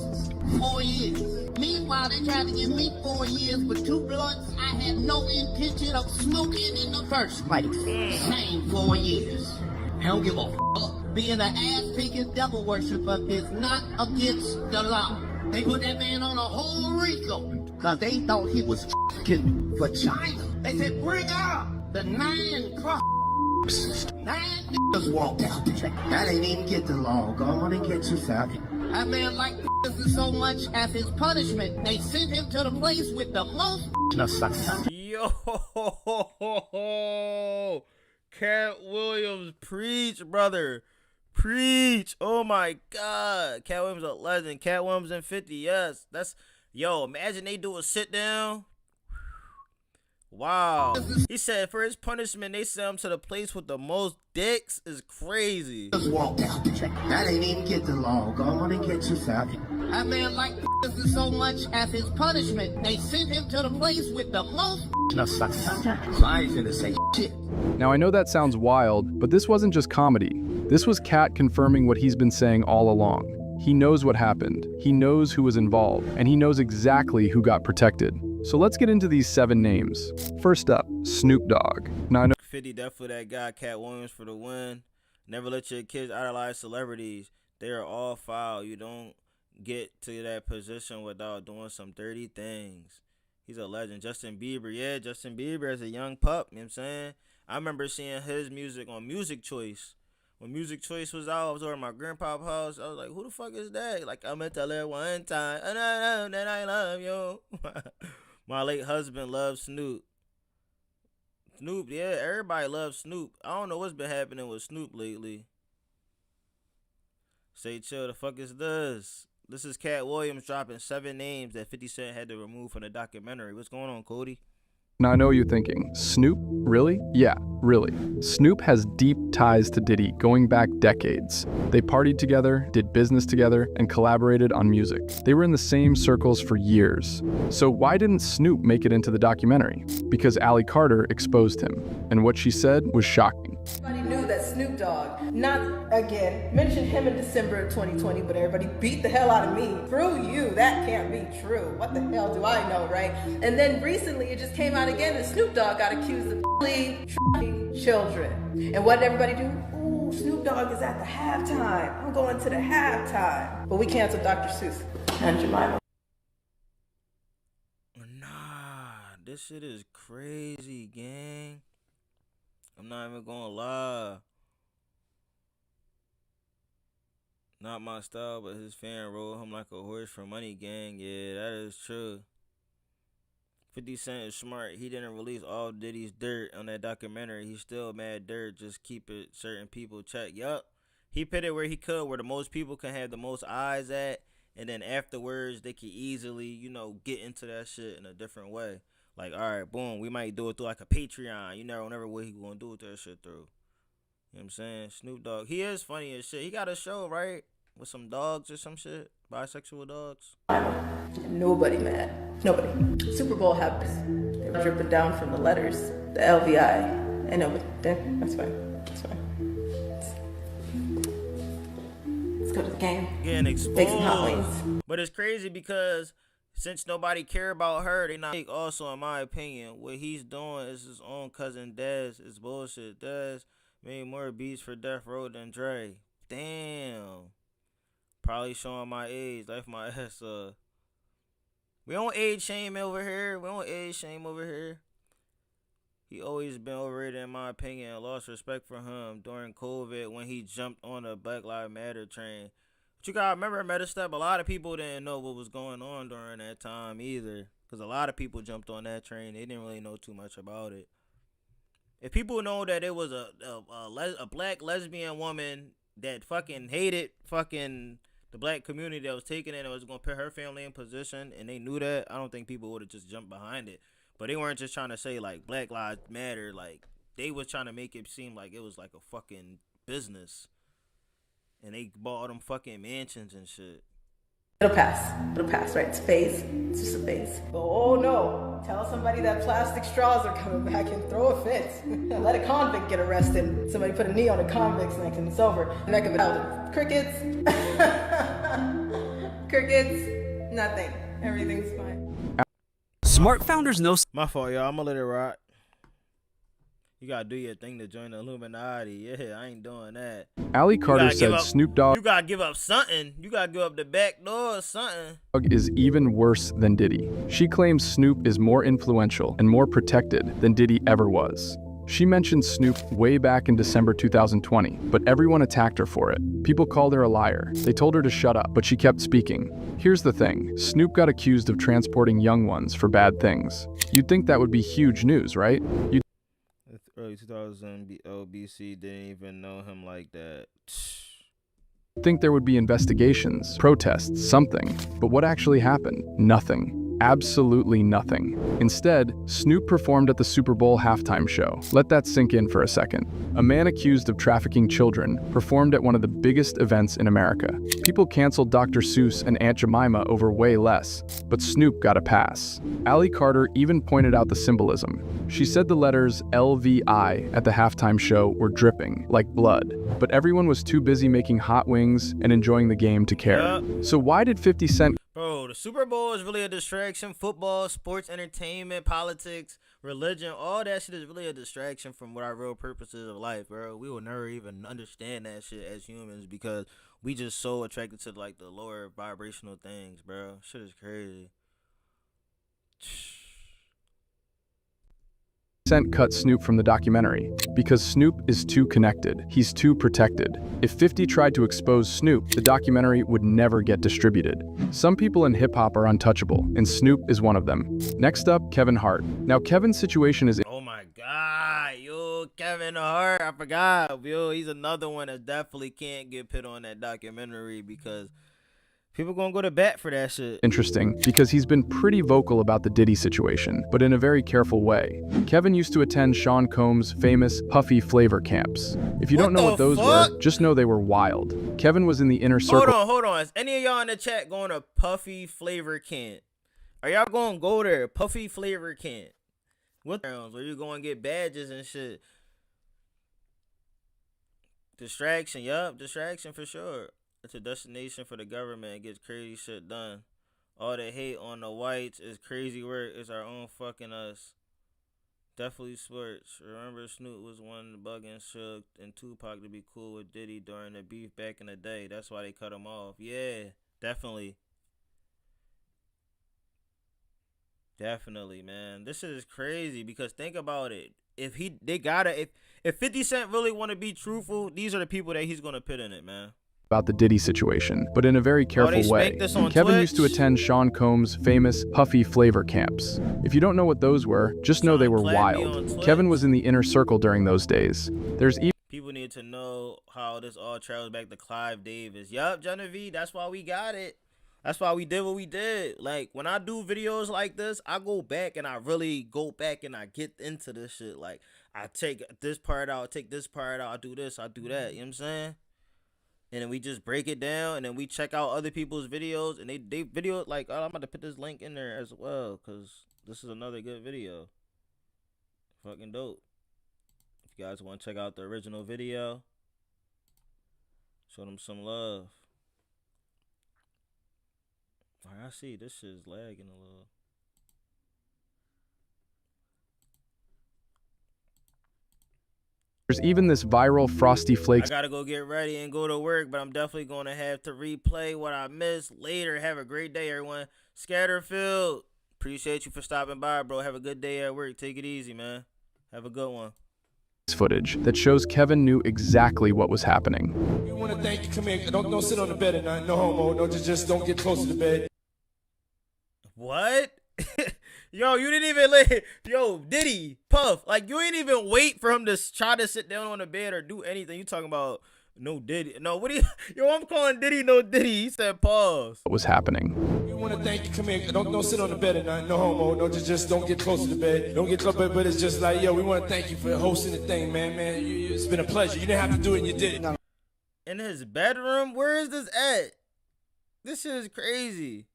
4 years. Meanwhile, they tried to give me 4 years with 2 blunts I had no intention of smoking in the first place. Same 4 years. I don't give a fuck. Being an ass-picking devil worshiper is not against the law. They put that man on a whole RICO because they thought he was f***ing for China. They said, bring out the 9 cross. 9 niggas walked out there. That ain't even get the law. Go on and get you Saudi. That man liked so much as his punishment. They sent him to the place with the most Yo, Cat Williams, preach, brother. Preach. Oh my god. Cat Williams a legend. Cat Williams and 50. Yes. That's, yo, imagine they do a sit down. Wow. He said for his punishment, they sent him to the place with the most dicks. Is crazy. Just walked out. That ain't even get the law. Go on and get you Saudi. That man liked this so much as his punishment. They sent him to the place with the most. No, son. So I ain't finna say shit. Now I know that sounds wild, but this wasn't just comedy. This was Cat confirming what he's been saying all along. He knows what happened, he knows who was involved, and he knows exactly who got protected. So let's get into these 7 names. First up, Snoop Dogg. Now I know 50 definitely that guy, Cat Williams, for the win. Never let your kids idolize celebrities. They are all foul. You don't get to that position without doing some dirty things. He's a legend. Justin Bieber, yeah, Justin Bieber as a young pup, you know what I'm saying? I remember seeing his music on Music Choice. When Music Choice was out, I was over at my grandpa's house. I was like, who the fuck is that? Like, I meant to live one time, and I know that I love you. My late husband loves Snoop. Snoop, yeah, everybody loves Snoop. I don't know what's been happening with Snoop lately. Stay chill, the fuck is this? This is Cat Williams dropping 7 names that 50 Cent had to remove from the documentary. What's going on, Cody? Now I know you're thinking, Snoop? Really? Yeah, really. Snoop has deep ties to Diddy going back decades. They partied together, did business together, and collaborated on music. They were in the same circles for years. So why didn't Snoop make it into the documentary? Because Ally Carter exposed him, and what she said was shocking. Everybody knew that Snoop Dogg, not again, mentioned him in December of 2020, but everybody beat the hell out of me. Through you, that can't be true. What the hell do I know, right? And then recently it just came out again that Snoop Dogg got accused of trafficking children. And what did everybody do? Ooh, Snoop Dogg is at the halftime. I'm going to the halftime. But we canceled Dr. Seuss and Jemima. Nah, this shit is crazy, gang. I'm not even gonna lie. Not my style, but his fan rode him like a horse for money, gang. Yeah, that is true. 50 Cent is smart. He didn't release all Diddy's dirt on that documentary. He's still mad dirt. Just keep it certain people check. Yup. He put it where he could, where the most people can have the most eyes at. And then afterwards, they can easily, you know, get into that shit in a different way. Like, all right, boom, we might do it through like a Patreon. You never know what he gonna do with that shit through. You know what I'm saying? Snoop Dogg, he is funny as shit. He got a show, right? With some dogs or some shit. Bisexual dogs. Nobody mad. Nobody. Super Bowl happens. They were dripping down from the letters. The LVI. And nobody. That's fine. That's fine. Let's go to the game. Getting exposed. Make some hot wings. But it's crazy because since nobody care about her, they not. Also, in my opinion, what he's doing is his own cousin Dez. It's bullshit. Dez made more beats for Death Row than Dre. Damn. Probably showing my age. Life my ass up. We don't age shame over here. We don't age shame over here. He always been overrated in my opinion. I lost respect for him during COVID when he jumped on the Black Lives Matter train. But you gotta remember, Metastep, a lot of people didn't know what was going on during that time either. Because a lot of people jumped on that train. They didn't really know too much about it. If people know that it was a black lesbian woman that fucking hated fucking the black community that was taking it and was going to put her family in position, and they knew that, I don't think people would have just jumped behind it. But they weren't just trying to say, like, Black Lives Matter. Like, they was trying to make it seem like it was, like, a fucking business. And they bought them fucking mansions and shit. It'll pass, right? It's a phase. It's just a phase. But oh no, tell somebody that plastic straws are coming back and throw a fit. Let a convict get arrested. Somebody put a knee on a convict's neck and it's over. Neck of it. Crickets. Crickets. Nothing. Everything's fine. Smart founders know. My fault, y'all. I'm gonna let it rock. You gotta do your thing to join the Illuminati. Yeah, I ain't doing that. Ally Carter said Snoop Dogg. You gotta give up something. You gotta give up the back door or something. Is even worse than Diddy. She claims Snoop is more influential and more protected than Diddy ever was. She mentioned Snoop way back in December 2020, but everyone attacked her for it. People called her a liar. They told her to shut up, but she kept speaking. Here's the thing. Snoop got accused of transporting young ones for bad things. You'd think that would be huge news, right? Early 2000 BC didn't even know him like that. Think there would be investigations, protests, something. But what actually happened? Nothing. Absolutely nothing. Instead, Snoop performed at the Super Bowl halftime show. Let that sink in for a second. A man accused of trafficking children performed at one of the biggest events in America. People canceled Dr. Seuss and Aunt Jemima over way less, but Snoop got a pass. Ally Carter even pointed out the symbolism. She said the letters LVI at the halftime show were dripping, like blood, but everyone was too busy making hot wings and enjoying the game to care. So why did 50 Cent... Bro, the Super Bowl is really a distraction. Football, sports, entertainment, politics, religion, all that shit is really a distraction from what our real purpose is of life, bro. We will never even understand that shit as humans because we just so attracted to like the lower vibrational things, bro. Shit is crazy. Cent cut Snoop from the documentary because Snoop is too connected. He's too protected. If 50 tried to expose Snoop, the documentary would never get distributed. Some people in hip-hop are untouchable, and Snoop is one of them. Next up, Kevin Hart. Now, Kevin's situation is... Oh my god, yo, Kevin Hart, I forgot, yo, he's another one that definitely can't get put on that documentary because people gonna go to bat for that shit. Interesting, because he's been pretty vocal about the Diddy situation, but in a very careful way. Kevin used to attend Sean Combs' famous Puffy flavor camps. If you don't know what those were, just know they were wild. Kevin was in the inner circle... Hold on. Is any of y'all in the chat going to Puffy flavor camp? Are y'all gonna go there? Puffy flavor camp. What where you going to get badges and shit? Distraction, yup, distraction for sure. It's a destination for the government. It gets crazy shit done. All the hate on the whites is crazy work. It's our own fucking us. Definitely sports. Remember Snoop was one bugging Suge and Tupac to be cool with Diddy during the beef back in the day. That's why they cut him off. Yeah, definitely. Definitely, man. This shit is crazy because think about it. If 50 Cent really want to be truthful, these are the people that he's going to put in it, man. About the Diddy situation, but in a very careful way. Kevin used to attend Sean Combs' famous Puffy flavor camps. If you don't know what those were, just know they were wild. Kevin was in the inner circle during those days. There's even... People need to know how this all travels back to Clive Davis. Yup, Genevieve, that's why we got it. That's why we did what we did. Like, when I do videos like this, I go back and I really go back and I get into this shit. Like, I take this part out, take this part out, I do this, I do that. You know what I'm saying? And then we just break it down, and then we check out other people's videos, and they video, like, oh, I'm about to put this link in there as well, because this is another good video. Fucking dope. If you guys want to check out the original video, show them some love. All right, I see this shit's lagging a little. There's even this viral Frosty Flakes... I gotta go get ready and go to work, but I'm definitely gonna have to replay what I missed later. Have a great day, everyone. Scatterfield, appreciate you for stopping by, bro. Have a good day at work. Take it easy, man. Have a good one. Footage that shows Kevin knew exactly what was happening. We want to thank you. Come here. Don't sit on the bed at night. No homo. No, just don't get close to the bed. What? Yo, you didn't even let... Yo, Diddy, Puff, like, you ain't even wait for him to try to sit down on the bed or do anything. You talking about no Diddy. No, what do you... Yo, I'm calling Diddy no Diddy. He said pause. What was happening? We want to thank you. Come here. Don't sit on the bed at night. No homo. No, just don't get close to the bed. Don't get close, but it's just like, yo, we want to thank you for hosting the thing, man. It's been a pleasure. You didn't have to do it, and you did it. In his bedroom? Where is this at? This shit is crazy.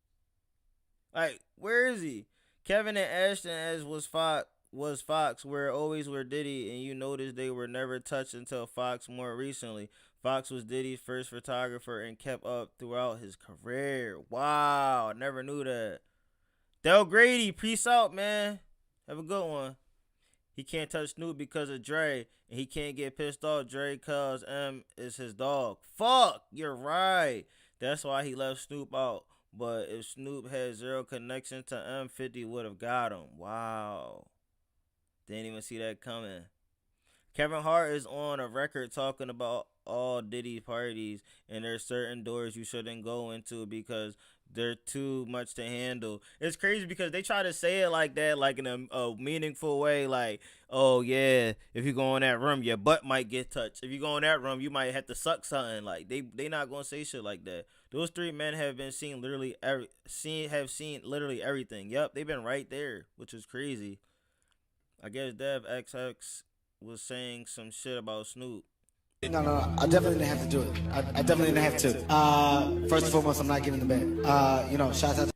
Like, where is he? Kevin and Ashton, as was Fox, were always were Diddy, and you notice they were never touched until Fox more recently. Fox was Diddy's first photographer and kept up throughout his career. Wow, I never knew that. Del Grady, peace out, man. Have a good one. He can't touch Snoop because of Dre, and he can't get pissed off Dre cause M is his dog. Fuck, you're right. That's why he left Snoop out. But if Snoop had zero connection to M50 would have got him. Wow. Didn't even see that coming. Kevin Hart is on a record talking about all Diddy parties, and there's certain doors you shouldn't go into because They're too much to handle. It's crazy because they try to say it like that, like in a meaningful way, like, oh yeah, if you go in that room, your butt might get touched. If you go in that room, you might have to suck something. Like they not gonna say shit like that. Those three men have been seen literally seen literally everything. Yep, they've been right there, which is crazy. I guess Dev XX was saying some shit about Snoop. No, I definitely didn't have to do it. I definitely didn't have to. First and foremost, I'm not getting in the bed. Shout out.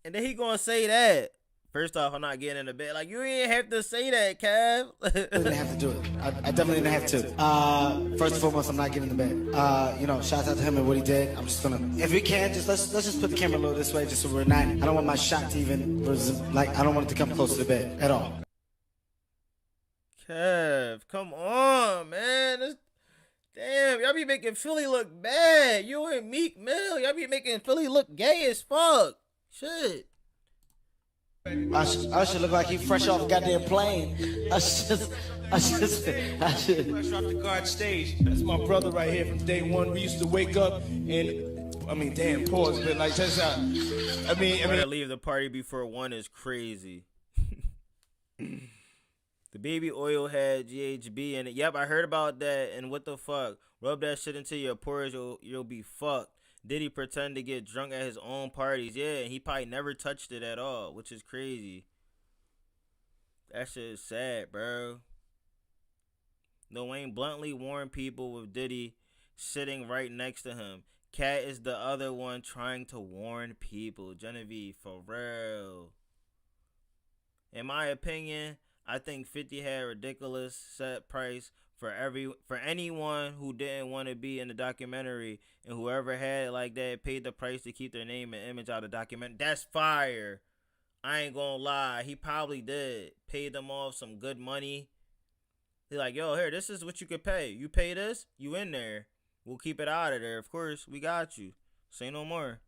And then he gonna say that. First off, I'm not getting in the bed. Like, you ain't have to say that, Kev. I didn't have to do it. I definitely didn't have to. First and foremost, I'm not getting in the bed. Shout out to him and what he did. I'm just gonna, if we can, let's just put the camera a little this way, just so we're not. I don't want my shot to even I don't want it to come close to the bed at all. Kev, come on, man. Damn, y'all be making Philly look bad. You and Meek Mill, y'all be making Philly look gay as fuck. Shit. I should look like he fresh off a goddamn plane. I should. Fresh off the guard stage. That's my brother right here from day one. We used to wake up and, damn, pause, but like, that's how. To leave the party before 1 is crazy. The baby oil had GHB in it. Yep, I heard about that. And what the fuck? Rub that shit into your pores, you'll be fucked. Diddy pretend to get drunk at his own parties. Yeah, and he probably never touched it at all, which is crazy. That shit is sad, bro. Lil Wayne bluntly warned people with Diddy sitting right next to him. Cat is the other one trying to warn people. Genevieve, for real. In my opinion, I think 50 had a ridiculous set price for anyone who didn't want to be in the documentary, and whoever had it like that paid the price to keep their name and image out of the documentary. That's fire. I ain't gonna lie. He probably did. Paid them off some good money. He's like, yo, here, this is what you could pay. You pay this, you in there. We'll keep it out of there. Of course, we got you. Say no more.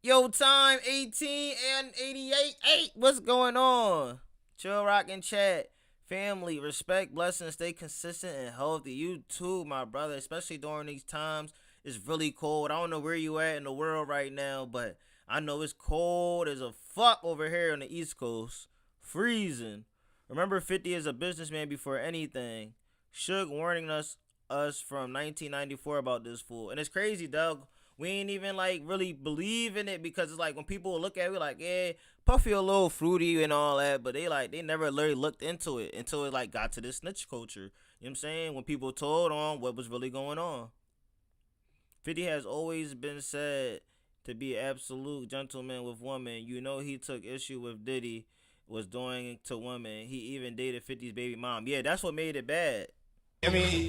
Yo, time 18 and 88. Hey, what's going on? Chill, rock, and chat. Family, respect, blessings, stay consistent and healthy. You too, my brother, especially during these times. It's really cold. I don't know where you at in the world right now, but I know it's cold as a fuck over here on the East Coast. Freezing. Remember, 50 is a businessman before anything. Suge warning us from 1994 about this fool. And it's crazy, Doug. We ain't even like really believe in it, because it's like when people look at it, we're like, yeah, Puffy a little fruity and all that, but they never really looked into it until it like got to this snitch culture. You know what I'm saying? When people told on what was really going on. 50 has always been said to be an absolute gentleman with women. You know, he took issue with Diddy was doing to women. He even dated 50's baby mom. Yeah, that's what made it bad.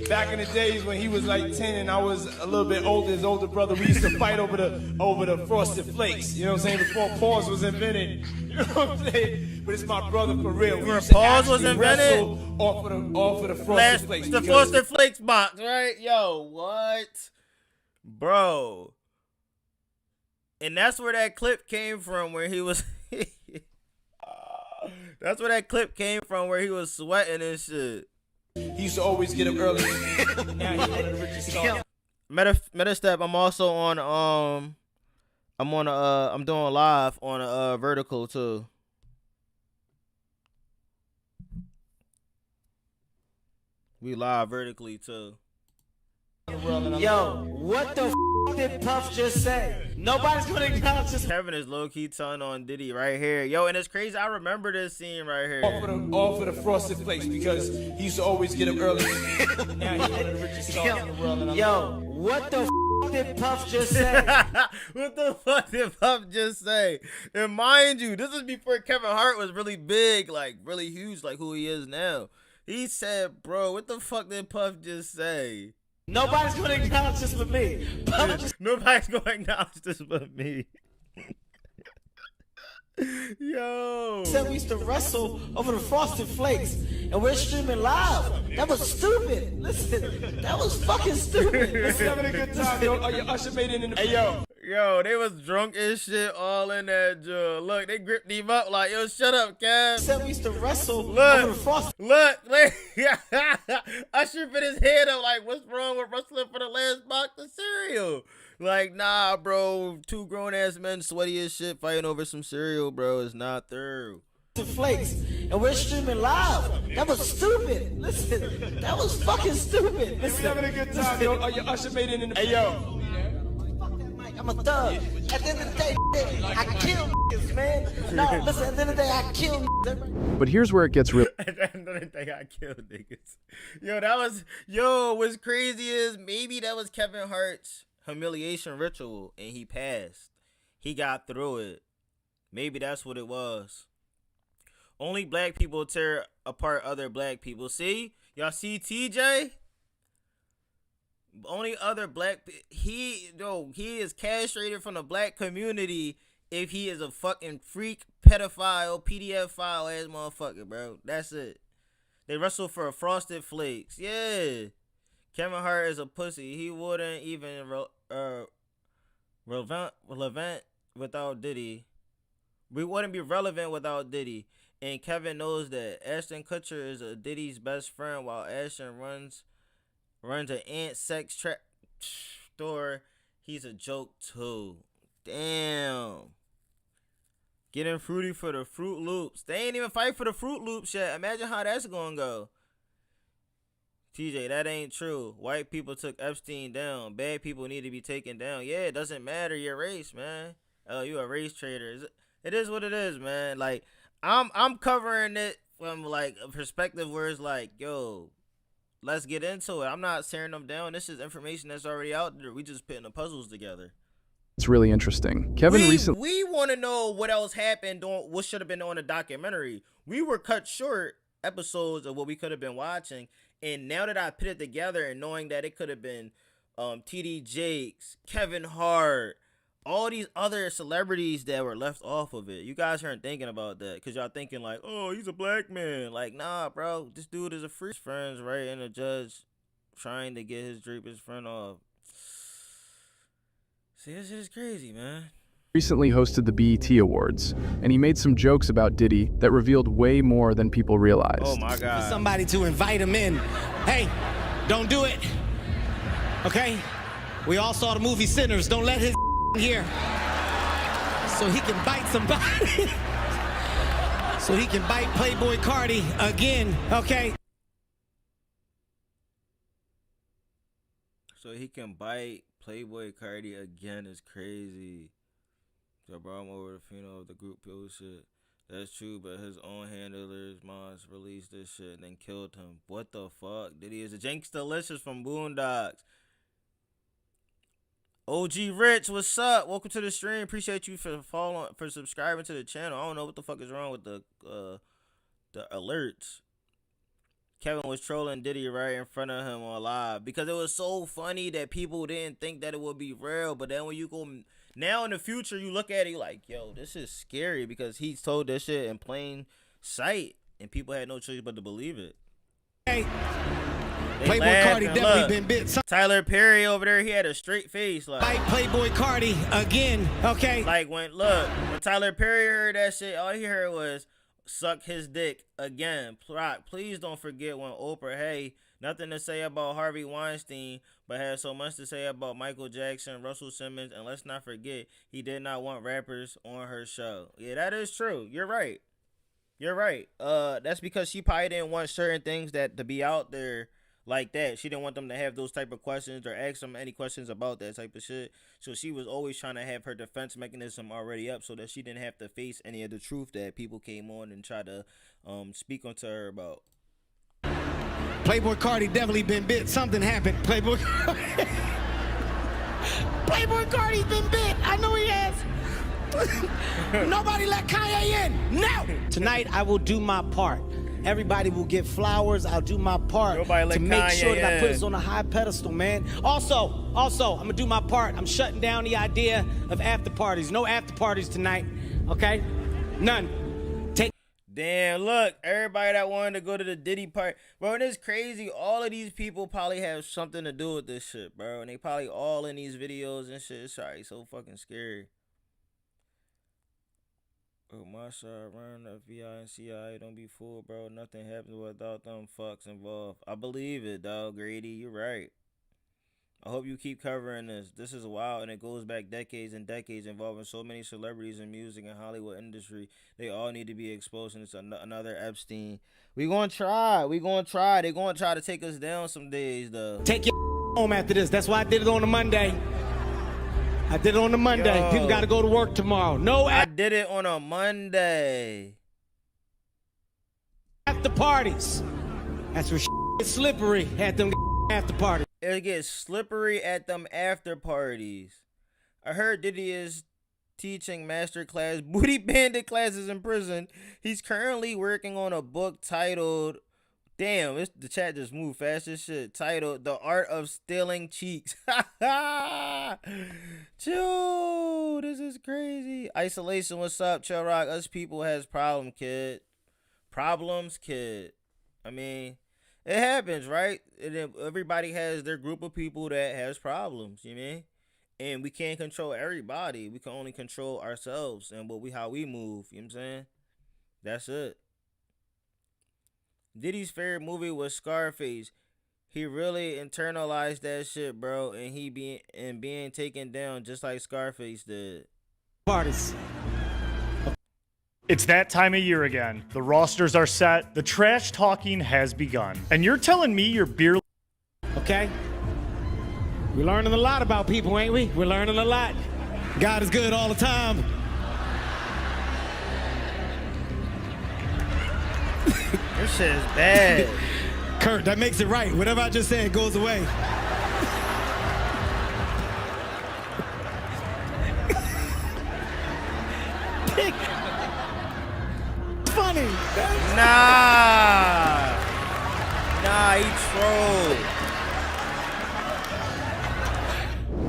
Back in the days when he was like 10 and I was a little bit older, his older brother, we used to fight over the Frosted Flakes. You know what I'm saying? Before pause was invented. You know what I'm saying? But it's my brother for real. Before pause was invented? Off of the Frosted Flakes. The Frosted Flakes box, right? Yo, what? Bro. And that's where that clip came from where he was... That's where that clip came from where he was sweating and shit. He used to always get up early. Now he's one of the richest stars. Metastep, I'm also on I'm doing live on Vertical too. We live vertically too. Yo, what the f did Puff just say? Nobody's gonna acknowledge this. Kevin is low-key telling on Diddy right here. Yo, and it's crazy. I remember this scene right here. Off of the Frosted Flakes, because he used to always get up early. Now he's one of the richest stars in the world. Yo, what the f did Puff just say? What the fuck did Puff just say? And mind you, this is before Kevin Hart was really big, like really huge, like who he is now. He said, bro, what the fuck did Puff just say? Nobody's gonna acknowledge this but me. Nobody's gonna acknowledge this but me. Yo. Said we used to wrestle over the Frosted Flakes and we're streaming live. That was stupid. Listen, that was fucking stupid. Let's having a good time, yo. Oh, your Usher made it in the... Hey, yo, they was drunk as shit all in that joint. Look, they gripped him up like, yo, shut up, Kev. Said we used to wrestle over the Frosted... Look. Usher put his head up like, what's wrong with wrestling for the last box of cereal? Like, nah, bro. Two grown ass men sweaty as shit fighting over some cereal, bro. It's not through. Flakes, and we're streaming live. That was stupid. Listen, that was fucking stupid. We're having a good time, yo. Oh, your usher made it in the. Hey, yo. I'm a thug. At the end of the day, I kill niggas, man. No, listen, at the end of the day, I kill niggas. But here's where it gets real. At the end of the day, I killed niggas. What's crazy is maybe that was Kevin Hart's humiliation ritual and he passed. He got through it. Maybe that's what it was. Only black people tear apart other black people. See? Y'all see TJ? Only other black... He is castrated from the black community if he is a fucking freak, pedophile, PDF file ass motherfucker, bro. That's it. They wrestle for Frosted Flakes. Yeah. Kevin Hart is a pussy. He wouldn't even relevant without Diddy. We wouldn't be relevant without Diddy. And Kevin knows that. Ashton Kutcher is a Diddy's best friend while Ashton runs an ant sex trap store. He's a joke too. Damn. Getting fruity for the Fruit Loops. They ain't even fight for the Fruit Loops yet. Imagine how that's gonna go. TJ, that ain't true. White people took Epstein down. Bad people need to be taken down. Yeah, it doesn't matter your race, man. Oh, you a race traitor. It is what it is, man. Like, I'm covering it from like a perspective where it's like, yo, let's get into it. I'm not tearing them down. This is information that's already out there. We just putting the puzzles together. It's really interesting. Kevin recently... We want to know what else happened, what should have been on the documentary. We were cut short episodes of what we could have been watching. And now that I put it together and knowing that it could have been TD Jakes, Kevin Hart, all these other celebrities that were left off of it. You guys aren't thinking about that because y'all thinking like, oh, he's a black man. Like, nah, bro. This dude is a free friends, right? And a judge trying to get his rapist friend off. See, this shit is crazy, man. Recently hosted the BET Awards, and he made some jokes about Diddy that revealed way more than people realized. Oh my God. For somebody to invite him in. Hey, don't do it. Okay? We all saw the movie Sinners. Don't let his here. So he can bite somebody. So he can bite Playboy Cardi again. Okay? So he can bite Playboy Cardi again is crazy. So brought him over the funeral of the group shit. That's true, but his own handlers, Moss, released this shit and then killed him. What the fuck? Diddy is a Jankstalicious from Boondocks. OG Rich, what's up? Welcome to the stream. Appreciate you for subscribing to the channel. I don't know what the fuck is wrong with the alerts. Kevin was trolling Diddy right in front of him on live because it was so funny that people didn't think that it would be real. But then when you go now in the future, you look at it like, yo, this is scary because he's told this shit in plain sight and people had no choice but to believe it. Hey. Playboy Cardi definitely been bit. Tyler Perry over there, he had a straight face. Like, bite Playboy Cardi again, okay? Like, when Tyler Perry heard that shit, all he heard was, suck his dick again. Please don't forget when Oprah, hey, nothing to say about Harvey Weinstein, but had so much to say about Michael Jackson, Russell Simmons, and let's not forget, he did not want rappers on her show. Yeah, that is true. You're right. You're right. That's because she probably didn't want certain things that to be out there like that. She didn't want them to have those type of questions or ask them any questions about that type of shit. So she was always trying to have her defense mechanism already up so that she didn't have to face any of the truth that people came on and try to speak onto her about. Playboy Cardi definitely been bit. Something happened. Playboy Cardi's been bit. I know he has. Nobody let Kanye in. No. Tonight I will do my part. Everybody will get flowers. I'll do my part to make sure that I put us on a high pedestal, man. Also, I'm gonna do my part. I'm shutting down the idea of after parties. No after parties tonight, okay? None. Damn, look, everybody that wanted to go to the Diddy party. Bro, it's crazy. All of these people probably have something to do with this shit, bro. And they probably all in these videos and shit. It's already so fucking scary. Oh, my shot, run FBI and CIA, don't be fooled, bro. Nothing happens without them fucks involved. I believe it, dog, Grady. You're right. I hope you keep covering this. This is wild, and it goes back decades and decades, involving so many celebrities in music and Hollywood industry. They all need to be exposed, and it's another Epstein. We gonna try. They gonna try to take us down some days, though. Take your home after this. That's why I did it on a Monday. Yo, People got to go to work tomorrow. I did it on a Monday. After parties. That's where gets slippery at them after parties. It gets slippery at them after parties. I heard Diddy is teaching masterclass booty bandit classes in prison. He's currently working on a book titled, damn, the chat just moved fast as shit, titled The Art of Stealing Cheeks. Chill, this is crazy. Isolation, what's up? Chill Rock, us people has problems, kid. I mean, it happens, right? Everybody has their group of people that has problems, you mean? And we can't control everybody. We can only control ourselves and how we move, you know what I'm saying? That's it. Diddy's favorite movie was Scarface. He really internalized that shit, bro, and being taken down just like Scarface did. Parties. It's that time of year again. The rosters are set. The trash talking has begun. And you're telling me your beer... Okay? We're learning a lot about people, ain't we? We're learning a lot. God is good all the time. This shit is bad. Kurt, that makes it right. Whatever I just said goes away. Funny. Nah, he trolled.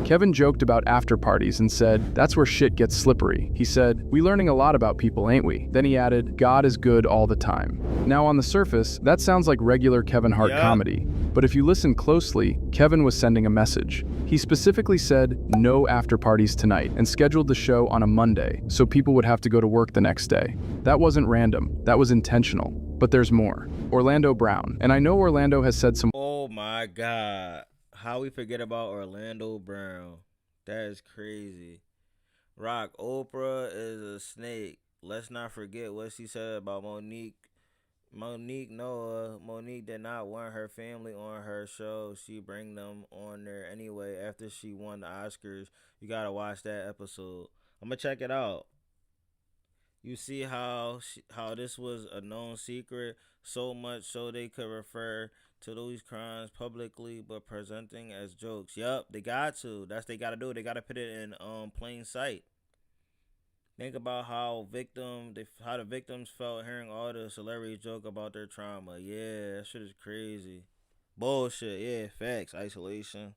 Kevin joked about after parties and said, that's where shit gets slippery. He said, we learning a lot about people, ain't we? Then he added, God is good all the time. Now on the surface, that sounds like regular Kevin Hart comedy. But if you listen closely, Kevin was sending a message. He specifically said, no after parties tonight, and scheduled the show on a Monday, so people would have to go to work the next day. That wasn't random, that was intentional. But there's more. Orlando Brown. And I know Orlando has said some— Oh my God. How we forget about Orlando Brown? That is crazy. Rock, Oprah is a snake. Let's not forget what she said about Monique. Monique did not want her family on her show. She bring them on there anyway after she won the Oscars. You gotta watch that episode. I'm gonna check it out. You see how this was a known secret, so much so they could refer to those crimes publicly but presenting as jokes. Yup, they got to. That's they gotta do. They gotta put it in plain sight. Think about how the victims felt hearing all the celebrities joke about their trauma. Yeah, that shit is crazy. Bullshit. Yeah, facts. Isolation.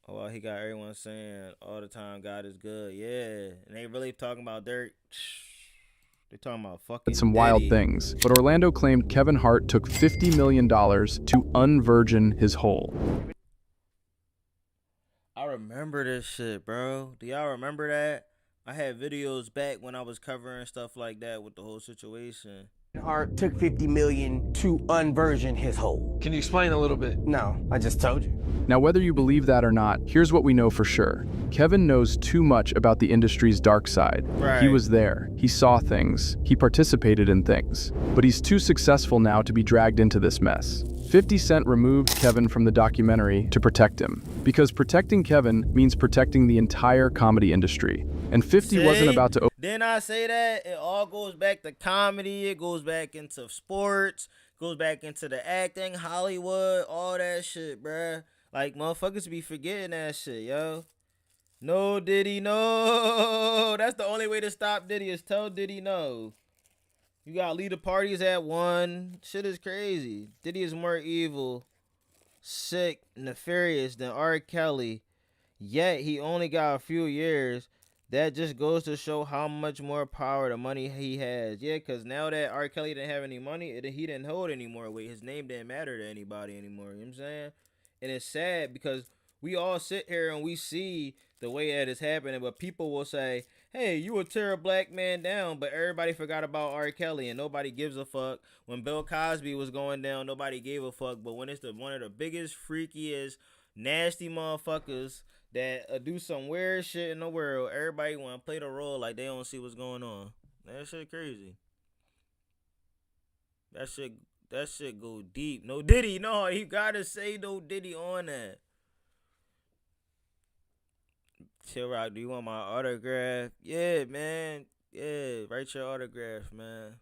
Oh, well, he got everyone saying all the time God is good. Yeah, and they really talking about They're talking about fucking some Diddy. wild things. But Orlando claimed Kevin Hart took $50 million to unvirgin his hole. I remember this shit, bro. Do y'all remember that? I had videos back when I was covering stuff like that with the whole situation. Hart took $50 million to unvirgin his hole. Can you explain a little bit? No, I just told you. Now, whether you believe that or not, here's what we know for sure. Kevin knows too much about the industry's dark side. Right. He was there. He saw things. He participated in things. But he's too successful now to be dragged into this mess. 50 Cent removed Kevin from the documentary to protect him. Because protecting Kevin means protecting the entire comedy industry. And 50 wasn't about to— Didn't I say that? It all goes back to comedy. It goes back into sports. Goes back into the acting, Hollywood, all that shit, bruh. Like, motherfuckers be forgetting that shit, yo. No, Diddy, no. That's the only way to stop Diddy is tell Diddy no. You gotta leave the parties at 1. Shit is crazy. Diddy is more evil, sick, nefarious than R. Kelly. Yet he only got a few years. That just goes to show how much more power the money he has. Yeah, because now that R. Kelly didn't have any money, he didn't hold any more weight. His name didn't matter to anybody anymore. You know what I'm saying? And it's sad because we all sit here and we see the way that it's happening, but people will say, hey, you will tear a black man down, but everybody forgot about R. Kelly and nobody gives a fuck. When Bill Cosby was going down, nobody gave a fuck, but when it's one of the biggest, freakiest, nasty motherfuckers that do some weird shit in the world, everybody want to play the role like they don't see what's going on. That shit crazy. That shit go deep. No Diddy, no, you gotta say no Diddy on that. Chill Rock, do you want my autograph? Yeah, man. Yeah, write your autograph, man.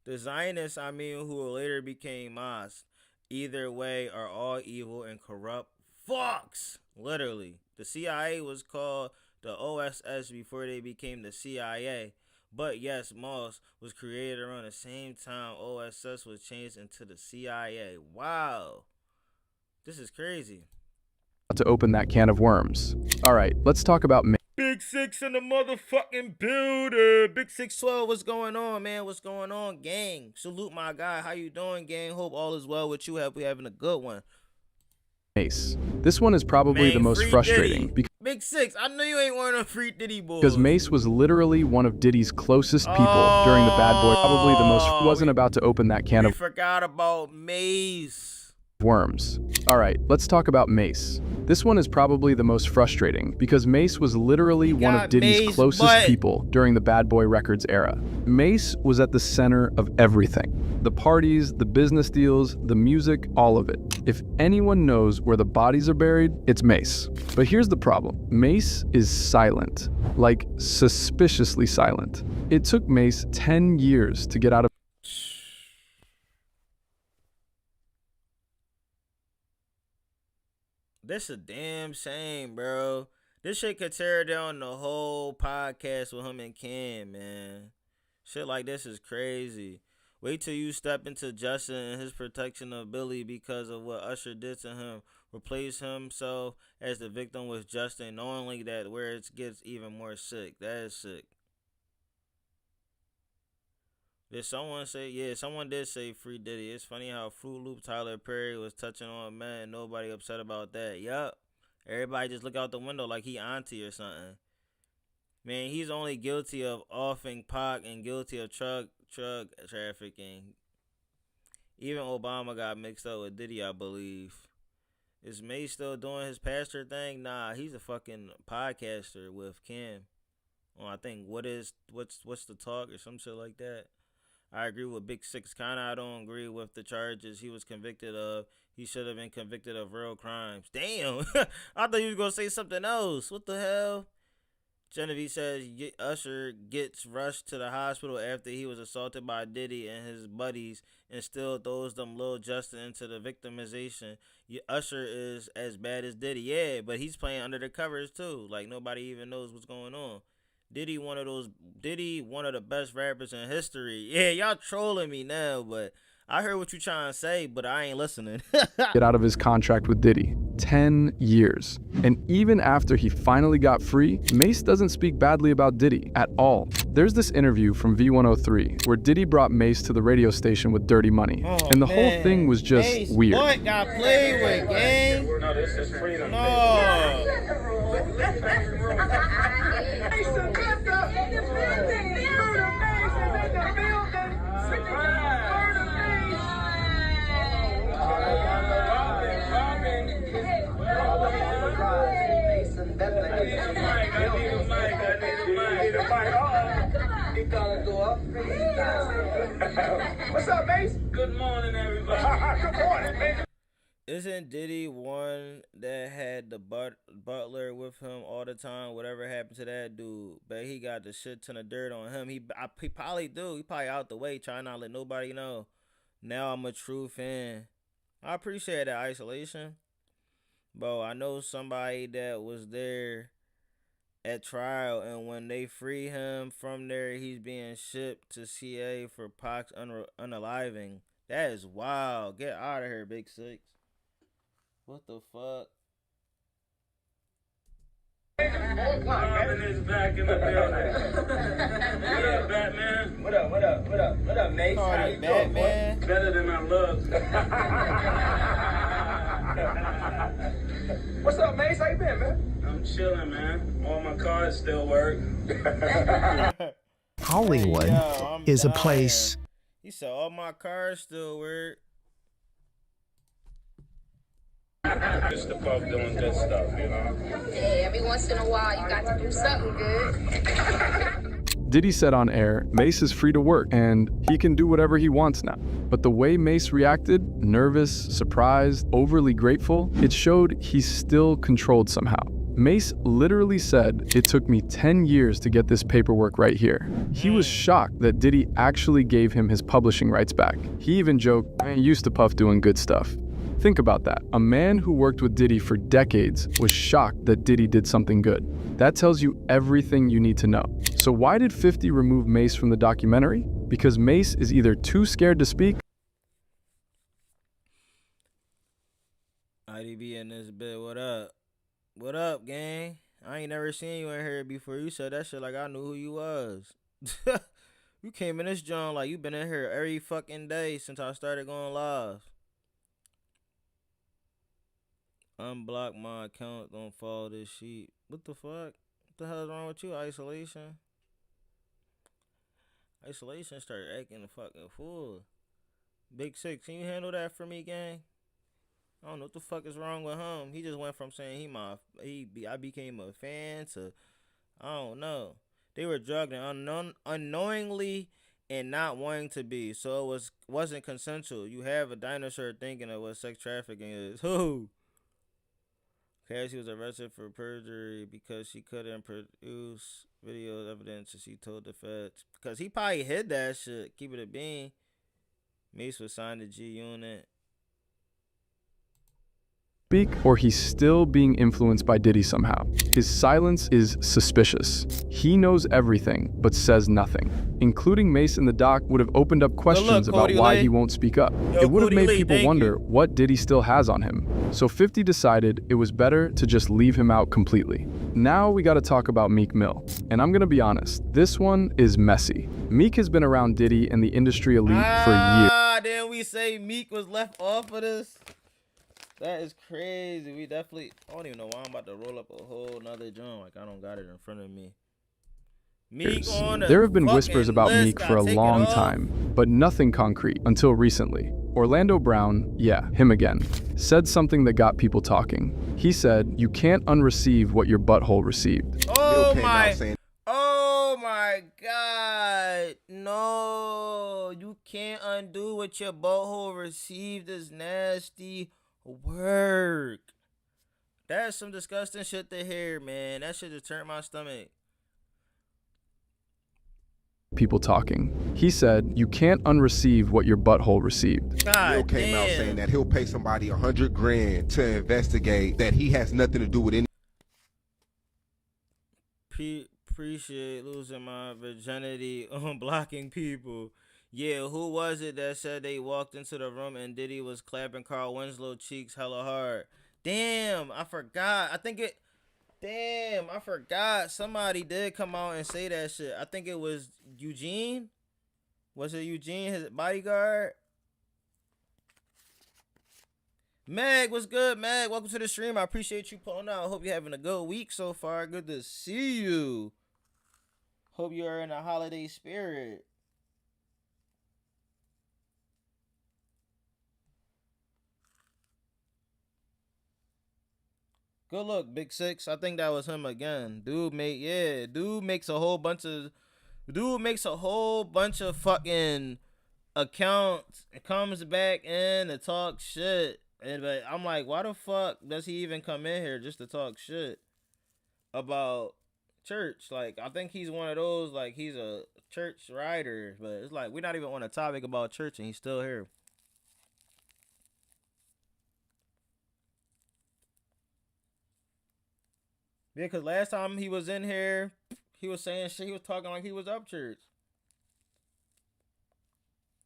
The Zionists, who later became Hamas, either way are all evil and corrupt fucks. Literally. The CIA was called the OSS before they became the CIA. But yes, Moss was created around the same time OSS was changed into the CIA. Wow. This is crazy. To open that can of worms. All right, let's talk about Big Six in the motherfucking building. Big 612, what's going on, man? What's going on, gang? Salute my guy. How you doing, gang? Hope all is well with you. Hope we having a good one. Mace. This one is probably the most frustrating. Big Six, I know you ain't one of free Diddy boys. Because Mace was literally one of Diddy's closest people during the Bad Boy. Probably the most. Wasn't about to open that can of. Forgot about Mace. Worms. All right, let's talk about Mace. This one is probably the most frustrating because Mace was literally one of Diddy's closest people during the Bad Boy Records era. Mace was at the center of everything. The parties, the business deals, the music, all of it. If anyone knows where the bodies are buried, it's Mace. But here's the problem. Mace is silent, like suspiciously silent. It took Mace 10 years to get out of This a damn shame, bro. This shit could tear down the whole podcast with him and Cam, man. Shit like this is crazy. Wait till you step into Justin and his protection of Billy because of what Usher did to him. Replace himself as the victim with Justin, knowing that where it gets even more sick. That is sick. Did someone say, yeah, someone did say free Diddy. It's funny how Fruit Loop Tyler Perry was touching on men and nobody upset about that. Yup. Everybody just look out the window like he auntie or something. Man, he's only guilty of offing Pac and guilty of drug trafficking. Even Obama got mixed up with Diddy, I believe. Is May still doing his pastor thing? Nah, he's a fucking podcaster with Kim. I think what's the talk or some shit like that. I agree with Big Six. Kinda, I don't agree with the charges he was convicted of. He should have been convicted of real crimes. Damn, I thought you was gonna say something else. What the hell? Genevieve says Usher gets rushed to the hospital after he was assaulted by Diddy and his buddies and still throws them Lil Justin into the victimization. Usher is as bad as Diddy. Yeah, but he's playing under the covers too. Like nobody even knows what's going on. Diddy, one of the best rappers in history. Yeah, y'all trolling me now, but I heard what you trying to say, but I ain't listening. Get out of his contract with Diddy. 10 years. And even after he finally got free, Mace doesn't speak badly about Diddy at all. There's this interview from V103 where Diddy brought Mace to the radio station with Dirty Money. And the whole thing was just Mace, weird. What got played with, gang? No, this is freedom. No. What's up, Mace? Good morning, everybody. Good morning, Mace. Isn't Diddy one that had the butler with him all the time? Whatever happened to that dude? Bet he got the shit ton of dirt on him. He probably do. He probably out the way, trying not to let nobody know. Now I'm a true fan. I appreciate that isolation. Bro, I know somebody that was there at trial, and when they free him from there, he's being shipped to CA for Pac's unaliving. That is wild. Get out of here, Big Six. What the fuck? Robin is back in the building. What up, Batman? What up, Mace? How you doing, boy? Better than I look. What's up, Mace? How you been, man? I'm I'm chilling, man. All my cars still work. Hollywood Hey, yo, I'm is a dying. place. He said all my cars still work. Just the puff doing good stuff, you know? Hey, every once in a while, you got to do something good. Diddy said on air, Mace is free to work and he can do whatever he wants now. But the way Mace reacted, nervous, surprised, overly grateful, it showed he's still controlled somehow. Mace literally said, "It took me 10 years to get this paperwork right here." He was shocked that Diddy actually gave him his publishing rights back. He even joked, "I used to Puff doing good stuff." Think about that. A man who worked with Diddy for decades was shocked that Diddy did something good. That tells you everything you need to know. So why did 50 remove Mace from the documentary? Because Mace is either too scared to speak. IDB in this bit, what up? What up, gang? I ain't never seen you in here before. You said that shit like I knew who you was. You came in this joint like you been in here every fucking day since I started going live. Unblock my account, don't follow this sheet. What the fuck? What the hell is wrong with you, Isolation? Isolation started acting a fucking fool. Big Six, can you handle that for me, gang? I don't know what the fuck is wrong with him. He just went from saying I became a fan to, I don't know. They were drugged and unknowingly and not wanting to be. So it wasn't consensual. You have a dinosaur thinking of what sex trafficking is. Who? Cassie was arrested for perjury because she couldn't produce video evidence and she told the feds. Because he probably hid that shit. Keep it a bean. Mace was signed to G Unit. Or he's still being influenced by Diddy somehow. His silence is suspicious. He knows everything, but says nothing. Including Mace in the doc would have opened up questions about why he won't speak up. It would have made people wonder what Diddy still has on him. So 50 decided it was better to just leave him out completely. Now we gotta talk about Meek Mill. And I'm gonna be honest, this one is messy. Meek has been around Diddy and the industry elite for years. Didn't we say Meek was left off of this? That is crazy. We definitely, I don't even know why I'm about to roll up a whole nother joint. Like I don't got it in front of me. Meek on There have been whispers about Meek for a long time, but nothing concrete until recently. Orlando Brown, yeah, him again, said something that got people talking. He said, "You can't unreceive what your butthole received." Oh my God. No, you can't undo what your butthole received is nasty work. That's some disgusting shit to hear, man. That shit just turned my stomach. People talking. He said, "You can't unreceive what your butthole received." Bill came out saying that he'll pay somebody $100 grand to investigate that he has nothing to do with any. Appreciate losing my virginity on blocking people. Yeah, who was it that said they walked into the room and Diddy was clapping Carl Winslow cheeks hella hard? Damn, I forgot. I forgot. Somebody did come out and say that shit. I think it was Eugene. Was it Eugene, his bodyguard? Meg, what's good, Meg? Welcome to the stream. I appreciate you pulling out. I hope you're having a good week so far. Good to see you. Hope you are in a holiday spirit. Good look, Big Six. I think that was him again. Dude makes a whole bunch of fucking accounts. It comes back in to talk shit. But I'm like, why the fuck does he even come in here just to talk shit about church? Like, I think he's one of those, like, he's a church writer. But it's like, we're not even on a topic about church and he's still here. Yeah, because last time he was in here, he was saying shit. He was talking like he was up church.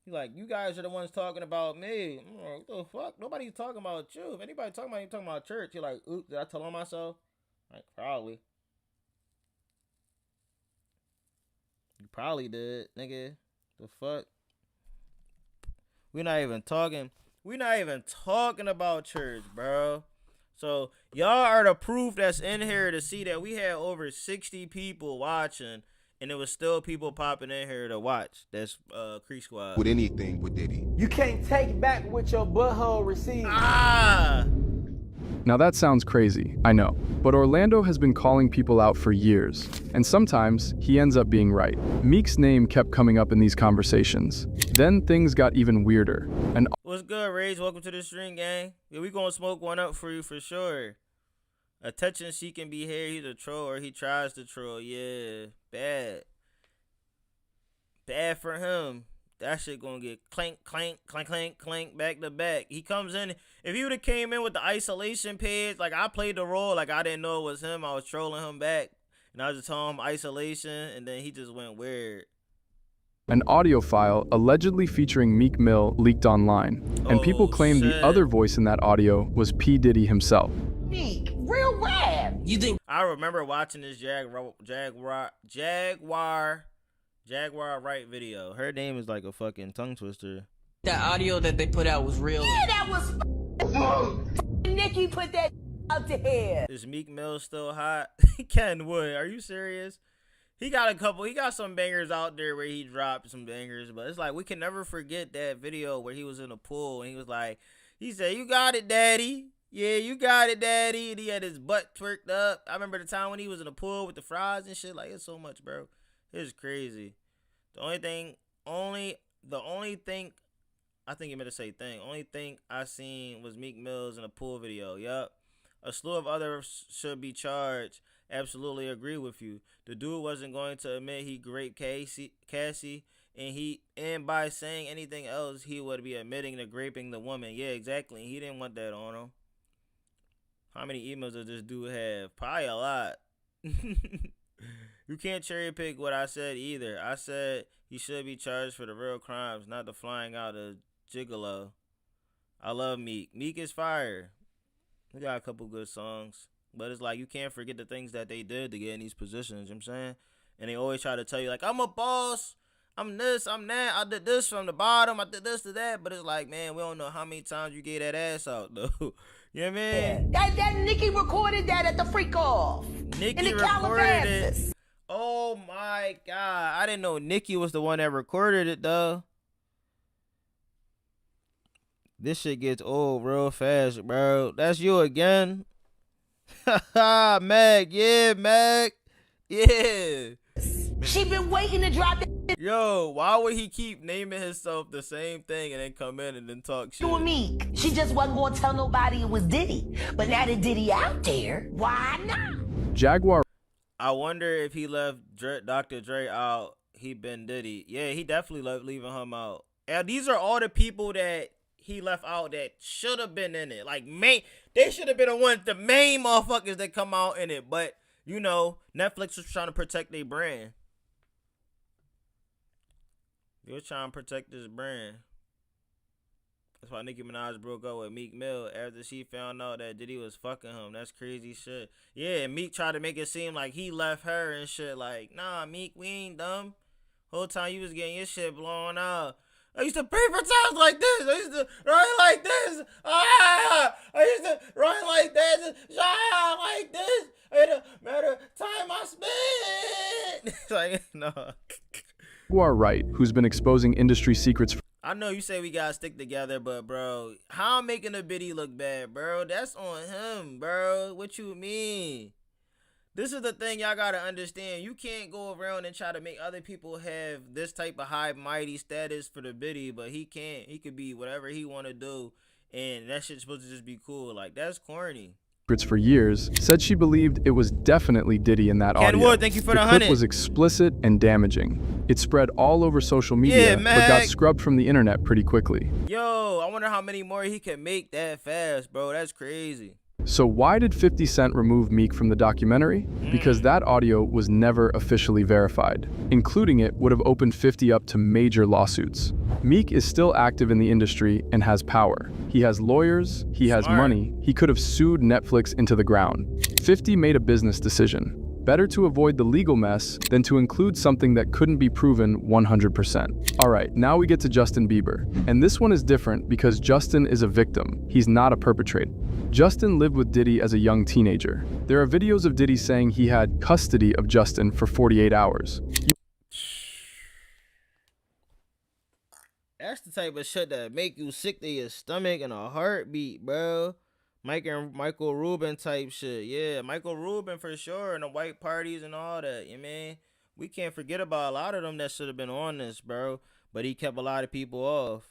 He's like, you guys are the ones talking about me. I'm like, what the fuck? Nobody's talking about you. If anybody talking about you, talking about church. You're like, oops, did I tell on myself? Like, probably. You probably did, nigga. The fuck? We're not even talking about church, bro. So y'all are the proof that's in here to see that we had over 60 people watching, and there was still people popping in here to watch. That's Creek Squad. With anything with Diddy. You can't take back what your butthole received. Ah! Now that sounds crazy, I know, but Orlando has been calling people out for years, and sometimes he ends up being right. Meek's name kept coming up in these conversations. Then things got even weirder. And What's good, Rage? Welcome to the stream, gang. Yeah, we gonna smoke one up for you for sure. Attention-seeking behavior, he's a troll or he tries to troll. Yeah, bad. Bad for him. That shit gonna get clank, clank, clank, clank, clank, back to back. He comes in. If he would have came in with the isolation page, like I played the role, like I didn't know it was him. I was trolling him back, and I was just telling him isolation, and then he just went weird. an audio file allegedly featuring Meek Mill leaked online, and people claim the other voice in that audio was P. Diddy himself. Meek, real rap. You think? I remember watching this Jaguar Wright video. Her name is like a fucking tongue twister. That audio that they put out was real. Yeah, that was Nicki put that out to here. Is Meek Mill still hot? Ken Wood, are you serious? He got some bangers out there where he dropped some bangers, but it's like we can never forget that video where he was in a pool and he said, "You got it, daddy. Yeah, you got it, daddy." And he had his butt twerked up. I remember the time when he was in the pool with the fries and shit. Like, it's so much, bro. It's crazy. The only thing I seen was Meek Mill's in a pool video. Yup. A slew of others should be charged. Absolutely agree with you. The dude wasn't going to admit he raped Cassie, and by saying anything else, he would be admitting to raping the woman. Yeah, exactly. He didn't want that on him. How many emails does this dude have? Probably a lot. You can't cherry pick what I said either. I said he should be charged for the real crimes, not the flying out of gigolo. I love Meek. Meek is fire. We got a couple good songs. But it's like you can't forget the things that they did to get in these positions, you know what I'm saying? And they always try to tell you, like, I'm a boss, I'm this, I'm that, I did this from the bottom, I did this to that. But it's like, man, we don't know how many times you gave that ass out, though. You know what I mean? That Nicki recorded that at the freak off. Nicki recorded it. Oh my God. I didn't know Nicki was the one that recorded it, though. This shit gets old real fast, bro. That's you again? Haha, Meg. Yeah, Meg. Yeah. She been waiting to drop that. Yo, why would he keep naming himself the same thing and then come in and then talk shit? You and Meek. She just wasn't gonna tell nobody it was Diddy. But now that Diddy out there, why not? Jaguar. I wonder if he left Dr. Dre out, he been Diddy. Yeah, he definitely left leaving him out. And these are all the people that he left out that should have been in it. Like, they should have been the main motherfuckers that come out in it. But, you know, Netflix was trying to protect their brand. They were trying to protect this brand. That's why Nicki Minaj broke up with Meek Mill after she found out that Diddy was fucking him. That's crazy shit. Yeah, Meek tried to make it seem like he left her and shit. Like, nah, Meek, we ain't dumb. Whole time you was getting your shit blown out. I used to pray for times like this. I used to run like this. I used to run like this. Shine like this. It don't matter time I spend. It's like, no. Jaguar Wright, who's been exposing industry secrets. I know you say we gotta stick together, but bro, how I'm making a Biddy look bad, bro? That's on him, bro. What you mean? This is the thing y'all gotta understand. You can't go around and try to make other people have this type of high mighty status for the Biddy, but he can't. He could be whatever he wanna do, and that shit's supposed to just be cool. Like, that's corny. For years, said she believed it was definitely Diddy in that audio. Wood, thank you for the clip 100. Was explicit and damaging. It spread all over social media, but got scrubbed from the internet pretty quickly. Yo, I wonder how many more he can make that fast, bro. That's crazy. So why did 50 Cent remove Meek from the documentary? Because that audio was never officially verified. Including it would have opened 50 up to major lawsuits. Meek is still active in the industry and has power. He has lawyers, he has money, he could have sued Netflix into the ground. 50 made a business decision. Better to avoid the legal mess than to include something that couldn't be proven 100%. Alright, now we get to Justin Bieber. And this one is different because Justin is a victim. He's not a perpetrator. Justin lived with Diddy as a young teenager. There are videos of Diddy saying he had custody of Justin for 48 hours. That's the type of shit that make you sick to your stomach and a heartbeat, bro. Michael Rubin type shit. Yeah, Michael Rubin for sure. And the white parties and all that. You mean? We can't forget about a lot of them that should have been on this, bro. But he kept a lot of people off.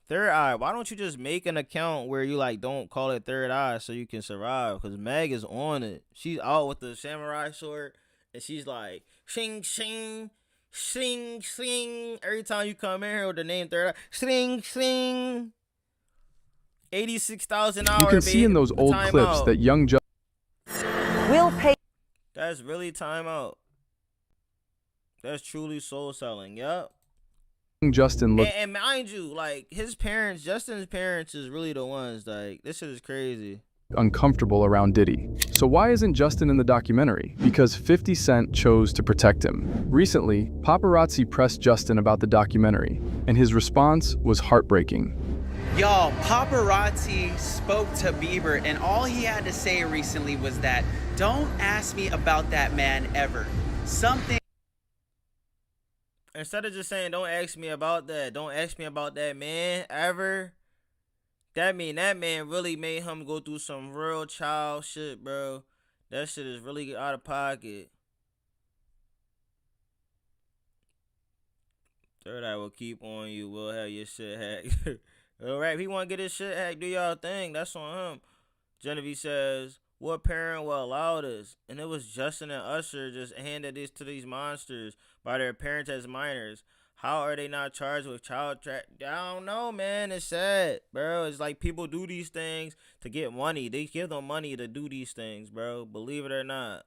Third Eye, why don't you just make an account where you like don't call it Third Eye so you can survive? Because Meg is on it. She's out with the samurai sword and she's like shing shing shing shing. Every time you come in here with the name Third Eye, shing shing. 86,000 hours. You can see in those old clips that young Justin We'll pay. That's really timeout. That's truly soul selling. Yup. Justin looked And mind you, like his parents, Justin's parents is really the ones. Like this shit is crazy. uncomfortable around Diddy. So why isn't Justin in the documentary? Because 50 Cent chose to protect him. Recently, paparazzi pressed Justin about the documentary, and his response was heartbreaking. Y'all, paparazzi spoke to Bieber, and all he had to say recently was that, don't ask me about that man ever. Something. Instead of just saying, don't ask me about that man ever, that man really made him go through some real child shit, bro. That shit is really out of pocket. Third Eye will keep on you. We'll have your shit hacked. Alright, if he want to get his shit hacked, do y'all thing. That's on him. Genevieve says, what parent will allow this? And it was Justin and Usher just handed this to these monsters by their parents as minors. How are they not charged with child I don't know, man. It's sad, bro. It's like people do these things to get money. They give them money to do these things, bro. Believe it or not.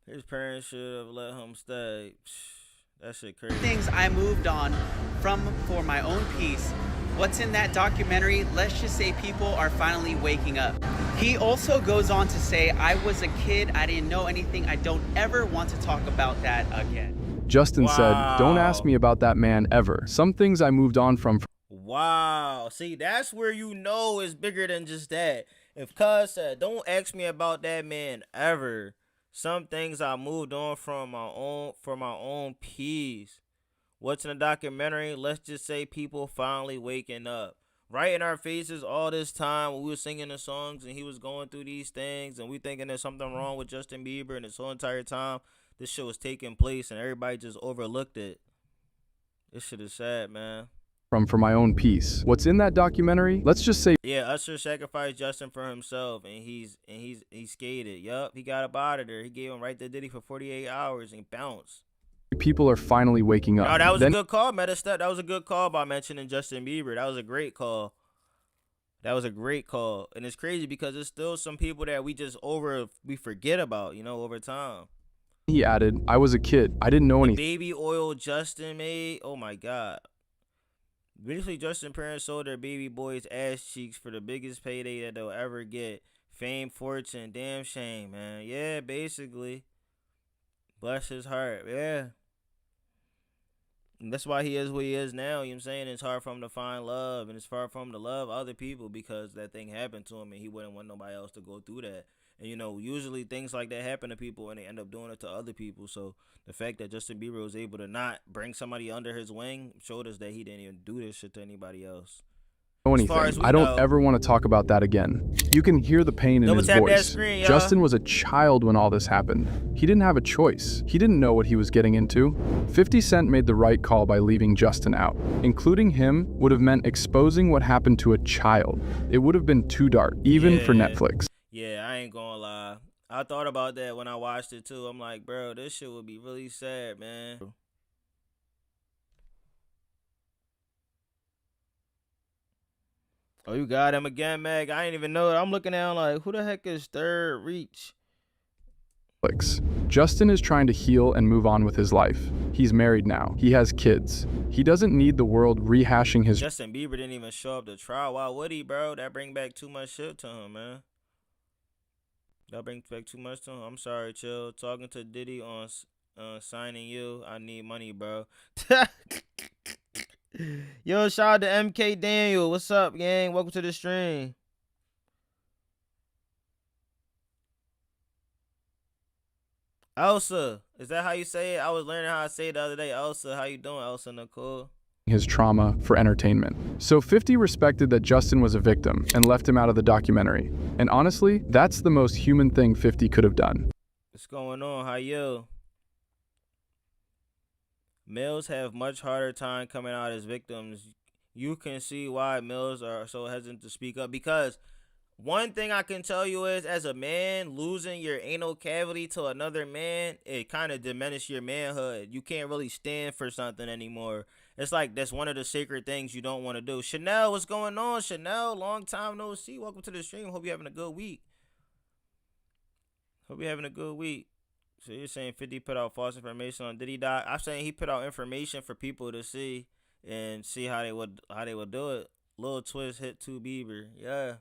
His parents should have let him stay. That shit crazy. Things I moved on from for my own peace. What's in that documentary? Let's just say people are finally waking up. He also goes on to say, I was a kid, I didn't know anything, I don't ever want to talk about that again. Justin said, don't ask me about that man ever. Some things I moved on from. Wow. See, that's where you know it's bigger than just that. If Cuz said, don't ask me about that man ever. Some things I moved on from for my own peace. What's in the documentary? Let's just say people finally waking up. Right in our faces all this time when we were singing the songs and he was going through these things and we thinking there's something wrong with Justin Bieber, and this whole entire time this shit was taking place and everybody just overlooked it. This shit is sad, man. For my own peace. What's in that documentary? Let's just say. Yeah, Usher sacrificed Justin for himself, and he skated. Yup, he got up out of there. He gave him right to Diddy for 48 hours and bounced. People are finally waking up. No, that was a good call, Metastep. That was a good call by mentioning Justin Bieber. That was a great call. That was a great call. And it's crazy because there's still some people that we forget about, over time. He added, I was a kid. I didn't know anything. Baby oil Justin made. Oh my God. Basically, Justin parents sold their baby boys ass cheeks for the biggest payday that they'll ever get. Fame, fortune, damn shame, man. Yeah, basically. Bless his heart. Yeah. And that's why he is what he is now. You know what I'm saying? It's hard for him to find love, and it's hard for him to love other people because that thing happened to him and he wouldn't want nobody else to go through that. And, usually things like that happen to people and they end up doing it to other people. So the fact that Justin Bieber was able to not bring somebody under his wing showed us that he didn't even do this shit to anybody else. Anything. I don't ever want to talk about that again. You can hear the pain in his voice. Screen, Justin was a child when all this happened. He didn't have a choice. He didn't know what he was getting into. 50 Cent made the right call by leaving Justin out. Including him would have meant exposing what happened to a child. It would have been too dark, even for Netflix. Yeah, I ain't gonna lie. I thought about that when I watched it too. I'm like, bro, this shit would be really sad, man. Oh, you got him again, Meg. I ain't even know it. I'm looking at him like, who the heck is Third Reach? Justin is trying to heal and move on with his life. He's married now. He has kids. He doesn't need the world rehashing his. Justin Bieber didn't even show up to trial. Why would he, bro? That bring back too much shit to him, man. That brings back too much to him. I'm sorry, chill. Talking to Diddy on signing you. I need money, bro. Yo, shout out to MK Daniel. What's up, gang? Welcome to the stream. Elsa, is that how you say it? I was learning how to say it the other day. Elsa, how you doing, Elsa Nicole? His trauma for entertainment. So 50 respected that Justin was a victim and left him out of the documentary. And honestly, that's the most human thing 50 could have done. What's going on? How you? Males have much harder time coming out as victims. You can see why males are so hesitant to speak up, because one thing I can tell you is, as a man, losing your anal cavity to another man, it kind of diminishes your manhood. You can't really stand for something anymore. It's like that's one of the sacred things you don't want to do. Chanel, what's going on? Chanel, long time no see. Welcome to the stream. Hope you're having a good week. Hope you're having a good week. So you're saying 50 put out false information on Diddy die? I'm saying he put out information for people to see and see how they would do it. Lil Twist hit 2 Bieber. Yeah.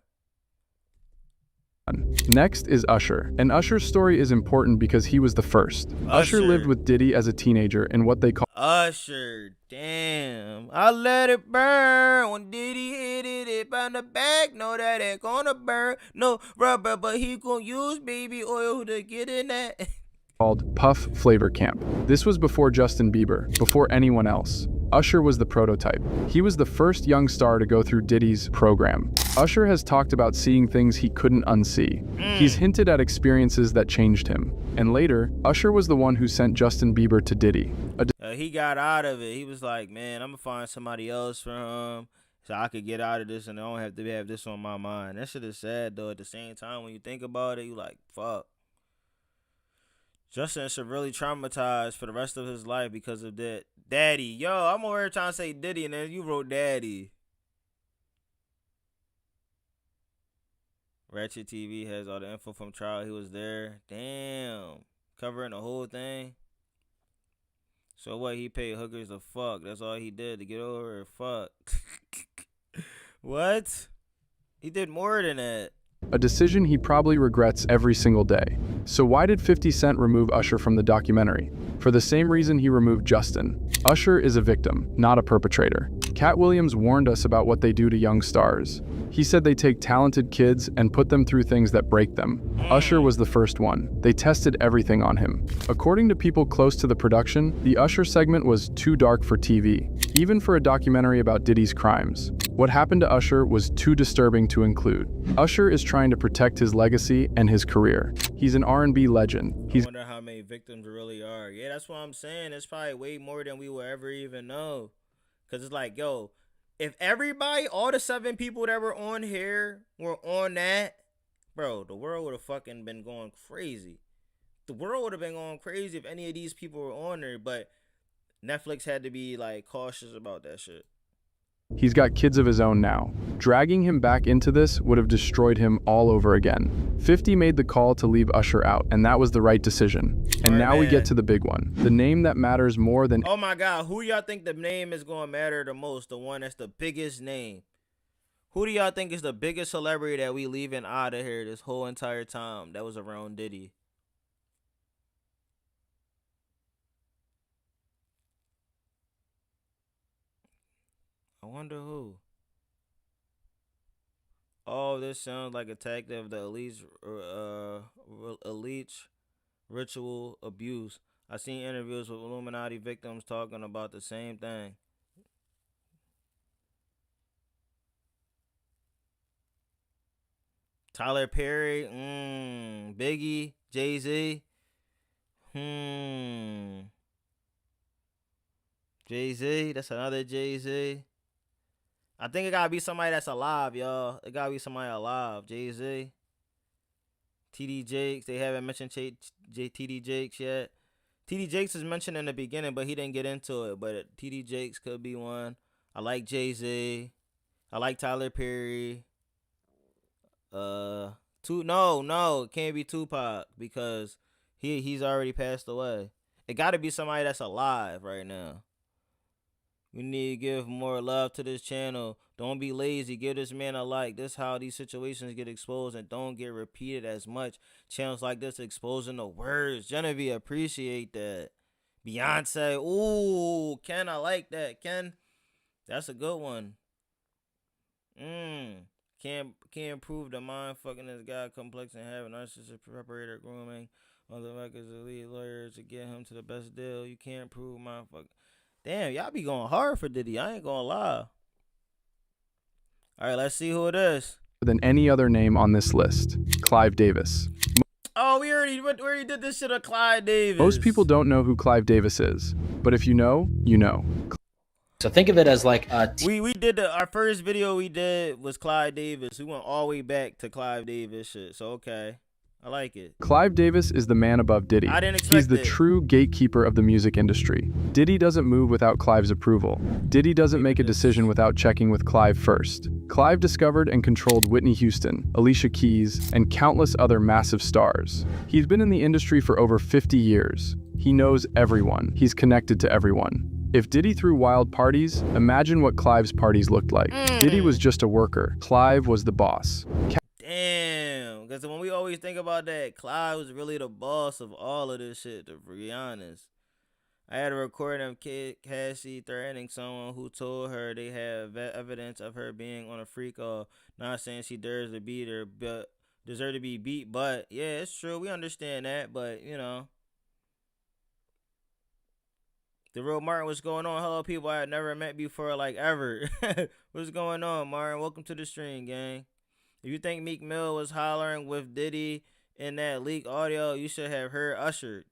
Next is Usher, and Usher's story is important because he was the first. Usher lived with Diddy as a teenager in what they call Usher, damn. I let it burn when Diddy hit it on the back. Know that it gonna burn. No rubber, but he gonna use baby oil to get in that. called Puff Flavor Camp. This was before Justin Bieber, before anyone else. Usher was the prototype. He was the first young star to go through Diddy's program. Usher has talked about seeing things he couldn't unsee. He's hinted at experiences that changed him. And later, Usher was the one who sent Justin Bieber to Diddy. He got out of it. He was like, man, I'm gonna find somebody else for him so I could get out of this and I don't have to have this on my mind. That shit is sad, though. At the same time, when you think about it, you like, fuck. Justin should really traumatized for the rest of his life because of that. Daddy. Yo, I'm over here trying to say Diddy, and then you wrote Daddy. Ratchet TV has all the info from trial. He was there. Damn. Covering the whole thing. So what? He paid hookers to fuck. That's all he did to get over it. Fuck. What? He did more than that. A decision he probably regrets every single day. So why did 50 Cent remove Usher from the documentary? For the same reason he removed Justin. Usher is a victim, not a perpetrator. Cat Williams warned us about what they do to young stars. He said they take talented kids and put them through things that break them. Usher was the first one. They tested everything on him. According to people close to the production, the Usher segment was too dark for TV, even for a documentary about Diddy's crimes. What happened to Usher was too disturbing to include. Usher is trying to protect his legacy and his career. He's an R&B legend. I wonder how many victims really are. Yeah, that's what I'm saying. It's probably way more than we will ever even know. Because it's like, yo, if everybody, all the 7 people that were on here were on that, bro, the world would have fucking been going crazy. The world would have been going crazy if any of these people were on there. But Netflix had to be, like, cautious about that shit. He's got kids of his own now. Dragging him back into this would have destroyed him all over again. 50 made the call to leave Usher out, and that was the right decision. And now we get to the big one. The name that matters more than— Oh my God, who y'all think the name is going to matter the most? The one that's the biggest name. Who do y'all think is the biggest celebrity that we leaving out of here this whole entire time that was around Diddy? I wonder who. Oh, this sounds like Attack of the Elite ritual abuse. I seen interviews with Illuminati victims talking about the same thing. Tyler Perry, Biggie, Jay-Z, Jay-Z, that's another Jay-Z. I think it gotta be somebody that's alive, y'all. It gotta be somebody alive. Jay-Z. TD Jakes. They haven't mentioned TD Jakes yet. TD Jakes is mentioned in the beginning, but he didn't get into it. But TD Jakes could be one. I like Jay-Z. I like Tyler Perry. No, it can't be Tupac because he's already passed away. It gotta be somebody that's alive right now. We need to give more love to this channel. Don't be lazy. Give this man a like. This is how these situations get exposed and don't get repeated as much. Channels like this exposing the words. Genevieve, appreciate that. Beyonce. Ooh, Ken, I like that. Ken, that's a good one. Can't improve the mind fucking this guy complex and having narcissistic preparator grooming on the records of lead lawyers to get him to the best deal. You can't improve my fucking. Damn, y'all be going hard for Diddy. I ain't gonna lie. All right, let's see who it is. Than any other name on this list, Clive Davis. Oh, we already did this shit on Clyde Davis. Most people don't know who Clive Davis is, but if you know, you know. So think of it as like we did our first video we did was Clyde Davis. We went all the way back to Clive Davis shit. So okay, I like it. Clive Davis is the man above Diddy. I didn't expect He's the it. true gatekeeper of the music industry. Diddy doesn't move without Clive's approval. Diddy doesn't make a decision without checking with Clive first. Clive discovered and controlled Whitney Houston, Alicia Keys, and countless other massive stars. He's been in the industry for over 50 years. He knows everyone. He's connected to everyone. If Diddy threw wild parties, imagine what Clive's parties looked like. Diddy was just a worker. Clive was the boss. Damn, because when we always think about that, Clyde was really the boss of all of this shit, to be honest. I had a recording of Kid Cassie threatening someone who told her they have evidence of her being on a freak call. Not saying she deserves to beat her, but deserve to be beat. But yeah, it's true. We understand that, but you know. The real Martin, what's going on? Hello, people I had never met before, like ever. What's going on, Martin? Welcome to the stream, gang. If you think Meek Mill was hollering with Diddy in that leaked audio, you should have heard Usher.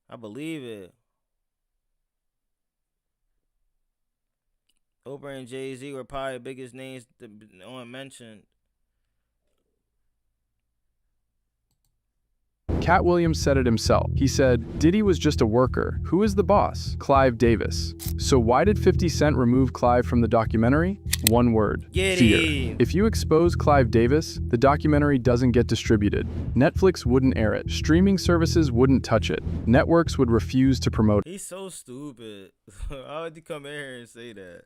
I believe it. Oprah and Jay-Z were probably the biggest names on mentioned. Cat Williams said it himself. He said, Diddy was just a worker. Who is the boss? Clive Davis. So why did 50 Cent remove Clive from the documentary? One word, fear. If you expose Clive Davis, the documentary doesn't get distributed. Netflix wouldn't air it. Streaming services wouldn't touch it. Networks would refuse to promote it. He's so stupid. How would he come in here and say that?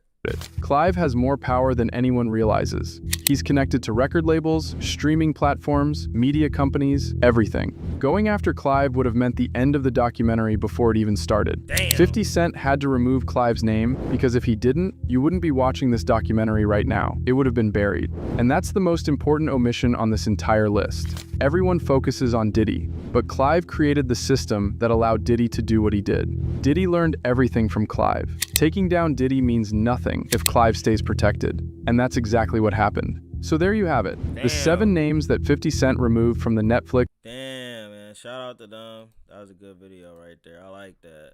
Clive has more power than anyone realizes. He's connected to record labels, streaming platforms, media companies, everything. Going after Clive would have meant the end of the documentary before it even started. Damn. 50 Cent had to remove Clive's name because if he didn't, you wouldn't be watching this documentary right now. It would have been buried. And that's the most important omission on this entire list. Everyone focuses on Diddy, but Clive created the system that allowed Diddy to do what he did. Diddy learned everything from Clive. Taking down Diddy means nothing if Clive stays protected, and that's exactly what happened. So there you have it. Damn. The 7 names that 50 Cent removed from the Netflix. Damn, man. Shout out to them. That was a good video right there. I like that.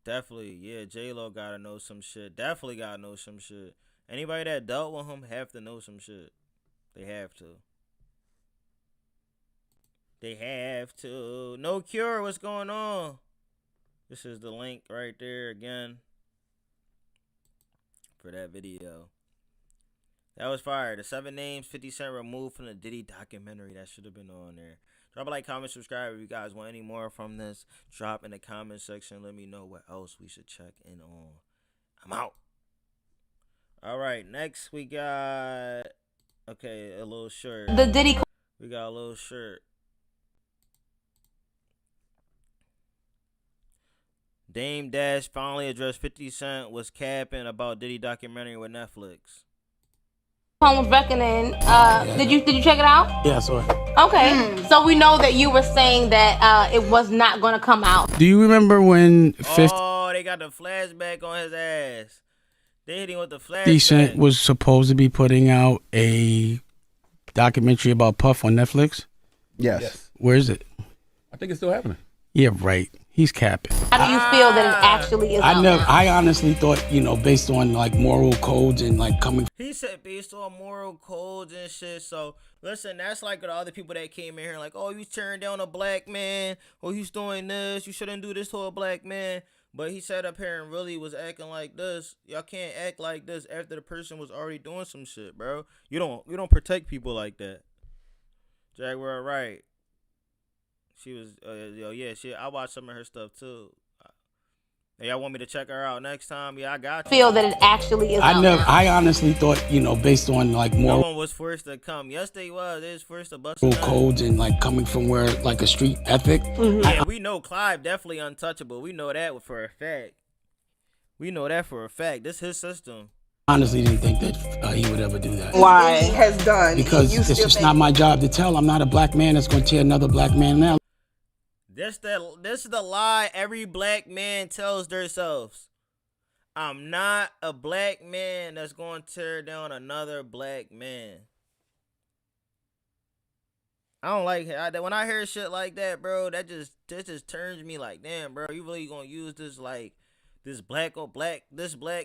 Definitely. Yeah, J-Lo gotta know some shit. Definitely gotta know some shit. Anybody that dealt with him have to know some shit. They have to. They have to. No Cure, what's going on? This is the link right there again for that video. That was fire. The 7 names 50 Cent removed from the Diddy documentary. That should have been on there. Drop a like, comment, subscribe. If you guys want any more from this, drop in the comment section. Let me know what else we should check in on. I'm out. All right, next we got, okay, a little shirt. The Diddy. We got a little shirt. Dame Dash finally addressed 50 Cent was capping about Diddy documentary with Netflix. Home with Reckoning. Did you check it out? Yeah, I saw it. Okay, so we know that you were saying that it was not going to come out. Do you remember when 50 Oh, they got the flashback on his ass. They hit him with the flashback. 50 Cent was supposed to be putting out a documentary about Puff on Netflix? Yes. Where is it? I think it's still happening. Yeah, right. He's capping. How do you feel that it actually is out now? I honestly thought, based on like moral codes and like coming. He said based on moral codes and shit. So listen, that's like the other people that came in here like, oh, you turned down a black man, or he's doing this, you shouldn't do this to a black man. But he sat up here and really was acting like this. Y'all can't act like this after the person was already doing some shit, bro. You don't protect people like that. Jaguar, right? She was, I watched some of her stuff too. Y'all want me to check her out next time? Yeah, I got you. Feel that it actually is out there. I honestly thought, based on like No moral one was forced to come. Yes, they was. They was forced to bust codes and like coming from where like a street ethic. Yeah, we know Clive definitely untouchable. We know that for a fact. We know that for a fact. This his system. Honestly didn't think that he would ever do that. Why? He has done. Because it's just not my job to tell. I'm not a black man that's going to tear another black man down. This is the lie every black man tells themselves. I'm not a black man that's going to tear down another black man. I don't like it. When I hear shit like that, bro, that just turns me like, damn, bro, you really gonna use this like this black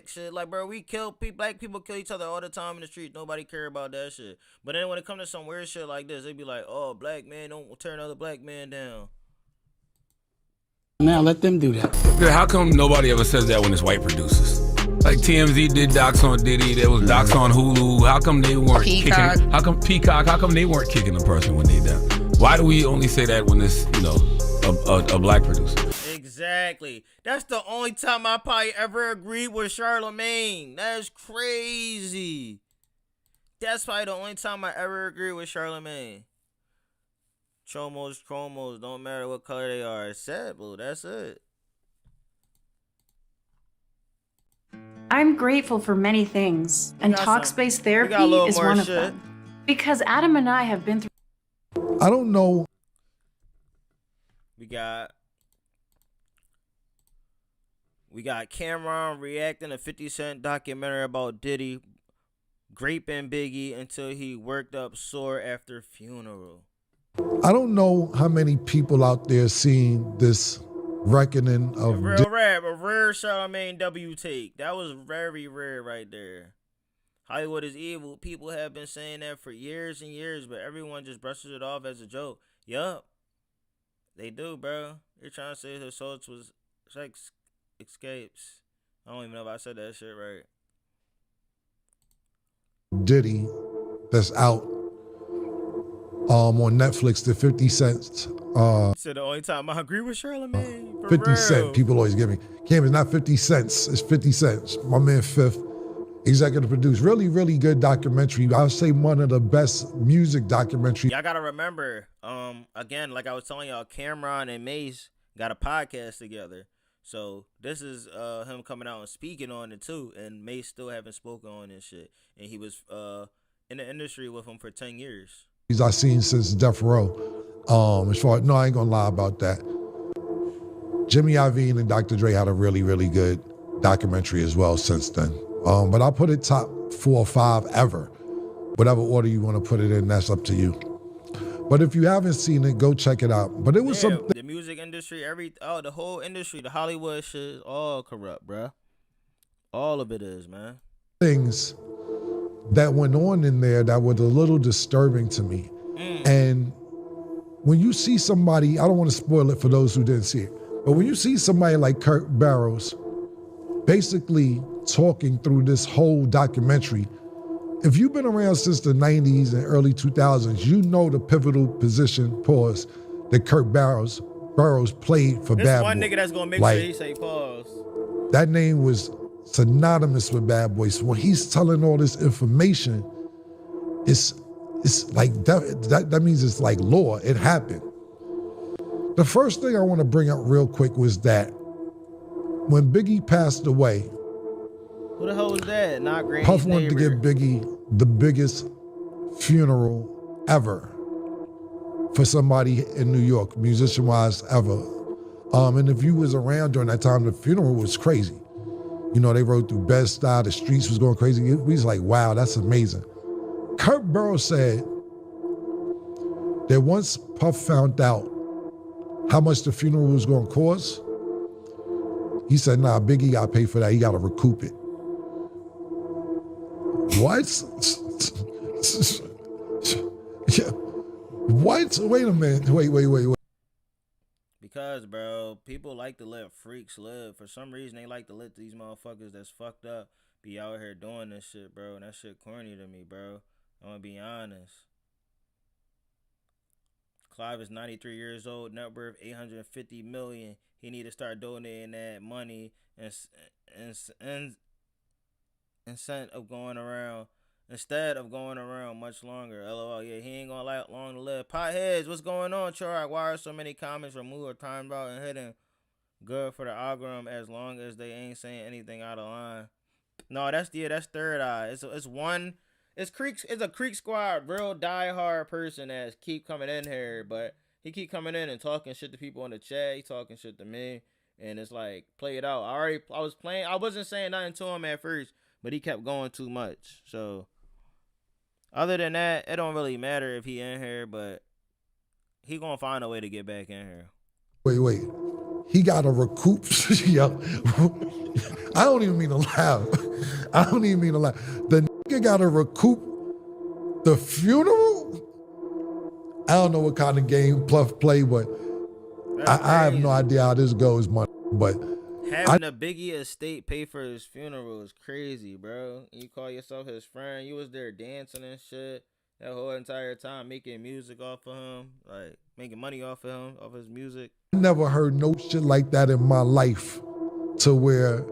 shit? Like, bro, we kill people. Black people kill each other all the time in the streets. Nobody care about that shit. But then when it comes to some weird shit like this, they be like, oh, black man don't tear another black man down. Now let them do that. How come nobody ever says that when it's white producers? Like TMZ did docs on Diddy, there was docs on Hulu. How come they weren't kicking? How come Peacock? How come they weren't kicking the person when they done? Why do we only say that when it's a black producer? Exactly. That's the only time I probably ever agreed with Charlemagne. That's crazy. That's probably the only time I ever agreed with Charlemagne. Chromos, don't matter what color they are. It's sad, boo. That's it. I'm grateful for many things, and talk-based therapy is one of them. Because Adam and I have been through... I don't know. We got Cameron reacting to 50 Cent documentary about Diddy graping Biggie until he worked up sore after funeral. I don't know how many people out there seeing this reckoning of a rare Charlemagne W take. That was very rare right there. Hollywood is evil. People have been saying that for years and years, but everyone just brushes it off as a joke. Yup. They do, bro. They're trying to say his assaults was sex escapes. I don't even know if I said that shit right. Diddy that's out on Netflix, the 50 Cent. So the only time I agree with Charlemagne. 50 real. Cent, people always give me. Cam, it's not 50 cents, it's 50 cents. My man Fifth, executive produced. Really, really good documentary. I would say one of the best music documentaries. Y'all gotta remember, again, like I was telling y'all, Cameron and Mace got a podcast together. So this is him coming out and speaking on it too. And Mace still haven't spoken on this shit. And he was in the industry with him for 10 years. I've seen since Death Row. As far no, I ain't gonna lie about that. Jimmy Iovine and Dr. Dre had a really, really good documentary as well since then. But I'll put it top 4 or 5 ever. Whatever order you want to put it in, that's up to you. But if you haven't seen it, go check it out. But it was something. The music industry, the whole industry, the Hollywood shit is all corrupt, bruh. All of it is, man. Things that went on in there that were a little disturbing to me. And when you see somebody, I don't want to spoil it for those who didn't see it, but when you see somebody like Kirk Barrows basically talking through this whole documentary, if you've been around since the 90s and early 2000s, you know the pivotal position, that Kirk Barrows played for Bad Boy. There's one nigga that's gonna make sure he say pause. That name was synonymous with Bad Boy. So when he's telling all this information, it's like that means it's like law. It happened. The first thing I want to bring up real quick was that when Biggie passed away, who the hell was that? Not Granny's Puff wanted to neighbor. give Biggie the biggest funeral ever for somebody in New York, musician-wise ever. And if you was around during that time, the funeral was crazy. You know, they rode through Bed-Stuy, the streets was going crazy. We was like, wow, that's amazing. Kirk Barrows said that once Puff found out how much the funeral was going to cost, he said, nah, Biggie got to pay for that. He got to recoup it. What? What? Wait a minute. Wait. Because, bro, people like to let freaks live. For some reason, they like to let these motherfuckers that's fucked up be out here doing this shit, bro. And that shit corny to me, bro. I'm gonna be honest. Clive is 93 years old, net worth 850 million. He need to start donating that money instead of going around much longer. LOL. Yeah, he ain't gonna like long to live. Potheads, what's going on, Chorak? Why are so many comments removed or timed out and hidden? Good for the algorithm as long as they ain't saying anything out of line. No, that's Third Eye. It's a Creek Squad real diehard person that keep coming in here, but he keep coming in and talking shit to people in the chat. He talking shit to me, and it's like, play it out. I wasn't saying nothing to him at first, but he kept going too much. So other than that, it don't really matter if he in here, but he gonna find a way to get back in here. Wait. He got to recoup. Yo, I don't even mean to laugh. The nigga got to recoup the funeral? I don't know what kind of game Pluff play, but I have no idea how this goes, man. But having a Biggie estate pay for his funeral is crazy, bro. You call yourself his friend. You was there dancing and shit that whole entire time, making music off of him, like making money off of him, off his music. I never heard no shit like that in my life, to where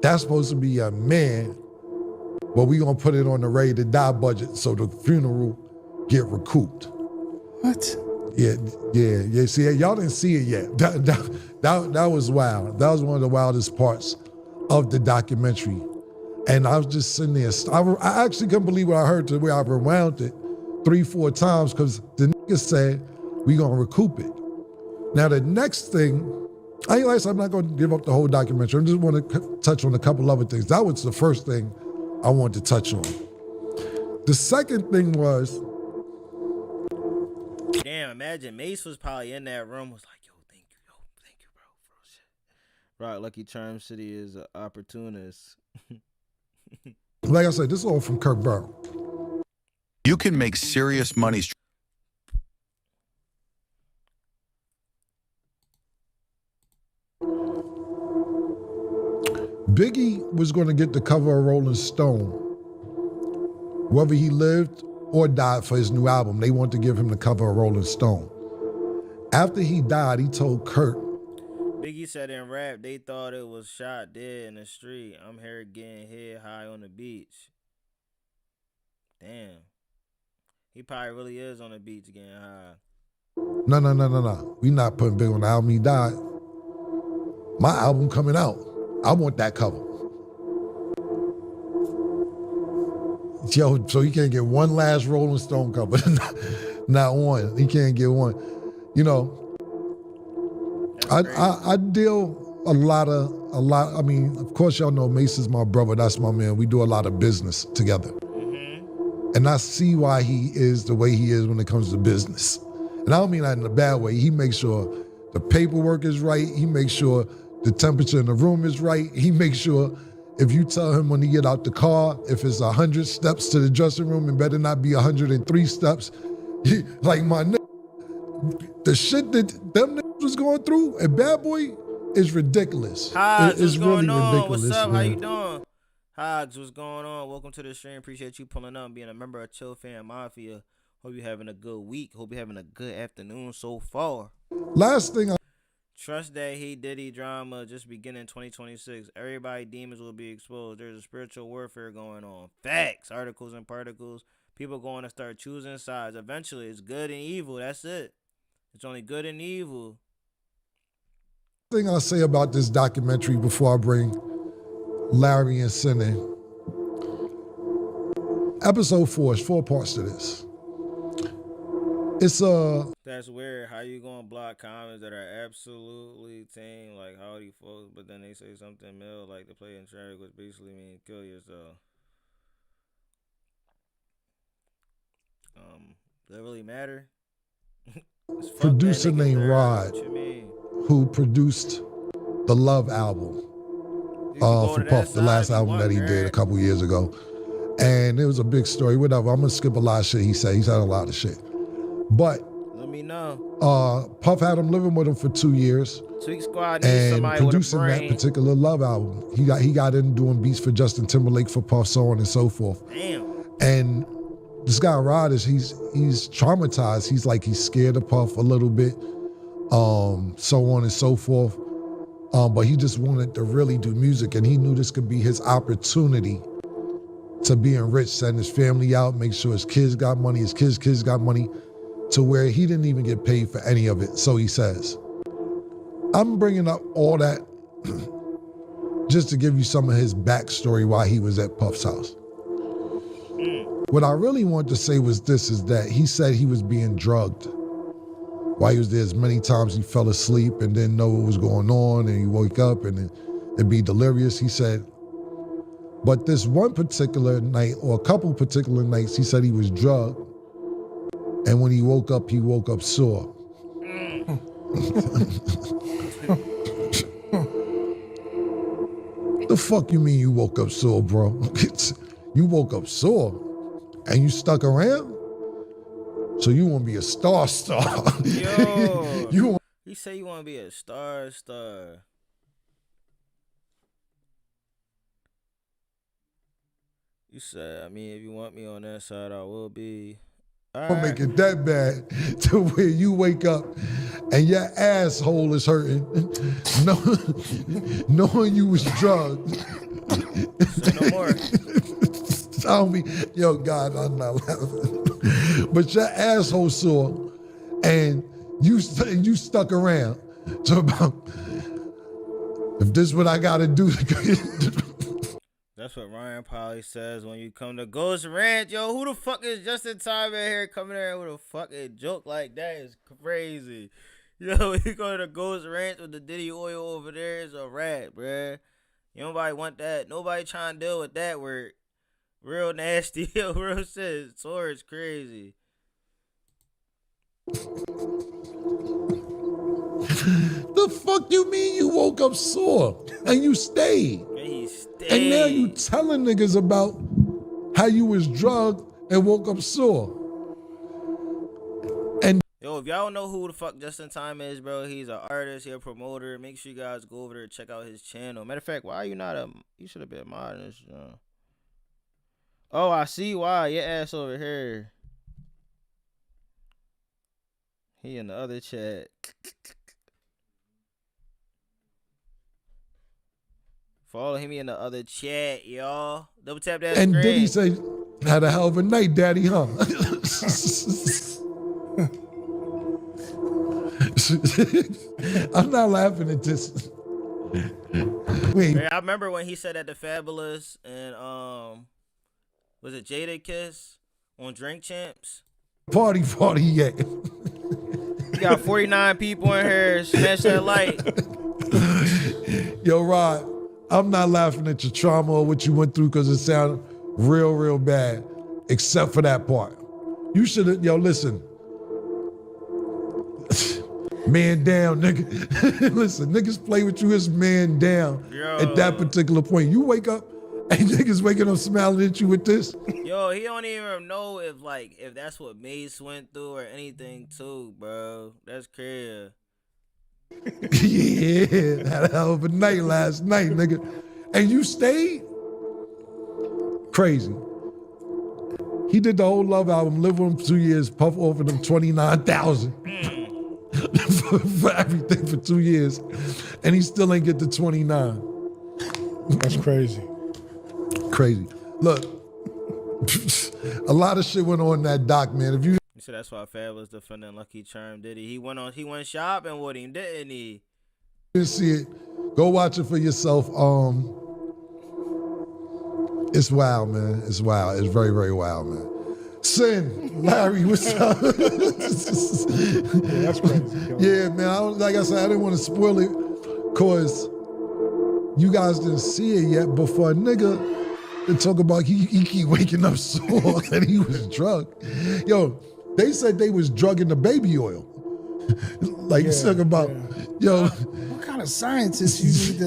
that's supposed to be a man, but we gonna put it on the ready to die budget so the funeral get recouped. What? Yeah. See, y'all didn't see it yet. That was wild. That was one of the wildest parts of the documentary. And I was just sitting there. I actually couldn't believe what I heard to where I rewound it 3-4 times, because the nigga said, we gonna recoup it. Now the next thing, I'm not gonna give up the whole documentary. I just want to touch on a couple other things. That was the first thing I wanted to touch on. The second thing was, damn, imagine Mace was probably in that room, was like, yo, thank you, bro, for shit. Right, Lucky Charm City is an opportunist. Like I said, this is all from Kirk Burrow. You can make serious money. Biggie was going to get the cover of Rolling Stone, whether he lived or died, for his new album. They wanted to give him the cover of Rolling Stone. After he died, he told Kurt, Biggie said in rap, they thought it was shot dead in the street. I'm here getting hit high on the beach. Damn. He probably really is on the beach getting high. No. We not putting Big on the album. He died. My album coming out. I want that cover. Yo, so he can't get one last Rolling Stone cover. Not one. He can't get one. You know, I deal a lot. I mean, of course, y'all know Mace is my brother. That's my man. We do a lot of business together. Mm-hmm. And I see why he is the way he is when it comes to business. And I don't mean that in a bad way. He makes sure the paperwork is right. He makes sure the temperature in the room is right. He makes sure if you tell him when he get out the car, if it's 100 steps to the dressing room, it better not be 103 steps. Like my nigga, the shit that them niggas was going through at Bad Boy is ridiculous. Hogs, it's what's going really on? ridiculous. What's up? Man. How you doing? Hogs, what's going on? Welcome to the stream. Appreciate you pulling up and being a member of Chill Fan Mafia. Hope you're having a good week. Hope you're having a good afternoon so far. Last thing Trust that Diddy drama just beginning 2026. Everybody demons will be exposed. There's a spiritual warfare going on. Facts. Articles and particles. People going to start choosing sides. Eventually, it's good and evil. That's it. It's only good and evil. Thing I'll say about this documentary before I bring Larry and Sin in. Episode 4 is 4 parts to this. It's That's weird. How you gonna block comments that are absolutely tame, like howdy folks, but then they say something mill like to play in traffic, which basically means kill yourself. Does that really matter? producer named Rod, who produced the Love album for Puff, the last album that he did a couple years ago. And it was a big story, whatever. I'm gonna skip a lot of shit he said. He said a lot of shit. But let me know. Puff had him living with him for 2 years. Tweak Squad needs and somebody producing with a that brain. particular Love album. He got in doing beats for Justin Timberlake, for Puff, so on and so forth. Damn. And this guy Rod he's traumatized. He's scared of Puff a little bit, so on and so forth. But he just wanted to really do music, and he knew this could be his opportunity to be enriched, send his family out, make sure his kids got money, his kids got money, to where he didn't even get paid for any of it. So he says, I'm bringing up all that just to give you some of his backstory why he was at Puff's house. What I really wanted to say was this, is that he said he was being drugged while he was there. As many times he fell asleep and didn't know what was going on, and he woke up and it'd be delirious, he said. But this one particular night, or a couple particular nights, he said he was drugged, and when he woke up sore. The fuck you mean you woke up sore, bro? You woke up sore and you stuck around? So you want to be a star? Yo, he say you want to be a star. You said, I mean, if you want me on that side, I will be. I'll make it that bad to where you wake up and your asshole is hurting, knowing you was drugged. Say no more. Tell me, yo, God, I'm not laughing. But your asshole sore, and you stuck around. So about, if this is what I gotta do. That's what Ryan probably says when you come to Ghost Ranch. Yo, who the fuck is Justin Time in here coming there with a fucking joke like that? Is crazy. Yo, you go to Ghost Ranch with the Diddy oil over there is a rat, bruh. Nobody want that. Nobody trying to deal with that word. Real nasty. Yo, real shit. Sore is crazy. The fuck you mean you woke up sore and you stayed? And now you telling niggas about how you was drugged and woke up sore. And yo, if y'all don't know who the fuck Justin Time is, bro, he's an artist, he's a promoter. Make sure you guys go over there and check out his channel. Matter of fact, why are you not you should have been modding this, Oh, I see why. Your ass over here. He in the other chat. Follow him in the other chat, y'all. Double tap that and screen. Diddy say, had a hell of a night, daddy, huh? I'm not laughing at this. Wait. I remember when he said that the Fabulous and was it Jada Kiss on Drink Champs? Party, yeah. You got 49 people in here. Smash that like. Yo, Rod, I'm not laughing at your trauma or what you went through because it sounded real bad, except for that part. You should have, yo, listen. Man down, nigga. Listen, niggas play with you as man down at that particular point. You wake up and niggas waking up smiling at you with this. Yo, he don't even know if that's what Mace went through or anything too, bro. That's crazy. Yeah, had a hell of a night last night, nigga. And you stayed? Crazy. He did the whole Love album, lived with him 2 years, Puff offered him $29,000 for everything for 2 years, and he still ain't get the 29. That's crazy. Crazy. Look, a lot of shit went on in that doc, man. If you said that's why Fab was defending Lucky Charm Diddy. He went shopping with him, didn't he? didn't see it, go watch it for yourself. It's wild, man. It's wild. It's very wild, man. Sin, Larry, what's up? Yeah, that's crazy. Yeah, man. Like I said, I didn't want to spoil it because you guys didn't see it yet. But for a nigga to talk about he keep waking up sore and he was drugged. Yo, they said they was drugging the baby oil. Like you talking about, yo. What kind of scientist you need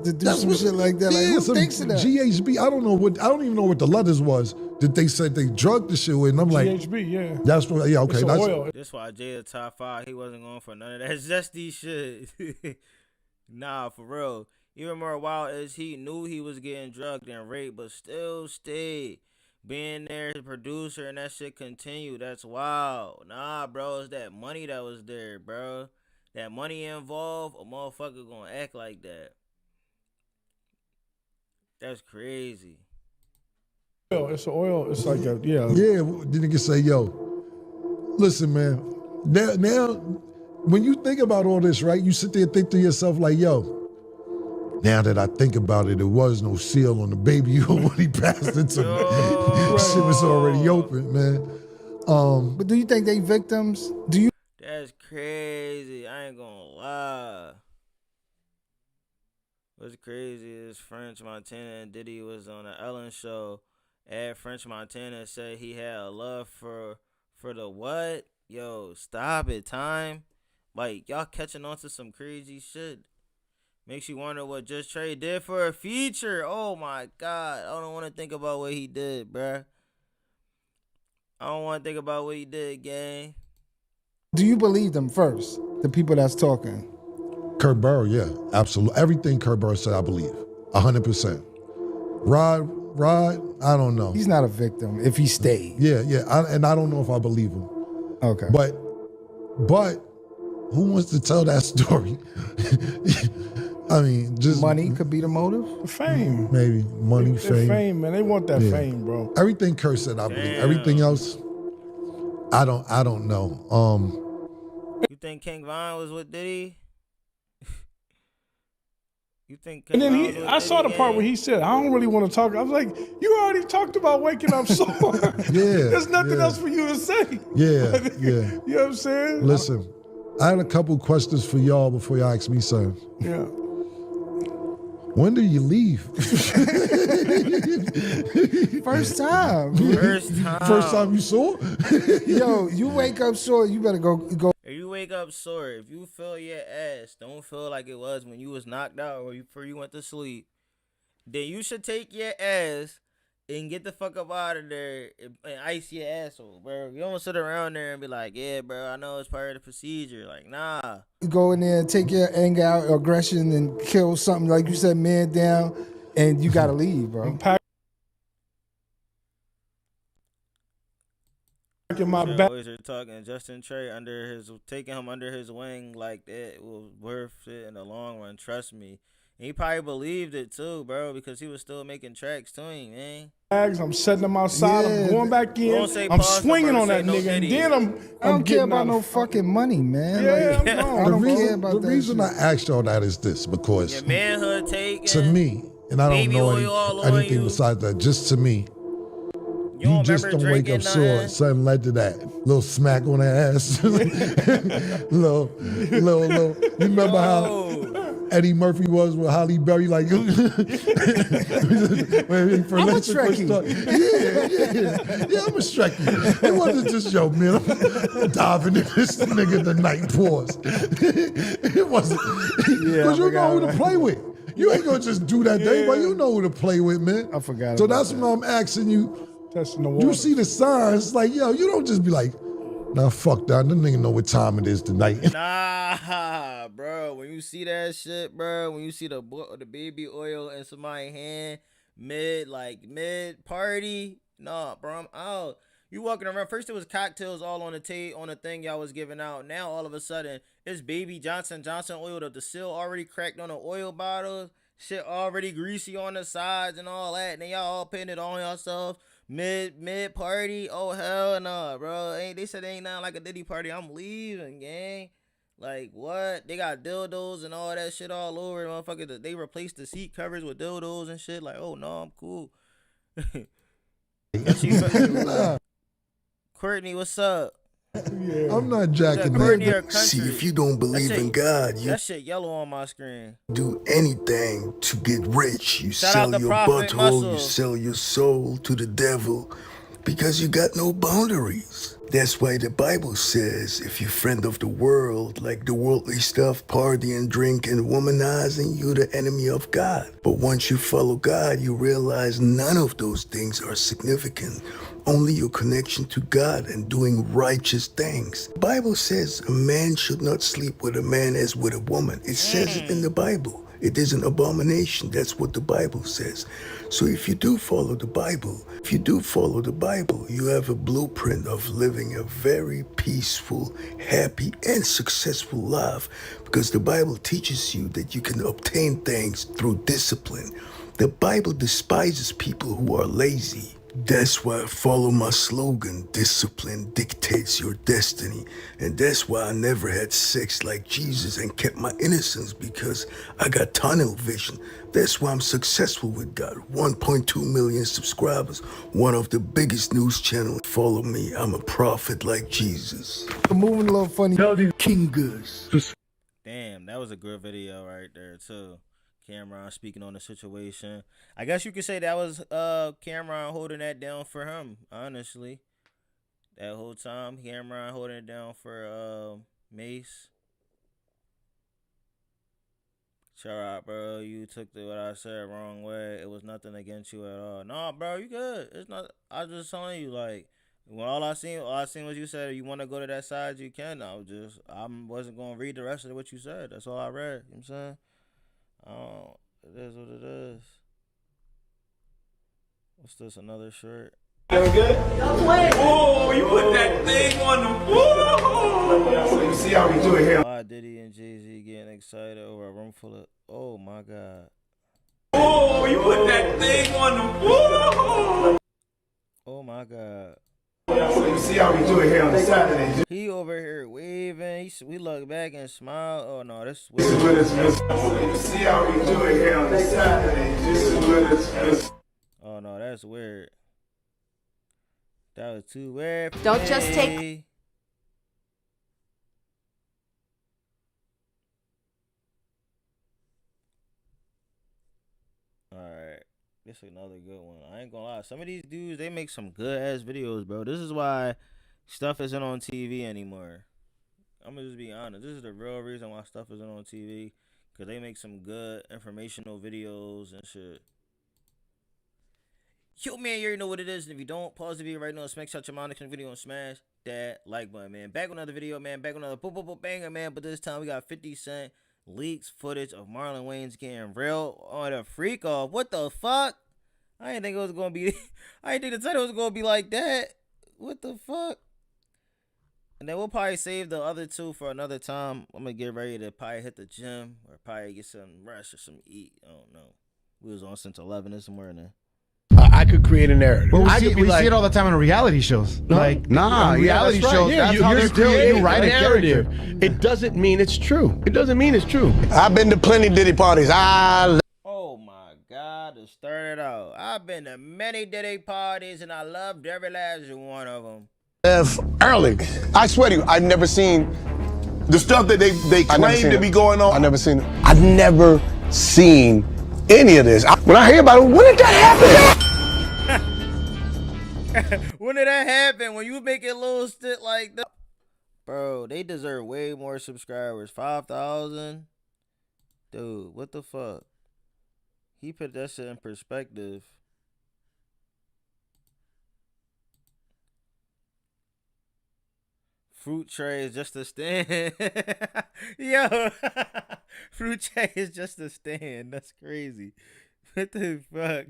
to do some shit like that? Like, who thinks of that? GHB. I don't even know what the letters was that they said they drugged the shit with. And I'm like, GHB, yeah. That's what. Yeah, okay. It's That's oil. That's why Jada top 5. He wasn't going for none of that zesty shit. Nah, for real. Even more wild is he knew he was getting drugged and raped, but still stayed. being there, the producer, and that shit continued. That's wild. Nah, bro, it's that money that was there, bro. That money involved, a motherfucker gonna act like that. That's crazy. It's oil. It's like a, yeah. Yeah, the nigga say, yo, listen, man. Now, when you think about all this, right, you sit there and think to yourself like, yo, now that I think about it, there was no seal on the baby oil when he passed it to me. Shit was already open, man. But do you think they victims? Do you? That's crazy. I ain't gonna lie. What's crazy is French Montana and Diddy was on the Ellen show. And French Montana said he had a love for the what? Yo, stop it, time. Like, y'all catching on to some crazy shit. Makes you wonder what Just Trey did for a feature. Oh my God. I don't want to think about what he did, bruh. I don't want to think about what he did, gang. Do you believe them first? The people that's talking. Kurt Burrow, yeah, absolutely. Everything Kurt Burrow said, I believe, 100%. Rod, I don't know. He's not a victim if he stayed. Yeah, and I don't know if I believe him. Okay. But who wants to tell that story? I mean, just money could be the motive. Fame, maybe money, fame, man. They want that fame, bro. Everything Kurt said, I believe. Everything else, I don't know. You think King Von was with Diddy? You think? And then I saw the part where he said, "I don't really want to talk." I was like, "You already talked about waking up sore. There's nothing else for you to say." Yeah. You know what I'm saying? Listen, I had a couple questions for y'all before y'all ask me something. Yeah. When do you leave? First time. First time you saw? Yo, you wake up sore, you better go. If you wake up sore, if you feel your ass don't feel like it was when you was knocked out or before you went to sleep, then you should take your ass and get the fuck up out of there and ice your asshole, bro. You don't sit around there and be like, yeah, bro, I know it's part of the procedure. Like, nah. Go in there and take your anger out, aggression, and kill something, like you said, man down, and you gotta leave, bro. My sure, back. Always are talking Justin Trey taking him under his wing like that was worth it in the long run. Trust me. And he probably believed it too, bro, because he was still making tracks to him, man. I'm setting them outside. I'm going back in. I'm swinging on that nigga, and then I don't care about no fucking money, man. Yeah, like, I'm gone. I don't care about the that reason shit. I asked y'all that is this, because Your manhood taken. to me, and I don't know anything besides that, just to me, you just don't wake up sore. Something led to that. Little smack on the ass. little. You remember how Eddie Murphy was with Halle Berry, like when he I'm a Trekkie. Yeah, I'm a Trekkie. It wasn't just, yo, man, I'm diving in this nigga tonight, pause. It wasn't, because you know who to play with. You ain't gonna just do that day, but you know who to play with, man. I forgot So about that's why I'm asking you, testing the water. you see the signs, like, yo, you don't just be like, nah, fuck that. That nigga know what time it is tonight. Nah, bro. When you see that shit, bro, when you see the baby oil in somebody's hand, mid party, nah, bro, I'm out. You walking around. First it was cocktails all on the thing y'all was giving out. Now all of a sudden it's baby Johnson oil. The seal already cracked on the oil bottles. Shit already greasy on the sides and all that. And then y'all all putting it on yourself. Mid party. Oh hell no, bro. They said they ain't nothing like a Diddy party. I'm leaving, gang. Like what? They got dildos and all that shit all over, motherfucker. They replaced the seat covers with dildos and shit. Like, oh no, I'm cool. Courtney, what's up? Yeah. I'm not jacking that. See, if you don't believe in God, you that shit yellow on my screen. Do anything to get rich. You Shout sell out your Prophet butthole, Muscle. you sell your soul to the devil because you got no boundaries. That's why the Bible says if you're friend of the world, like the worldly stuff, partying, drinking, womanizing, you're the enemy of God. But once you follow God, you realize none of those things are significant. Only your connection to God and doing righteous things. The Bible says a man should not sleep with a man as with a woman. It says it in the Bible. It is an abomination. That's what the Bible says. So if you do follow the Bible, you have a blueprint of living a very peaceful, happy, and successful life, because the Bible teaches you that you can obtain things through discipline. The Bible despises people who are lazy. That's why I follow my slogan, discipline dictates your destiny. And that's why I never had sex like Jesus and kept my innocence, because I got tunnel vision. That's why I'm successful with God. 1.2 million subscribers, one of the biggest news channels. Follow me, I'm a prophet like Jesus. Moving a little funny. King Gus. Damn, that was a good video right there too. Cameron speaking on the situation. I guess you could say that was Cameron holding that down for him, honestly. That whole time, Cameron holding it down for Mace. Shout out, bro. You took what I said wrong way. It was nothing against you at all. No, bro, you good. It's not. I was just telling you, like, when all I seen was you said. You want to go to that side, you can. I wasn't gonna read the rest of what you said. That's all I read. You know what I'm saying? Oh, it is what it is. What's this? Another shirt? You good? Oh, you put that thing on the wall. So you see how we do it here. Why Diddy and Jay-Z getting excited over a room full of... Oh, my God. Oh, you put that thing on the wall. Oh, my God. So you see how we do it here on Saturday. He over here waving. We look back and smile. Oh, no, that's weird. This is what it's missing. So you see how we do it here on Saturday. This is what it's missing. Oh, no, that's weird. That was too weird. Don't just take... Alright. This is another good one. I ain't gonna lie. Some of these dudes, they make some good ass videos, bro. This is why stuff isn't on TV anymore. I'm gonna just be honest. This is the real reason why stuff isn't on TV. Because they make some good informational videos and shit. Yo, man, you already know what it is. And if you don't, pause the video right now. Smack shot your mind next video and smash that like button, man. Back with another video, man. Back with another banger, man. But this time we got 50 Cent leaks footage of Marlon Wayans getting real on a freak off. What the fuck? I didn't think it was gonna be. I didn't think the title was gonna be like that. What the fuck? And then we'll probably save the other two for another time. I'm gonna get ready to probably hit the gym or probably get some rest or some eat. I don't know. We was on since 11 this morning. I could create a narrative. Well, we see it all the time in reality shows. Reality shows. Yeah, you write a narrative. It doesn't mean it's true. It doesn't mean it's true. I've been to plenty Diddy parties. Oh my God! To start it out, I've been to many Diddy parties and I loved every last one of them. Early. I swear to you, I've never seen the stuff that they claim to be going on. I've never seen it. I've never seen any of this. When I hear about it, when did that happen? When did that happen? When you make it little shit like that? Bro, they deserve way more subscribers. 5,000? Dude, what the fuck? He put that shit in perspective. Fruit tray is just a stand. Yo. Fruit tray is just a stand. That's crazy. What the fuck?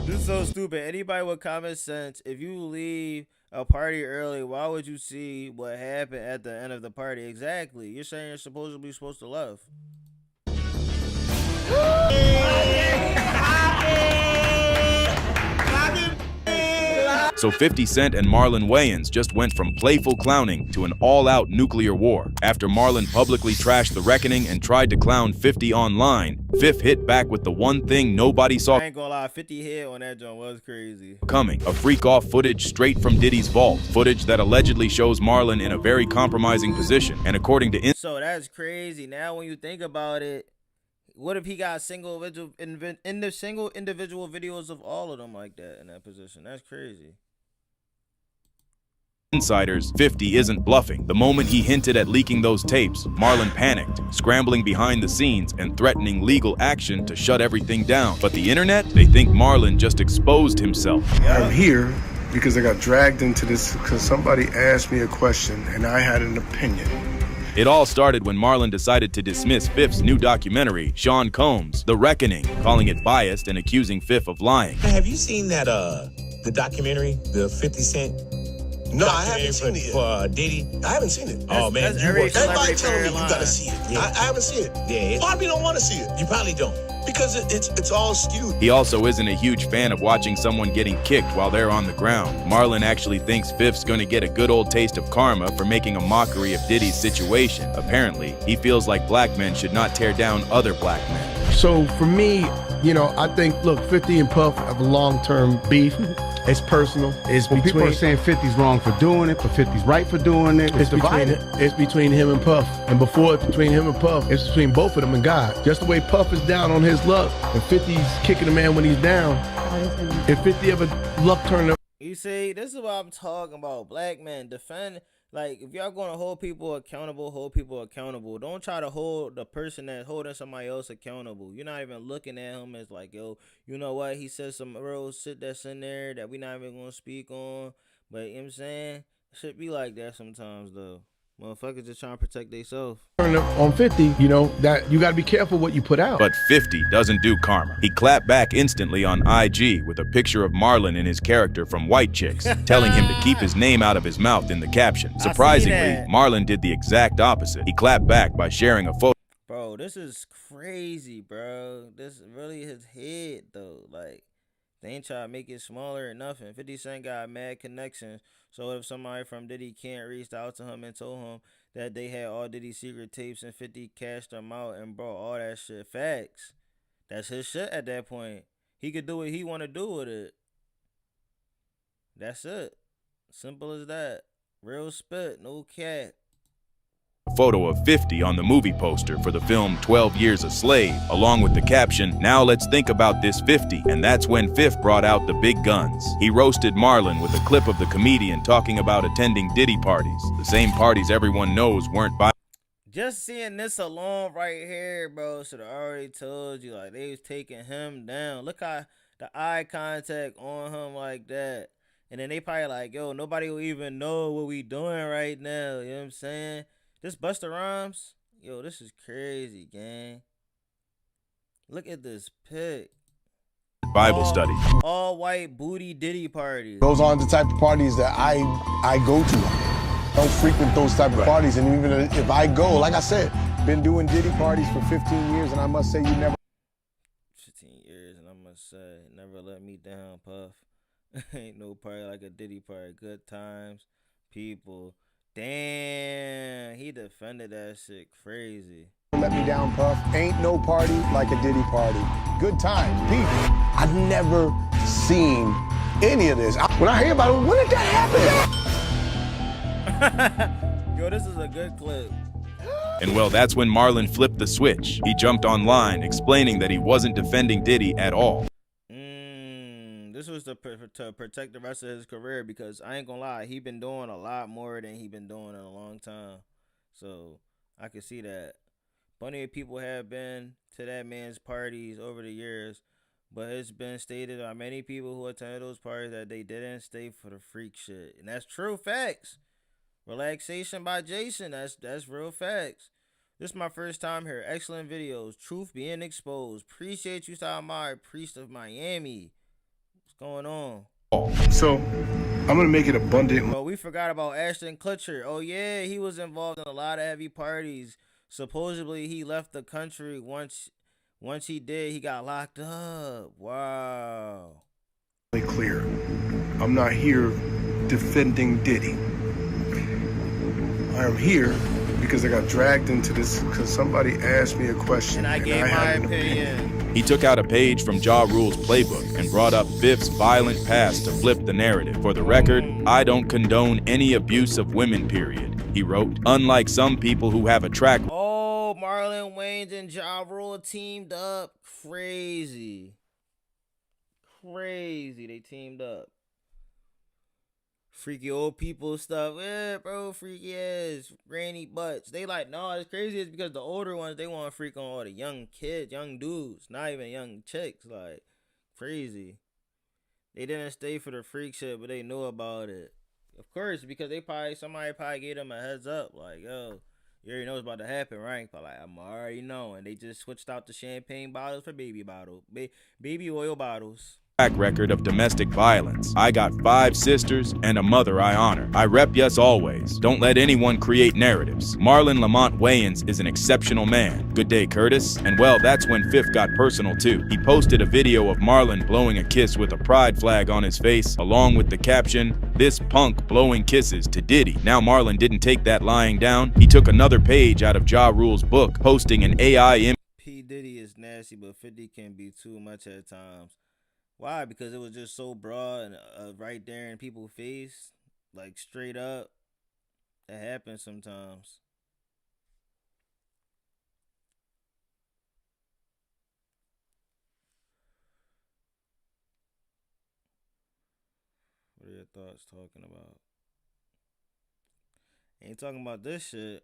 This is so stupid. Anybody with common sense, if you leave a party early, why would you see what happened at the end of the party? Exactly. You're saying you're supposed to love. So 50 Cent and Marlon Wayans just went from playful clowning to an all-out nuclear war. After Marlon publicly trashed The Reckoning and tried to clown 50 online, 50 hit back with the one thing nobody saw I ain't gonna lie, 50 hit on that joint was crazy. Coming. A freak-off footage straight from Diddy's vault. Footage that allegedly shows Marlon in a very compromising position. And according to... So that's crazy. Now when you think about it, what if he got single individual videos of all of them like that in that position? That's crazy. Insiders, 50 isn't bluffing. The moment he hinted at leaking those tapes, Marlon panicked, scrambling behind the scenes and threatening legal action to shut everything down. But the internet, they think Marlon just exposed himself. I'm here because I got dragged into this because somebody asked me a question and I had an opinion. It all started when Marlon decided to dismiss Fifth's new documentary, Sean Combs, The Reckoning, calling it biased and accusing Fifth of lying. Have you seen that the documentary, the 50 Cent? No, I haven't seen it yet. For Diddy? I haven't seen it. Oh man, everybody telling me you gotta see it. Yeah. I haven't seen it. Yeah, Part of me don't want to see it. You probably don't. Because it's all skewed. He also isn't a huge fan of watching someone getting kicked while they're on the ground. Marlon actually thinks Fifth's gonna get a good old taste of karma for making a mockery of Diddy's situation. Apparently, he feels like black men should not tear down other black men. So for me, I think, look, 50 and Puff have a long-term beef. It's personal. It's between. People are saying 50's wrong for doing it, but 50's right for doing it. It's divided. It's between him and Puff. And before it's between him and Puff, it's between both of them and God. Just the way Puff is down on his luck, and 50's kicking a man when he's down. If 50 ever luck turned up. You see, this is what I'm talking about. Black men defend. Like, if y'all going to hold people accountable, hold people accountable. Don't try to hold the person that's holding somebody else accountable. You're not even looking at him as like, yo, you know what? He said some real shit that's in there that we not even going to speak on. But, you know what I'm saying? It should be like that sometimes, though. Motherfuckers just trying to protect themselves. On 50, that you got to be careful what you put out. But 50 doesn't do karma. He clapped back instantly on IG with a picture of Marlon and his character from White Chicks, telling him to keep his name out of his mouth in the caption. Surprisingly, Marlon did the exact opposite. He clapped back by sharing a photo. Bro, this is crazy, bro. This is really his head, though. Like, they ain't try to make it smaller or nothing. 50 Cent got mad connections. So if somebody from Diddy can't reach out to him and told him that they had all Diddy's secret tapes and 50 cashed them out and brought all that shit, facts. That's his shit at that point. He could do what he want to do with it. That's it. Simple as that. Real spit, no cat. Photo of 50 on the movie poster for the film 12 Years a Slave, along with the caption, "Now let's think about this 50." And that's when Fifth brought out the big guns. He roasted Marlon with a clip of the comedian talking about attending Diddy parties, the same parties everyone knows weren't by. Just seeing this alone right here, bro, should have already told you, like, they was taking him down. Look how the eye contact on him like that. And then they probably like, yo, nobody will even know what we doing right now. You know what I'm saying? This Busta Rhymes, yo, this is crazy, gang. Look at this pic. Bible study. All white booty Diddy parties. Those aren't the type of parties that I go to. Don't frequent those type of parties. And even if I go, like I said, been doing Diddy parties for 15 years, and I must say 15 years, and I must say, never let me down, Puff. Ain't no party like a Diddy party. Good times, people. Damn, he defended that shit crazy. Let me down, Puff. Ain't no party like a Diddy party. Good times, people. I've never seen any of this. When I hear about it, when did that happen? Yo, this is a good clip. And well, that's when Marlon flipped the switch. He jumped online explaining that he wasn't defending Diddy at all. This was to protect the rest of his career, because I ain't gonna lie, he been doing a lot more than he been doing in a long time. So I can see that. Plenty of people have been to that man's parties over the years, but it's been stated by many people who attended those parties that they didn't stay for the freak shit. And that's true facts. Relaxation by Jason, that's real facts. This is my first time here. Excellent videos. Truth being exposed. Appreciate you, stopping by, Priest of Miami. Going on? So, I'm gonna make it abundant. Oh, we forgot about Ashton Kutcher. Oh yeah, he was involved in a lot of heavy parties. Supposedly he left the country once he did, he got locked up. Wow. Clear. I'm not here defending Diddy. I am here because I got dragged into this because somebody asked me a question. And I gave my opinion. He took out a page from Ja Rule's playbook and brought up Fifth's violent past to flip the narrative. For the record, I don't condone any abuse of women, period. He wrote, unlike some people who have a track. Oh, Marlon Wayans and Ja Rule teamed up. Crazy. They teamed up. Freaky old people stuff. Yeah, bro, freaky ass granny butts. They like, no, it's crazy. It's because the older ones, they want to freak on all the young kids, young dudes, not even young chicks. Like, crazy. They didn't stay for the freak shit, but they knew about it. Of course, because somebody probably gave them a heads up. Like, yo, You already know what's about to happen, right? But like, I'm already knowing. They just switched out the champagne bottles for baby oil bottles. Track record of domestic violence. I got 5 sisters and a mother I honor. I rep yes always. Don't let anyone create narratives. Marlon Lamont Wayans is an exceptional man. Good day, Curtis. And well, that's when Fifth got personal too. He posted a video of Marlon blowing a kiss with a pride flag on his face, along with the caption, "This punk blowing kisses to Diddy." Now Marlon didn't take that lying down. He took another page out of Ja Rule's book, posting an AI image. P. Diddy is nasty, but 50 can be too much at times. Why? Because it was just so broad and right there in people's face, like straight up. That happens sometimes. What are your thoughts talking about? Ain't talking about this shit.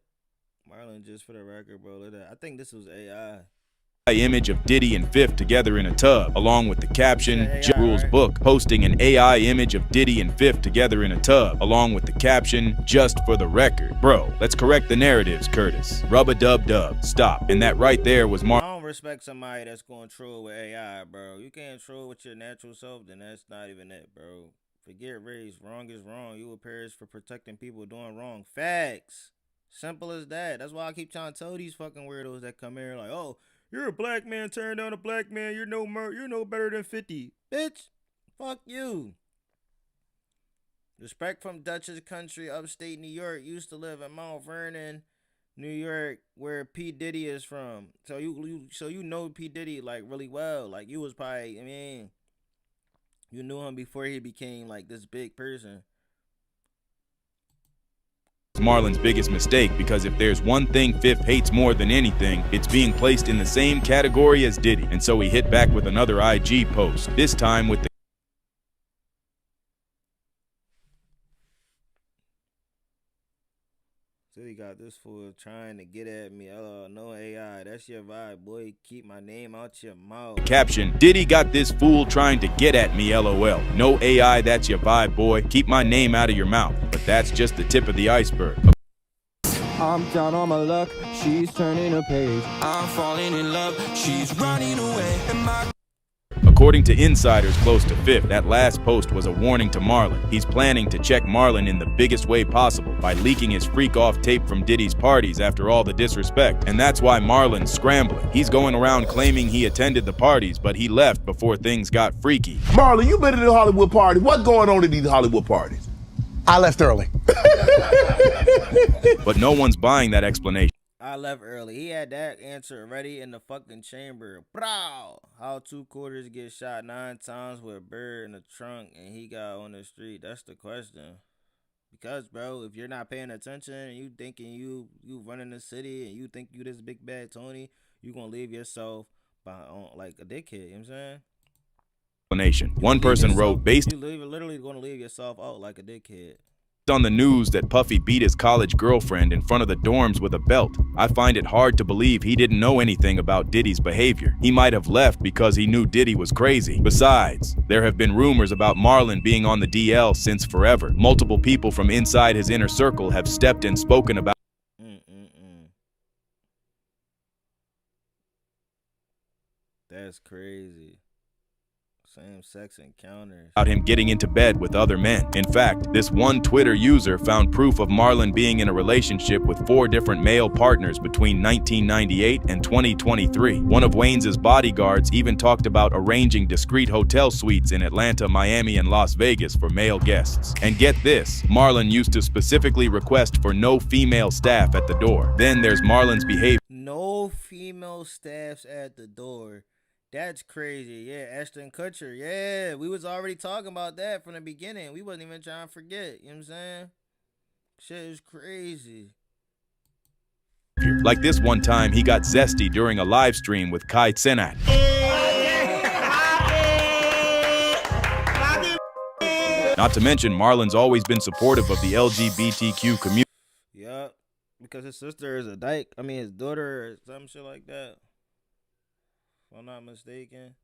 Marlon, just for the record, bro. I think this was AI. Image of Diddy and Fifth together in a tub, along with the caption, Ja Rule's book, posting an AI image of Diddy and Fifth together in a tub, along with the caption, "Just for the record." Bro, let's correct the narratives, Curtis. Rub-a-dub-dub. Stop. And that right there was I don't respect somebody that's going to troll with AI, bro. You can't troll with your natural self, then that's not even it, bro. Forget race. Wrong is wrong. You will perish for protecting people doing wrong. Facts. Simple as that. That's why I keep trying to tell these fucking weirdos that come here like, oh, you're a black man, turn down a black man. You're no better than 50. Bitch, fuck you. Respect from Dutchess Country, upstate New York. Used to live in Mount Vernon, New York, where P. Diddy is from. So you know P. Diddy like really well. Like you was probably, I mean, you knew him before he became like this big person. Marlon's biggest mistake, because if there's one thing Fifth hates more than anything, it's being placed in the same category as Diddy. And so he hit back with another IG post, this time with the Diddy got this fool trying to get at me. No AI, that's your vibe, boy. Keep my name out your mouth. Caption, Diddy got this fool trying to get at me, LOL. No AI, that's your vibe, boy. Keep my name out of your mouth. But that's just the tip of the iceberg. I'm down on my luck, she's turning a page. I'm falling in love, she's running away. According to insiders close to Fifth, that last post was a warning to Marlon. He's planning to check Marlon in the biggest way possible by leaking his freak-off tape from Diddy's parties after all the disrespect. And that's why Marlon's scrambling. He's going around claiming he attended the parties, but he left before things got freaky. Marlon, you been to the Hollywood party. What's going on at these Hollywood parties? I left early. But no one's buying that explanation. I left early. He had that answer ready in the fucking chamber. Bro, how 2 quarters get shot 9 times with a bird in the trunk and he got on the street? That's the question. Because, bro, if you're not paying attention and you thinking you running the city and you think you this big bad Tony, you gonna leave yourself like a dickhead. You know what I'm saying? One person wrote, based you literally gonna leave yourself out like a dickhead. On the news that Puffy beat his college girlfriend in front of the dorms with a belt, I find it hard to believe he didn't know anything about Diddy's behavior. He might have left because he knew Diddy was crazy. Besides, there have been rumors about Marlon being on the DL since forever. Multiple people from inside his inner circle have stepped and spoken about That's crazy. Same-sex encounters. About him getting into bed with other men. In fact, this one Twitter user found proof of Marlon being in a relationship with 4 different male partners between 1998 and 2023. One of Wayans' bodyguards even talked about arranging discreet hotel suites in Atlanta, Miami, and Las Vegas for male guests. And get this, Marlon used to specifically request for no female staff at the door. Then there's Marlon's behavior. No female staffs at the door. That's crazy. Yeah, Ashton Kutcher. Yeah, we was already talking about that from the beginning. We wasn't even trying to forget. You know what I'm saying? Shit is crazy. Like this one time he got zesty during a live stream with Kai Cenat. Not to mention, Marlon's always been supportive of the LGBTQ community. Yup, because his sister is a dyke. I mean, his daughter or some shit like that. If I'm not mistaken.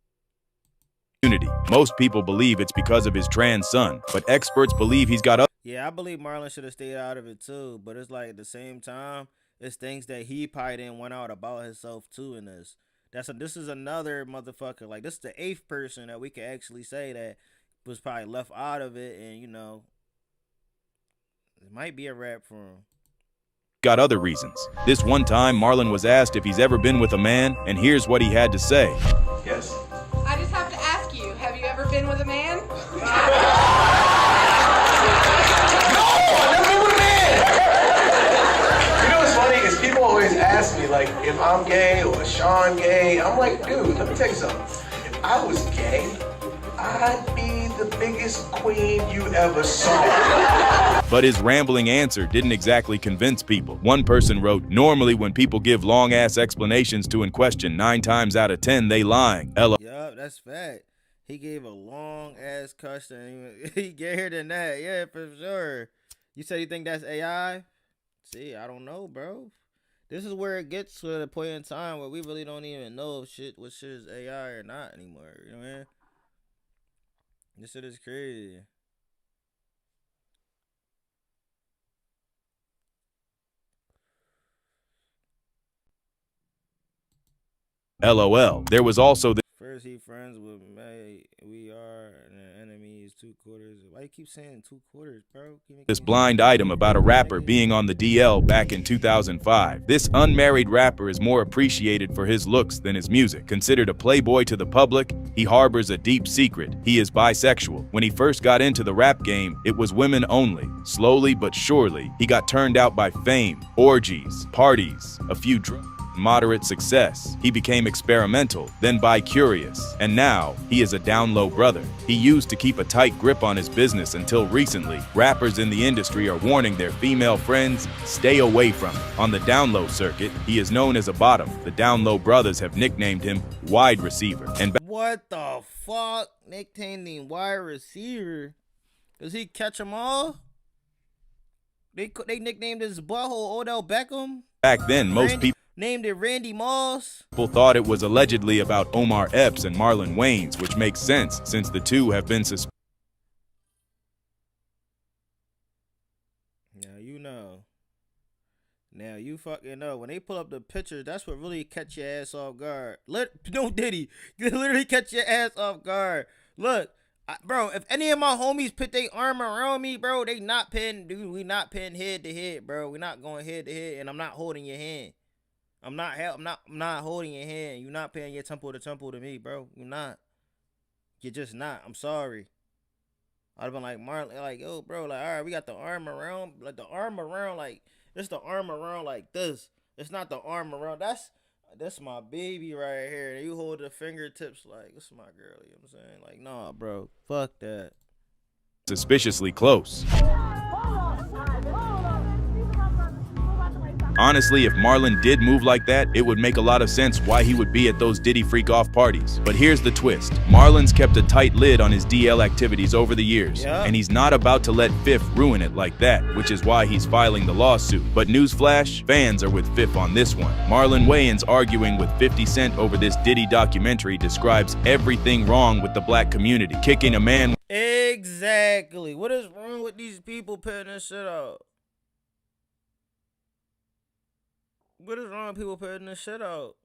Most people believe it's because of his trans son, but experts believe he's got other. Yeah, I believe Marlon should have stayed out of it too, but it's like at the same time, it's things that he probably didn't want out about himself too in this. This is another motherfucker. Like, this is the 8th person that we can actually say that was probably left out of it, and, you know, it might be a rap for him. Got other reasons. This one time, Marlon was asked if he's ever been with a man, and here's what he had to say. Yes. I just have to ask you, have you ever been with a man? No, I've never been with a man! You know what's funny is people always ask me, like, if I'm gay or Sean gay. I'm like, dude, let me tell you something. If I was gay, I'd be the biggest queen you ever saw. But his rambling answer didn't exactly convince people. One person wrote, normally when people give long-ass explanations to a question, 9 times out of 10 they lying. Yup, that's fact. He gave a long-ass question. He gayer than that. Yeah, for sure. You say you think that's AI? See, I don't know, bro. This is where it gets to the point in time where we really don't even know if what shit is AI or not anymore. You know what I mean? This shit is crazy. LOL. There was also the First he friends with May, we are, and the enemy is 2 quarters. Why you keep saying 2 quarters, bro? this blind item about a rapper being on the DL back in 2005. This unmarried rapper is more appreciated for his looks than his music. Considered a playboy to the public, he harbors a deep secret. He is bisexual. When he first got into the rap game, it was women only. Slowly but surely, he got turned out by fame, orgies, parties, a few drugs. Moderate success. He became experimental, then bi-curious, and now he is a down-low brother. He used to keep a tight grip on his business until recently. Rappers in the industry are warning their female friends, stay away from him. On the down-low circuit, he is known as a bottom. The down-low brothers have nicknamed him wide receiver. And what the fuck? Nicknamed him wide receiver? Does he catch them all? They nicknamed his butthole Odell Beckham? Back then, most people named it Randy Moss. People thought it was allegedly about Omar Epps and Marlon Wayans, which makes sense since the two have been suspended. Now you know. Now you fucking know. When they pull up the picture, that's what really catch your ass off guard. No Diddy. You literally catch your ass off guard. Look, bro, if any of my homies put their arm around me, bro, they not pinning, dude. We not pinning head to head, bro. We not going head to head, and I'm not holding your hand. I'm not holding your hand. You're not paying your temple to me, bro. You're not. You're just not. I'm sorry. I'd have been like, Marlon, like, yo, bro, like, all right, we got the arm around, like, the arm around, like, it's the arm around like this. It's not the arm around. That's my baby right here. And you hold the fingertips like, this is my girl, you know what I'm saying? Like, nah, bro, fuck that. Suspiciously close. Honestly, if Marlon did move like that, it would make a lot of sense why he would be at those Diddy freak-off parties. But here's the twist. Marlon's kept a tight lid on his DL activities over the years, and he's not about to let Fifth ruin it like that, which is why he's filing the lawsuit. But newsflash, fans are with Fifth on this one. Marlon Wayans arguing with 50 Cent over this Diddy documentary describes everything wrong with the black community. Kicking a man... Exactly. What is wrong with these people putting this shit out? What is wrong with people putting this shit out?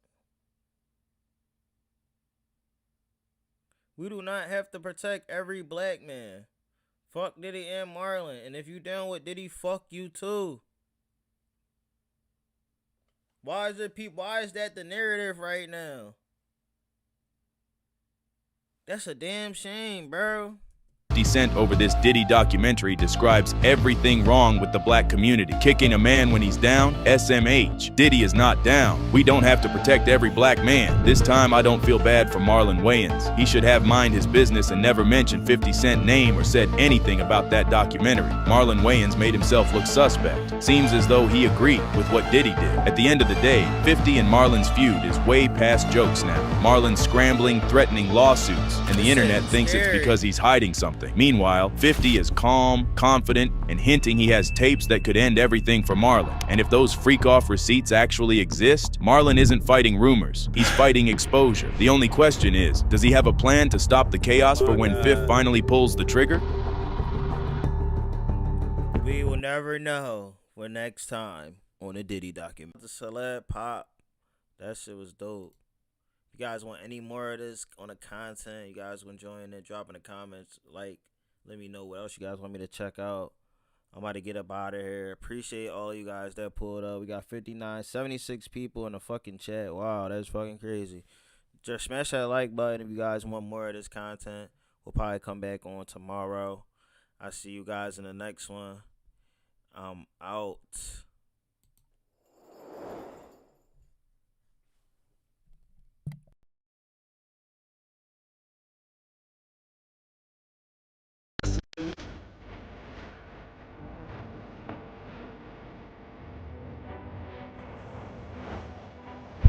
We do not have to protect every black man. Fuck Diddy and Marlon. And if you down with Diddy, fuck you too. Why is that the narrative right now? That's a damn shame, bro. Cent over this Diddy documentary describes everything wrong with the black community. Kicking a man when he's down? SMH. Diddy is not down. We don't have to protect every black man. This time I don't feel bad for Marlon Wayans. He should have mind his business and never mention 50 Cent name or said anything about that documentary. Marlon Wayans made himself look suspect. Seems as though he agreed with what Diddy did. At the end of the day, 50 and Marlon's feud is way past jokes now. Marlon's scrambling, threatening lawsuits, and the internet thinks it's because he's hiding something. Meanwhile, 50 is calm, confident, and hinting he has tapes that could end everything for Marlon. And if those freak-off receipts actually exist, Marlon isn't fighting rumors. He's fighting exposure. The only question is, does he have a plan to stop the chaos for when Fifth finally pulls the trigger? We will never know for next time on the Diddy document. The Celeb Pop, that shit was dope. If you guys want any more of this on the content, you guys enjoying it, drop in the comments. Like, let me know what else you guys want me to check out. I'm about to get up out of here. Appreciate all you guys that pulled up. We got 76 people in the fucking chat. Wow, that's fucking crazy. Just smash that like button if you guys want more of this content. We'll probably come back on tomorrow. I'll see you guys in the next one. I'm out.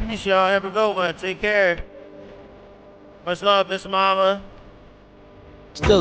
Peace, y'all. Have a good one. Take care. Much love, Miss Mama. Still